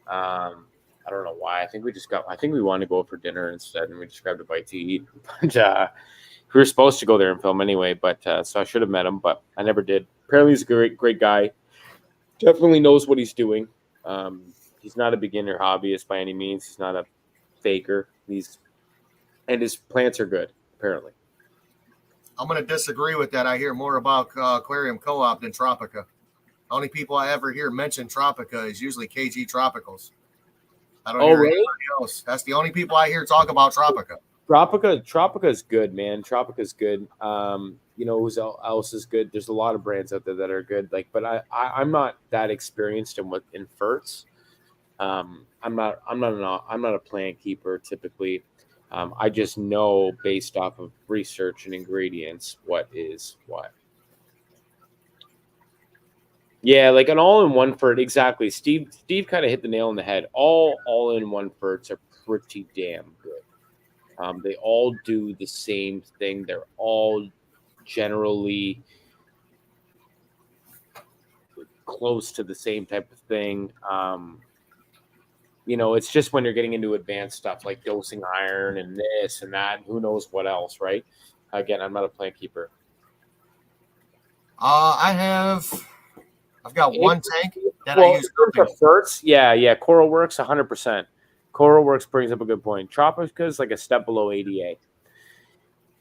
I don't know why. I think we wanted to go for dinner instead, and we just grabbed a bite to eat. But we were supposed to go there and film anyway. But so I should have met him, but I never did. Apparently, he's a great guy. Definitely knows what he's doing. He's not a beginner hobbyist by any means. He's not a faker. And his plants are good. Apparently, I'm going to disagree with that. I hear more about Aquarium Co-op than Tropica. Only people I ever hear mention Tropica is usually KG Tropicals. I don't hear anybody else. That's the only people I hear talk about Tropica. Tropica is good, man. Tropica is good. You know who else is good? There's a lot of brands out there that are good. But I'm not that experienced in ferts. I'm not a plant keeper typically. I just know based off of research and ingredients what is what. Yeah, like an all-in-one fert, exactly. Steve kind of hit the nail on the head. All-in-one ferts are pretty damn good. They all do the same thing. They're all generally close to the same type of thing. It's just when you're getting into advanced stuff like dosing iron and this and that, and who knows what else, right? Again, I'm not a plant keeper. I've got one tank that I use for ferts. Yeah, Coral Works 100%. Coral Works brings up a good point. Tropica is like a step below ADA.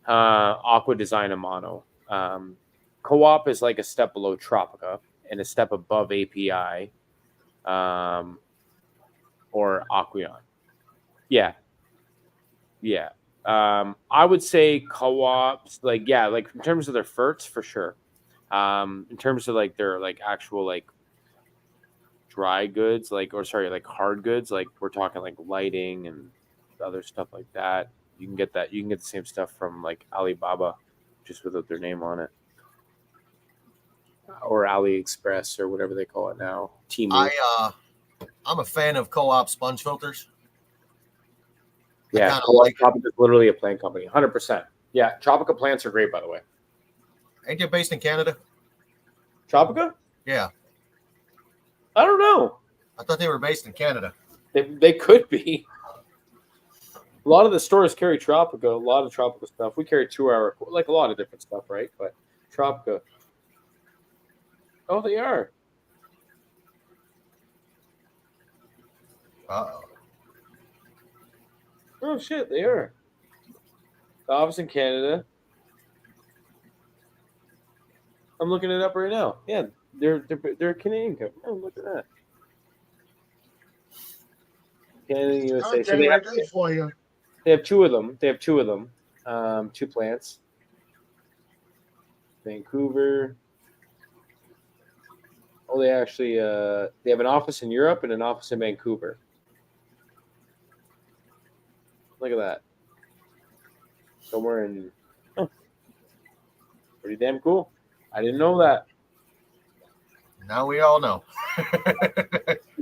Aqua Design and Mono. Co-op is like a step below Tropica and a step above API. Or Aqueon. Yeah. I would say co-ops, like in terms of their ferts, for sure. In terms of like their like actual like dry goods, like hard goods, like we're talking like lighting and other stuff like that. You can get the same stuff from like Alibaba, just without their name on it, or AliExpress or whatever they call it now. Temu. I'm a fan of Co-op sponge filters. Yeah, Tropica is literally a plant company, 100%. Yeah, Tropica plants are great, by the way. Ain't you based in Canada? Tropica? Yeah. I don't know. I thought they were based in Canada. They could be. A lot of the stores carry Tropica, a lot of Tropica stuff. We carry 2 Hour, like a lot of different stuff, right? But Tropica. Oh, they are. Uh-oh. Oh, shit, they are. The office in Canada. I'm looking it up right now. Yeah, they're a Canadian company. Oh, look at that. Canada, USA. So they have 2 of them. They have 2 of them. 2 plants. Vancouver. Oh, they actually they have an office in Europe and an office in Vancouver. Look at that. Somewhere in pretty damn cool. I didn't know that. Now we all know.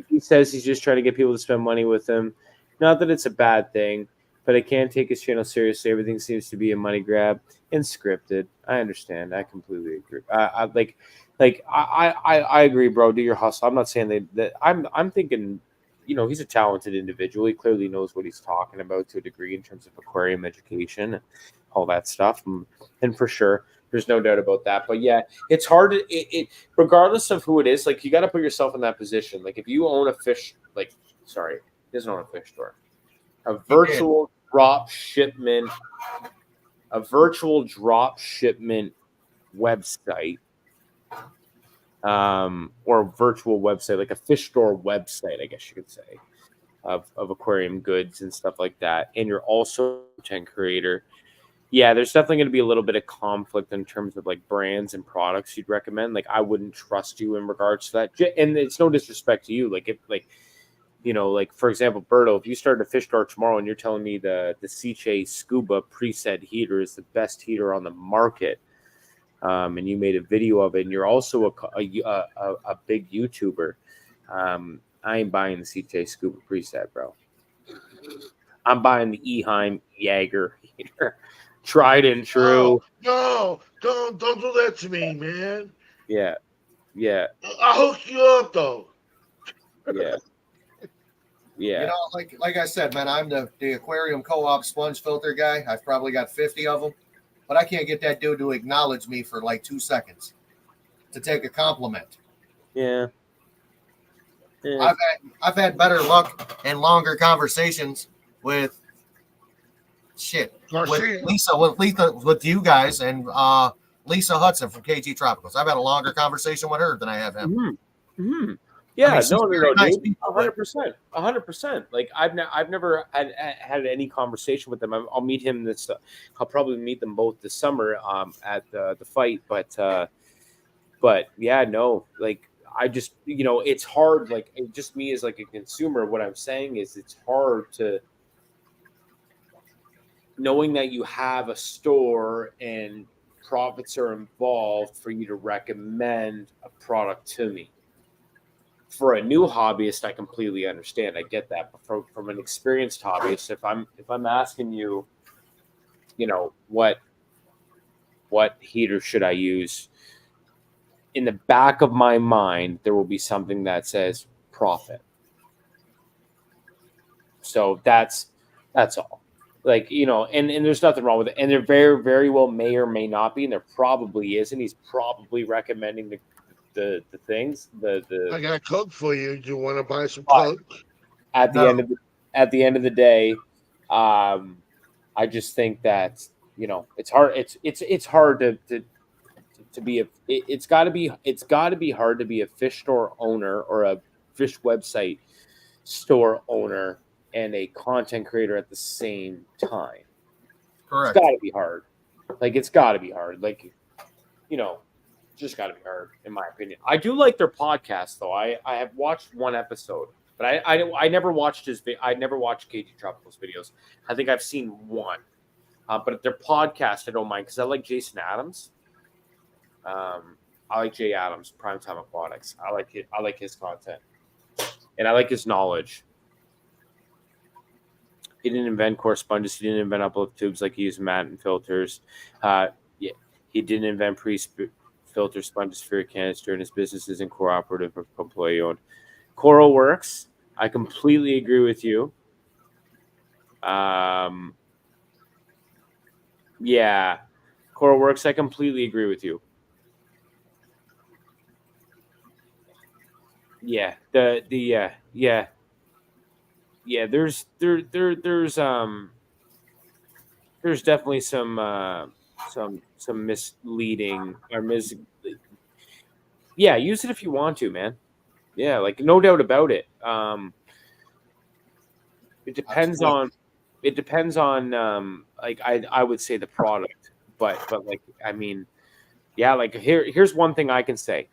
He says he's just trying to get people to spend money with him. Not that it's a bad thing, but I can't take his channel seriously. Everything seems to be a money grab and scripted. I understand. I completely agree. I agree, bro. Do your hustle. I'm not saying that I'm thinking, he's a talented individual. He clearly knows what he's talking about to a degree in terms of aquarium education and all that stuff. And for sure, there's no doubt about that. But yeah, it's hard to it regardless of who it is. Like, you got to put yourself in that position. Like, if you own a fish, sorry, he doesn't own a fish store. A virtual drop shipment website, or virtual website, like a fish store website, I guess you could say, of aquarium goods and stuff like that. And you're also a content creator. Yeah, there's definitely going to be a little bit of conflict in terms of like brands and products you'd recommend. Like, I wouldn't trust you in regards to that. And it's no disrespect to you. Like, if like for example, Berto, if you started a fish store tomorrow and you're telling me the Seache Scuba preset heater is the best heater on the market, and you made a video of it, and you're also a big YouTuber, I ain't buying the Seache Scuba preset, bro. I'm buying the Eheim Jaeger heater. Tried and true. No, don't do that to me, man. Yeah. I'll hook you up though. Yeah. You know, like I said, man, I'm the aquarium co-op sponge filter guy. I've probably got 50 of them, but I can't get that dude to acknowledge me for like 2 seconds to take a compliment. Yeah. I've had better luck and longer conversations with with you guys and Lisa Hudson from KG Tropicals. I've had a longer conversation with her than I have him. Mm-hmm. Mm-hmm. Yeah, I mean, no, nice dude. 100%. Like, I've never had any conversation with them. I'll meet him I'll probably meet them both this summer at the fight. But yeah, no, like, I just, it's hard. Like, just me as like a consumer, what I'm saying is it's hard to, knowing that you have a store and profits are involved, for you to recommend a product to me. For a new hobbyist, I completely understand. I get that. But from an experienced hobbyist, if I'm asking you, what heater should I use, in the back of my mind, there will be something that says profit. So that's all. Like, and there's nothing wrong with it. And there very, very well may or may not be, and there probably is, and he's probably recommending the things. I got Coke for you. Do you want to buy some Coke? At the end of the day, I just think that it's hard. It's hard to be it's got to be hard to be a fish store owner or a fish website store owner and a content creator at the same time. Correct. It's got to be hard. Like, it's got to be hard. Like, just got to be hard, in my opinion. I do like their podcast, though. I have watched one episode, but I never watched I never watched KG Tropical's videos. I think I've seen one, but their podcast I don't mind, because I like Jason Adams. I like Jay Adams, Primetime Aquatics. I like his content, and I like his knowledge. He didn't invent core sponges. He didn't invent uplift tubes like he used mat and filters. He didn't invent filter sponges for your canister, and his business isn't cooperative or employee owned. Coral works. I completely agree with you. Yeah, Coral works. I completely agree with you. Yeah, there's definitely some misleading or use it if you want to, man. Yeah, like, no doubt about it. It depends on like, I would say the product, but like, I mean, yeah, like, here's one thing I can say.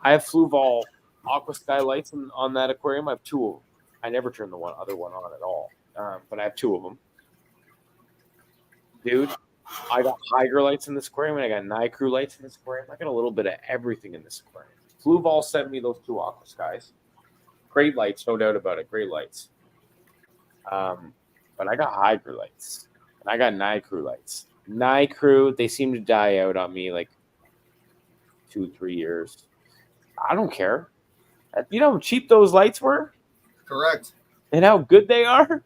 I have Fluval Aqua Sky lights on that aquarium. I have 2 of them. I never turn the other one on at all, but I have 2 of them. Dude, I got Hydra lights in this aquarium, and I got Nicrew lights in this aquarium. I got a little bit of everything in this aquarium. Fluval sent me those 2 Aqua Skies. Great lights, no doubt about it. Great lights. But I got Hydra lights and I got Nicrew lights. Nicrew, they seem to die out on me like 2-3 years. I don't care. You know how cheap those lights were Correct. and how good they are.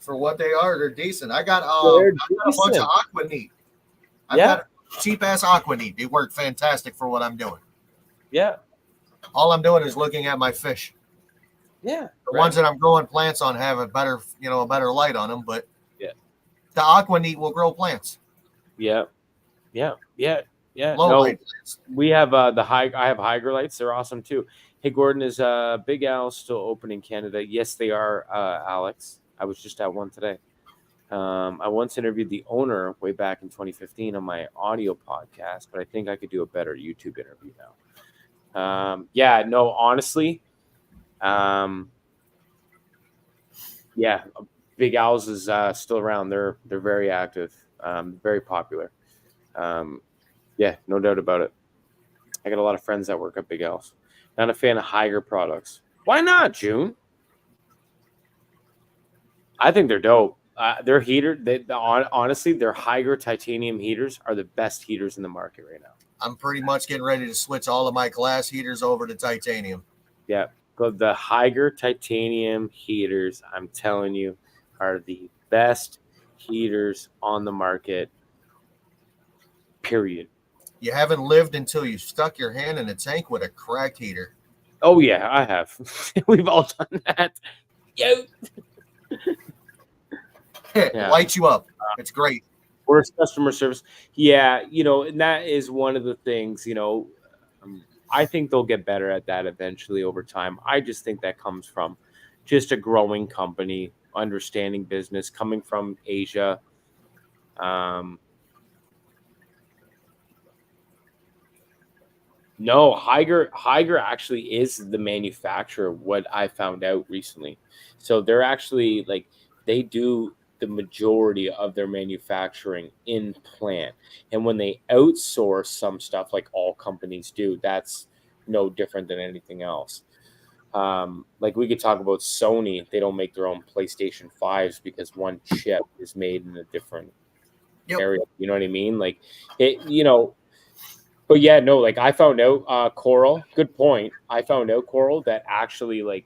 For what they are, they're decent. I got They're a bunch of decent. Aqua Neat. I Yeah. got cheap ass Aqua Neat. They work fantastic for what I'm doing. Yeah. All I'm doing is looking at my fish. Yeah. The ones that I'm growing plants on have a better light on them, but Yeah. the Aqua Neat will grow plants. Yeah. Yeah. Yeah. Yeah. Low No, light plants. we have I have Hydra lights. They're awesome too. Hey, Gordon, is Big Al still open in Canada? Yes, they are, Alex. I was just at one today. I once interviewed the owner way back in 2015 on my audio podcast, but I think I could do a better YouTube interview now. Yeah, no, honestly, yeah, Big Al's is still around. They're very active, very popular. Yeah, no doubt about it. I got a lot of friends that work at Big Al's. Not a fan of Hydra products. Why not, June? I think they're dope. Their heater, honestly, their Hydra titanium heaters are the best heaters in the market right now. I'm pretty much getting ready to switch all of my glass heaters over to titanium. Yeah, the Hydra titanium heaters, I'm telling you, are the best heaters on the market. Period. You haven't lived until you stuck your hand in a tank with a cracked heater. Oh yeah, I have. We've all done that. Yo. It lights you up. It's great. Worst customer service. Yeah, and that is one of the things, I think they'll get better at that eventually over time. I just think that comes from just a growing company, understanding business, coming from Asia. No, Hydra actually is the manufacturer, what I found out recently. So they're actually they do the majority of their manufacturing in plant. And when they outsource some stuff like all companies do, that's no different than anything else. We could talk about Sony. They don't make their own PlayStation 5s because one chip is made in a different area. You know what I mean? But yeah, no, I found out, Coral, good point. I found out, Coral, that actually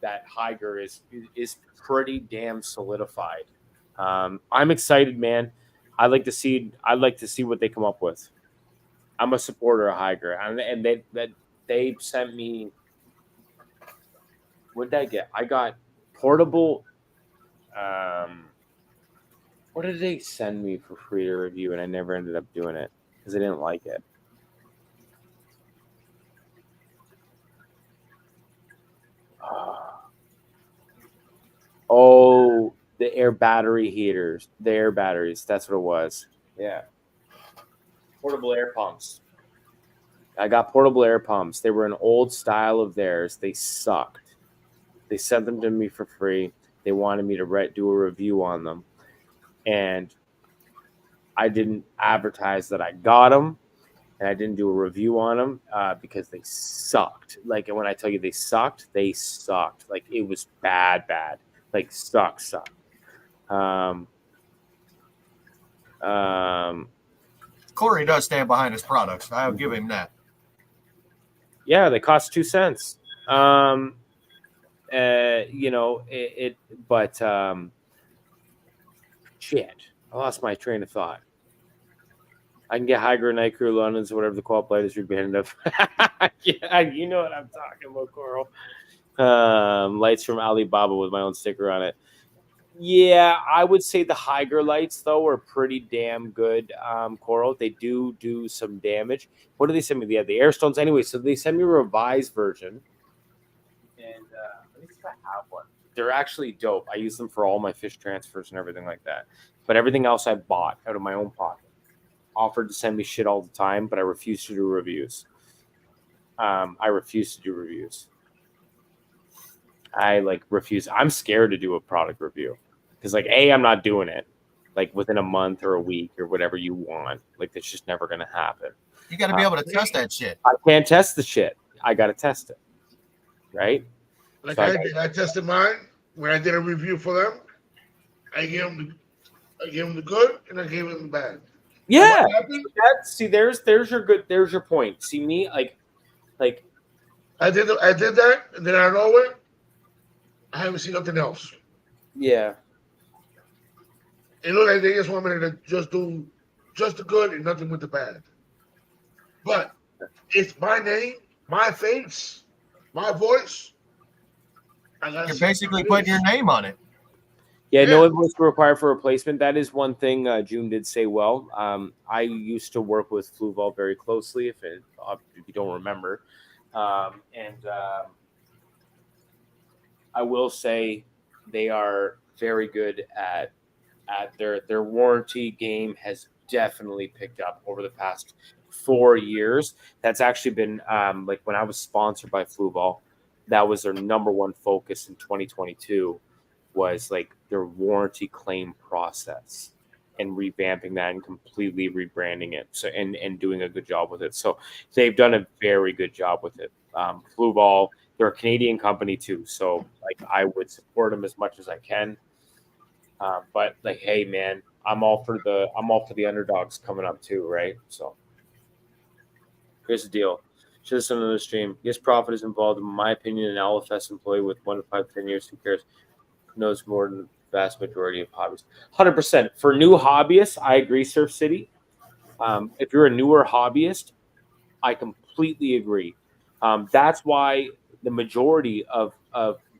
that Hydra is pretty damn solidified. I'm excited, man. I'd like to see what they come up with. I'm a supporter of Hydra, and they sent me. What did I get? I got portable. What did they send me for free to review? And I never ended up doing it because I didn't like it. Oh, the air battery heaters. The air batteries. That's what it was. Yeah. Portable air pumps. I got portable air pumps. They were an old style of theirs. They sucked. They sent them to me for free. They wanted me to do a review on them. And I didn't advertise that I got them. And I didn't do a review on them because they sucked. And when I tell you they sucked. It was bad. Suck. Corey does stand behind his products. I'll give him that. Yeah, they cost 2 cents. But shit, I lost my train of thought. I can get Hydra, Nicrew, London's, whatever the qualifiers you're behind of. Yeah, you know what I'm talking about, Coral. Lights from Alibaba with my own sticker on it. Yeah, I would say the Hydra lights, though, are pretty damn good, Coral. They do some damage. What do they send me? Yeah, the Airstones. Anyway, so they send me a revised version. And let me see if I have one. They're actually dope. I use them for all my fish transfers and everything like that. But everything else I bought out of my own pocket. Offered to send me shit all the time, but I refuse to do reviews. I refuse. I'm scared to do a product review because I'm not doing it within a month or a week or whatever you want. That's just never going to happen. You got to be able to test that shit. I can't test the shit. I got to test it. Right. I tested mine. when I did a review for them, I gave them the good and I gave them the bad. And Yeah. what happened? There's your point. See me like I did that, and then out of nowhere, I haven't seen nothing else. yeah. It looked like they just want me to just do just the good and nothing with the bad. But it's my name, my face, my voice. I gotta You're see basically what it putting is. your name on it. Yeah, no Yeah. invoice required for replacement. That is one thing June did say well. I used to work with Fluval very closely, if you don't remember. And I will say they are very good at their warranty game has definitely picked up over the past 4 years. That's actually been like when I was sponsored by Fluval, that was their number one focus in 2022 was like their warranty claim process and revamping that and completely rebranding it. So and doing a good job with it. So they've done a very good job with it. Fluval, they're a Canadian company too, so like I would support them as much as I can. But like, hey man, I'm all for the underdogs coming up too, right? So here's the deal. Should have done another stream. Yes, profit is involved. In my opinion, an LFS employee with 1 to 5, 10 years, who cares? Knows more than the vast majority of hobbies. 100%. For new hobbyists, I agree, Surf City. If you're a newer hobbyist, I completely agree. That's why the majority of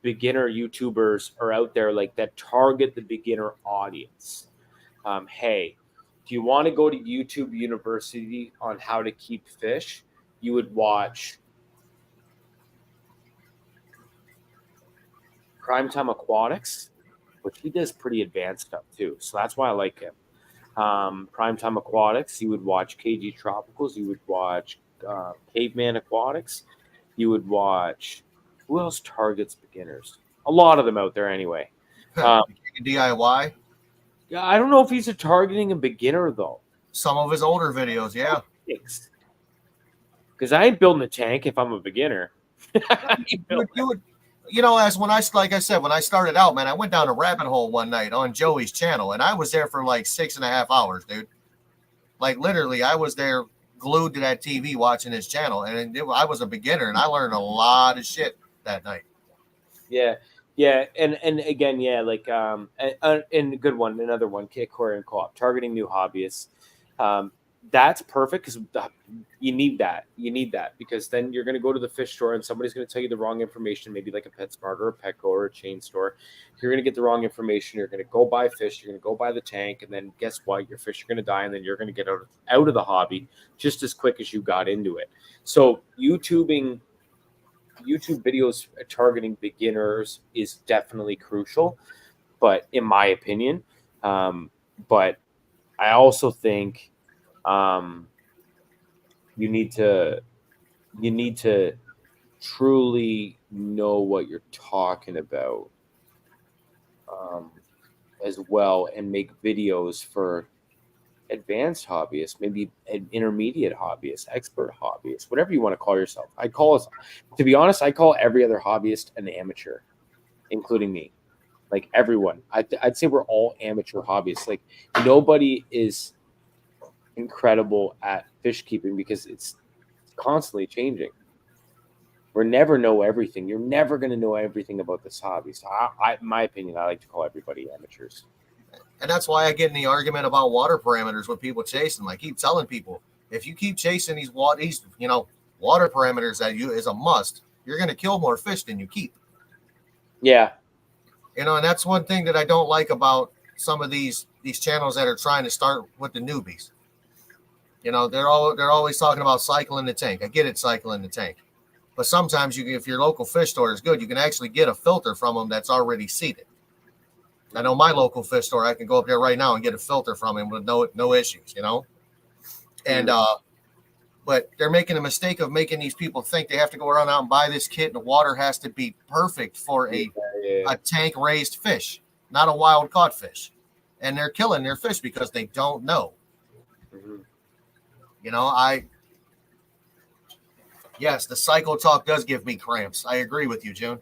beginner YouTubers are out there like that target the beginner audience. Hey, do you want to go to YouTube University on how to keep fish? You would watch Primetime Aquatics, which he does pretty advanced stuff too. So that's why I like him. Primetime Aquatics, you would watch KG Tropicals, you would watch Caveman Aquatics, you would watch who else targets beginners? A lot of them out there anyway. DIY. Yeah, I don't know if he's targeting a beginner though. Some of his older videos, yeah. Because I ain't building a tank if I'm a beginner. You know, as when like I said, when I started out, man, I went down a rabbit hole one night on Joey's channel, and I was there for like 6.5 hours, dude. Like literally, I was there glued to that TV watching his channel, and I was a beginner, and I learned a lot of shit that night. Yeah, and again, yeah, like and a good one, another one, Aquarium Co-op, targeting new hobbyists. That's perfect because you need that. You need that because then you're going to go to the fish store and somebody's going to tell you the wrong information, maybe like a PetSmart or a Petco or a chain store. You're going to get the wrong information. You're going to go buy fish. You're going to go buy the tank, and then guess what? Your fish are going to die, and then you're going to get out of the hobby just as quick as you got into it. So YouTube videos targeting beginners is definitely crucial, but in my opinion, but I also think you need to truly know what you're talking about as well, and make videos for advanced hobbyists, maybe an intermediate hobbyist, expert hobbyist, whatever you want to call yourself. To be honest, I call every other hobbyist an amateur, including me. Like everyone, I'd say we're all amateur hobbyists. Like nobody is incredible at fish keeping because it's constantly changing. We'll never know everything. You're never going to know everything about this hobby. So, in my opinion, I like to call everybody amateurs. And that's why I get in the argument about water parameters with people chasing. I keep telling people, if you keep chasing these water parameters that is a must, you're going to kill more fish than you keep. Yeah. And that's one thing that I don't like about some of these channels that are trying to start with the newbies. They're always talking about cycling the tank. I get it, cycling the tank. But sometimes if your local fish store is good, you can actually get a filter from them that's already seated. I know my local fish store, I can go up there right now and get a filter from him with no issues, And but they're making a mistake of making these people think they have to go around out and buy this kit, and the water has to be perfect for a tank raised fish, not a wild caught fish. And they're killing their fish because they don't know. Mm-hmm. Yes, the cycle talk does give me cramps. I agree with you, June.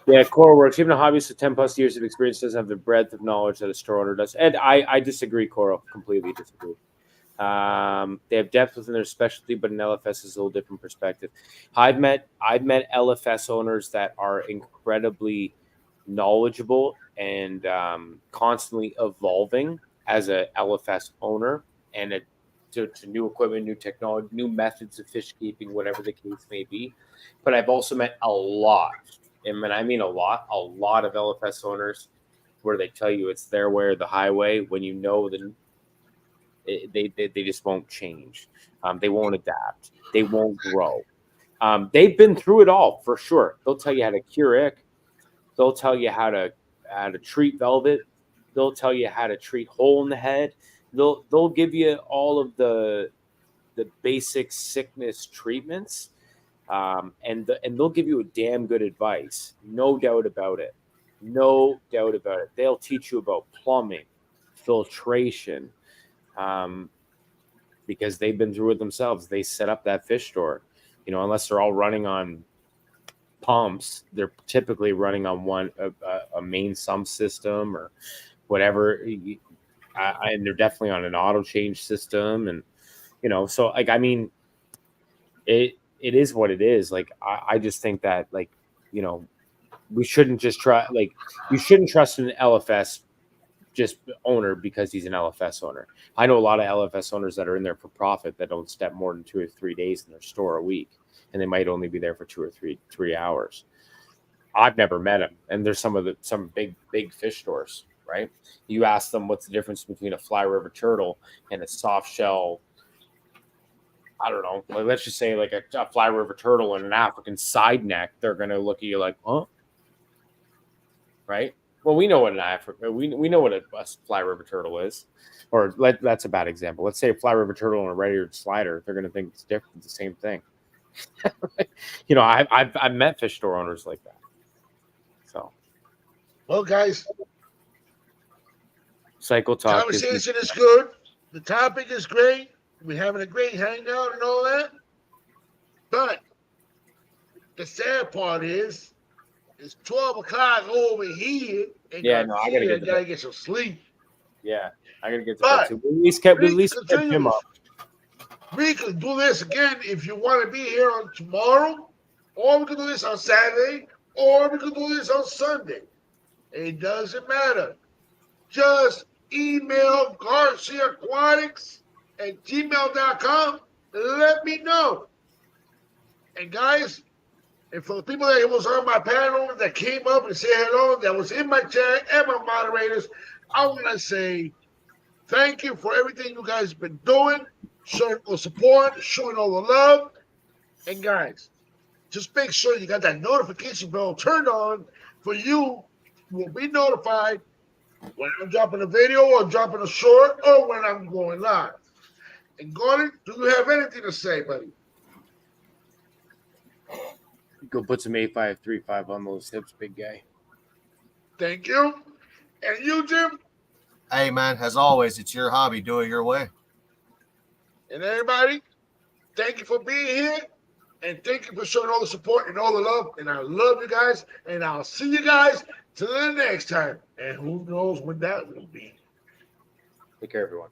Yeah, core works. Even a hobbyist with 10 plus years of experience doesn't have the breadth of knowledge that a store owner does. And I disagree, Coral. Completely disagree. They have depth within their specialty, but an LFS is a little different perspective. I've met LFS owners that are incredibly knowledgeable and constantly evolving as a LFS owner and to new equipment, new technology, new methods of fish keeping, whatever the case may be. But I've also met a lot, and when I mean a lot of LFS owners where they tell you it's their way or the highway when you know the they just won't change. They won't adapt. They won't grow. They've been through it all for sure. They'll tell you how to cure ick. They'll tell you how to treat velvet. They'll tell you how to treat hole in the head. They'll give you all of the basic sickness treatments, and they'll give you a damn good advice. No doubt about it. No doubt about it. They'll teach you about plumbing, filtration, because they've been through it themselves. They set up that fish store, unless they're all running on pumps, they're typically running on a main sump system or whatever. And they're definitely on an auto change system. And, so like, I mean, it is what it is. Like, I just think that we shouldn't just try, like, you shouldn't trust an LFS just owner because he's an LFS owner. I know a lot of LFS owners that are in there for profit that don't step more than 2 or 3 days in their store a week, and they might only be there for 2 or 3 hours. I've never met them, and there's some big fish stores, right? You ask them what's the difference between a fly river turtle and a soft shell. I don't know. Like, let's just say like a fly river turtle and an African side neck. They're gonna look at you like, huh? Right? Well, we know what we know what a fly river turtle is, or that's a bad example. Let's say a fly river turtle and a red-eared slider. They're going to think it's different, the same thing. I've met fish store owners like that. So, well, guys, cycle talk. Conversation is good. The topic is great. We're having a great hangout and all that. But the sad part is, it's 12 o'clock over here. Yeah, no, I gotta get some sleep. Yeah, I gotta get to bed too. At least kept him up. We could do this again if you want to be here on tomorrow, or we could do this on Saturday, or we could do this on Sunday. It doesn't matter. Just email GarciaAquatics@gmail.com and let me know. And guys, and for the people that was on my panel that came up and said hello, that was in my chat and my moderators, I want to say thank you for everything you guys have been doing, showing all the support, showing all the love. And guys, just make sure you got that notification bell turned on for you will be notified when I'm dropping a video or dropping a short or when I'm going live. And Gordon, do you have anything to say, buddy? Go put some 8535 on those hips, big guy. Thank you. And you, Jim? Hey, man, as always, it's your hobby. Do it your way. And everybody, thank you for being here. And thank you for showing all the support and all the love. And I love you guys. And I'll see you guys till the next time. And who knows when that will be. Take care, everyone.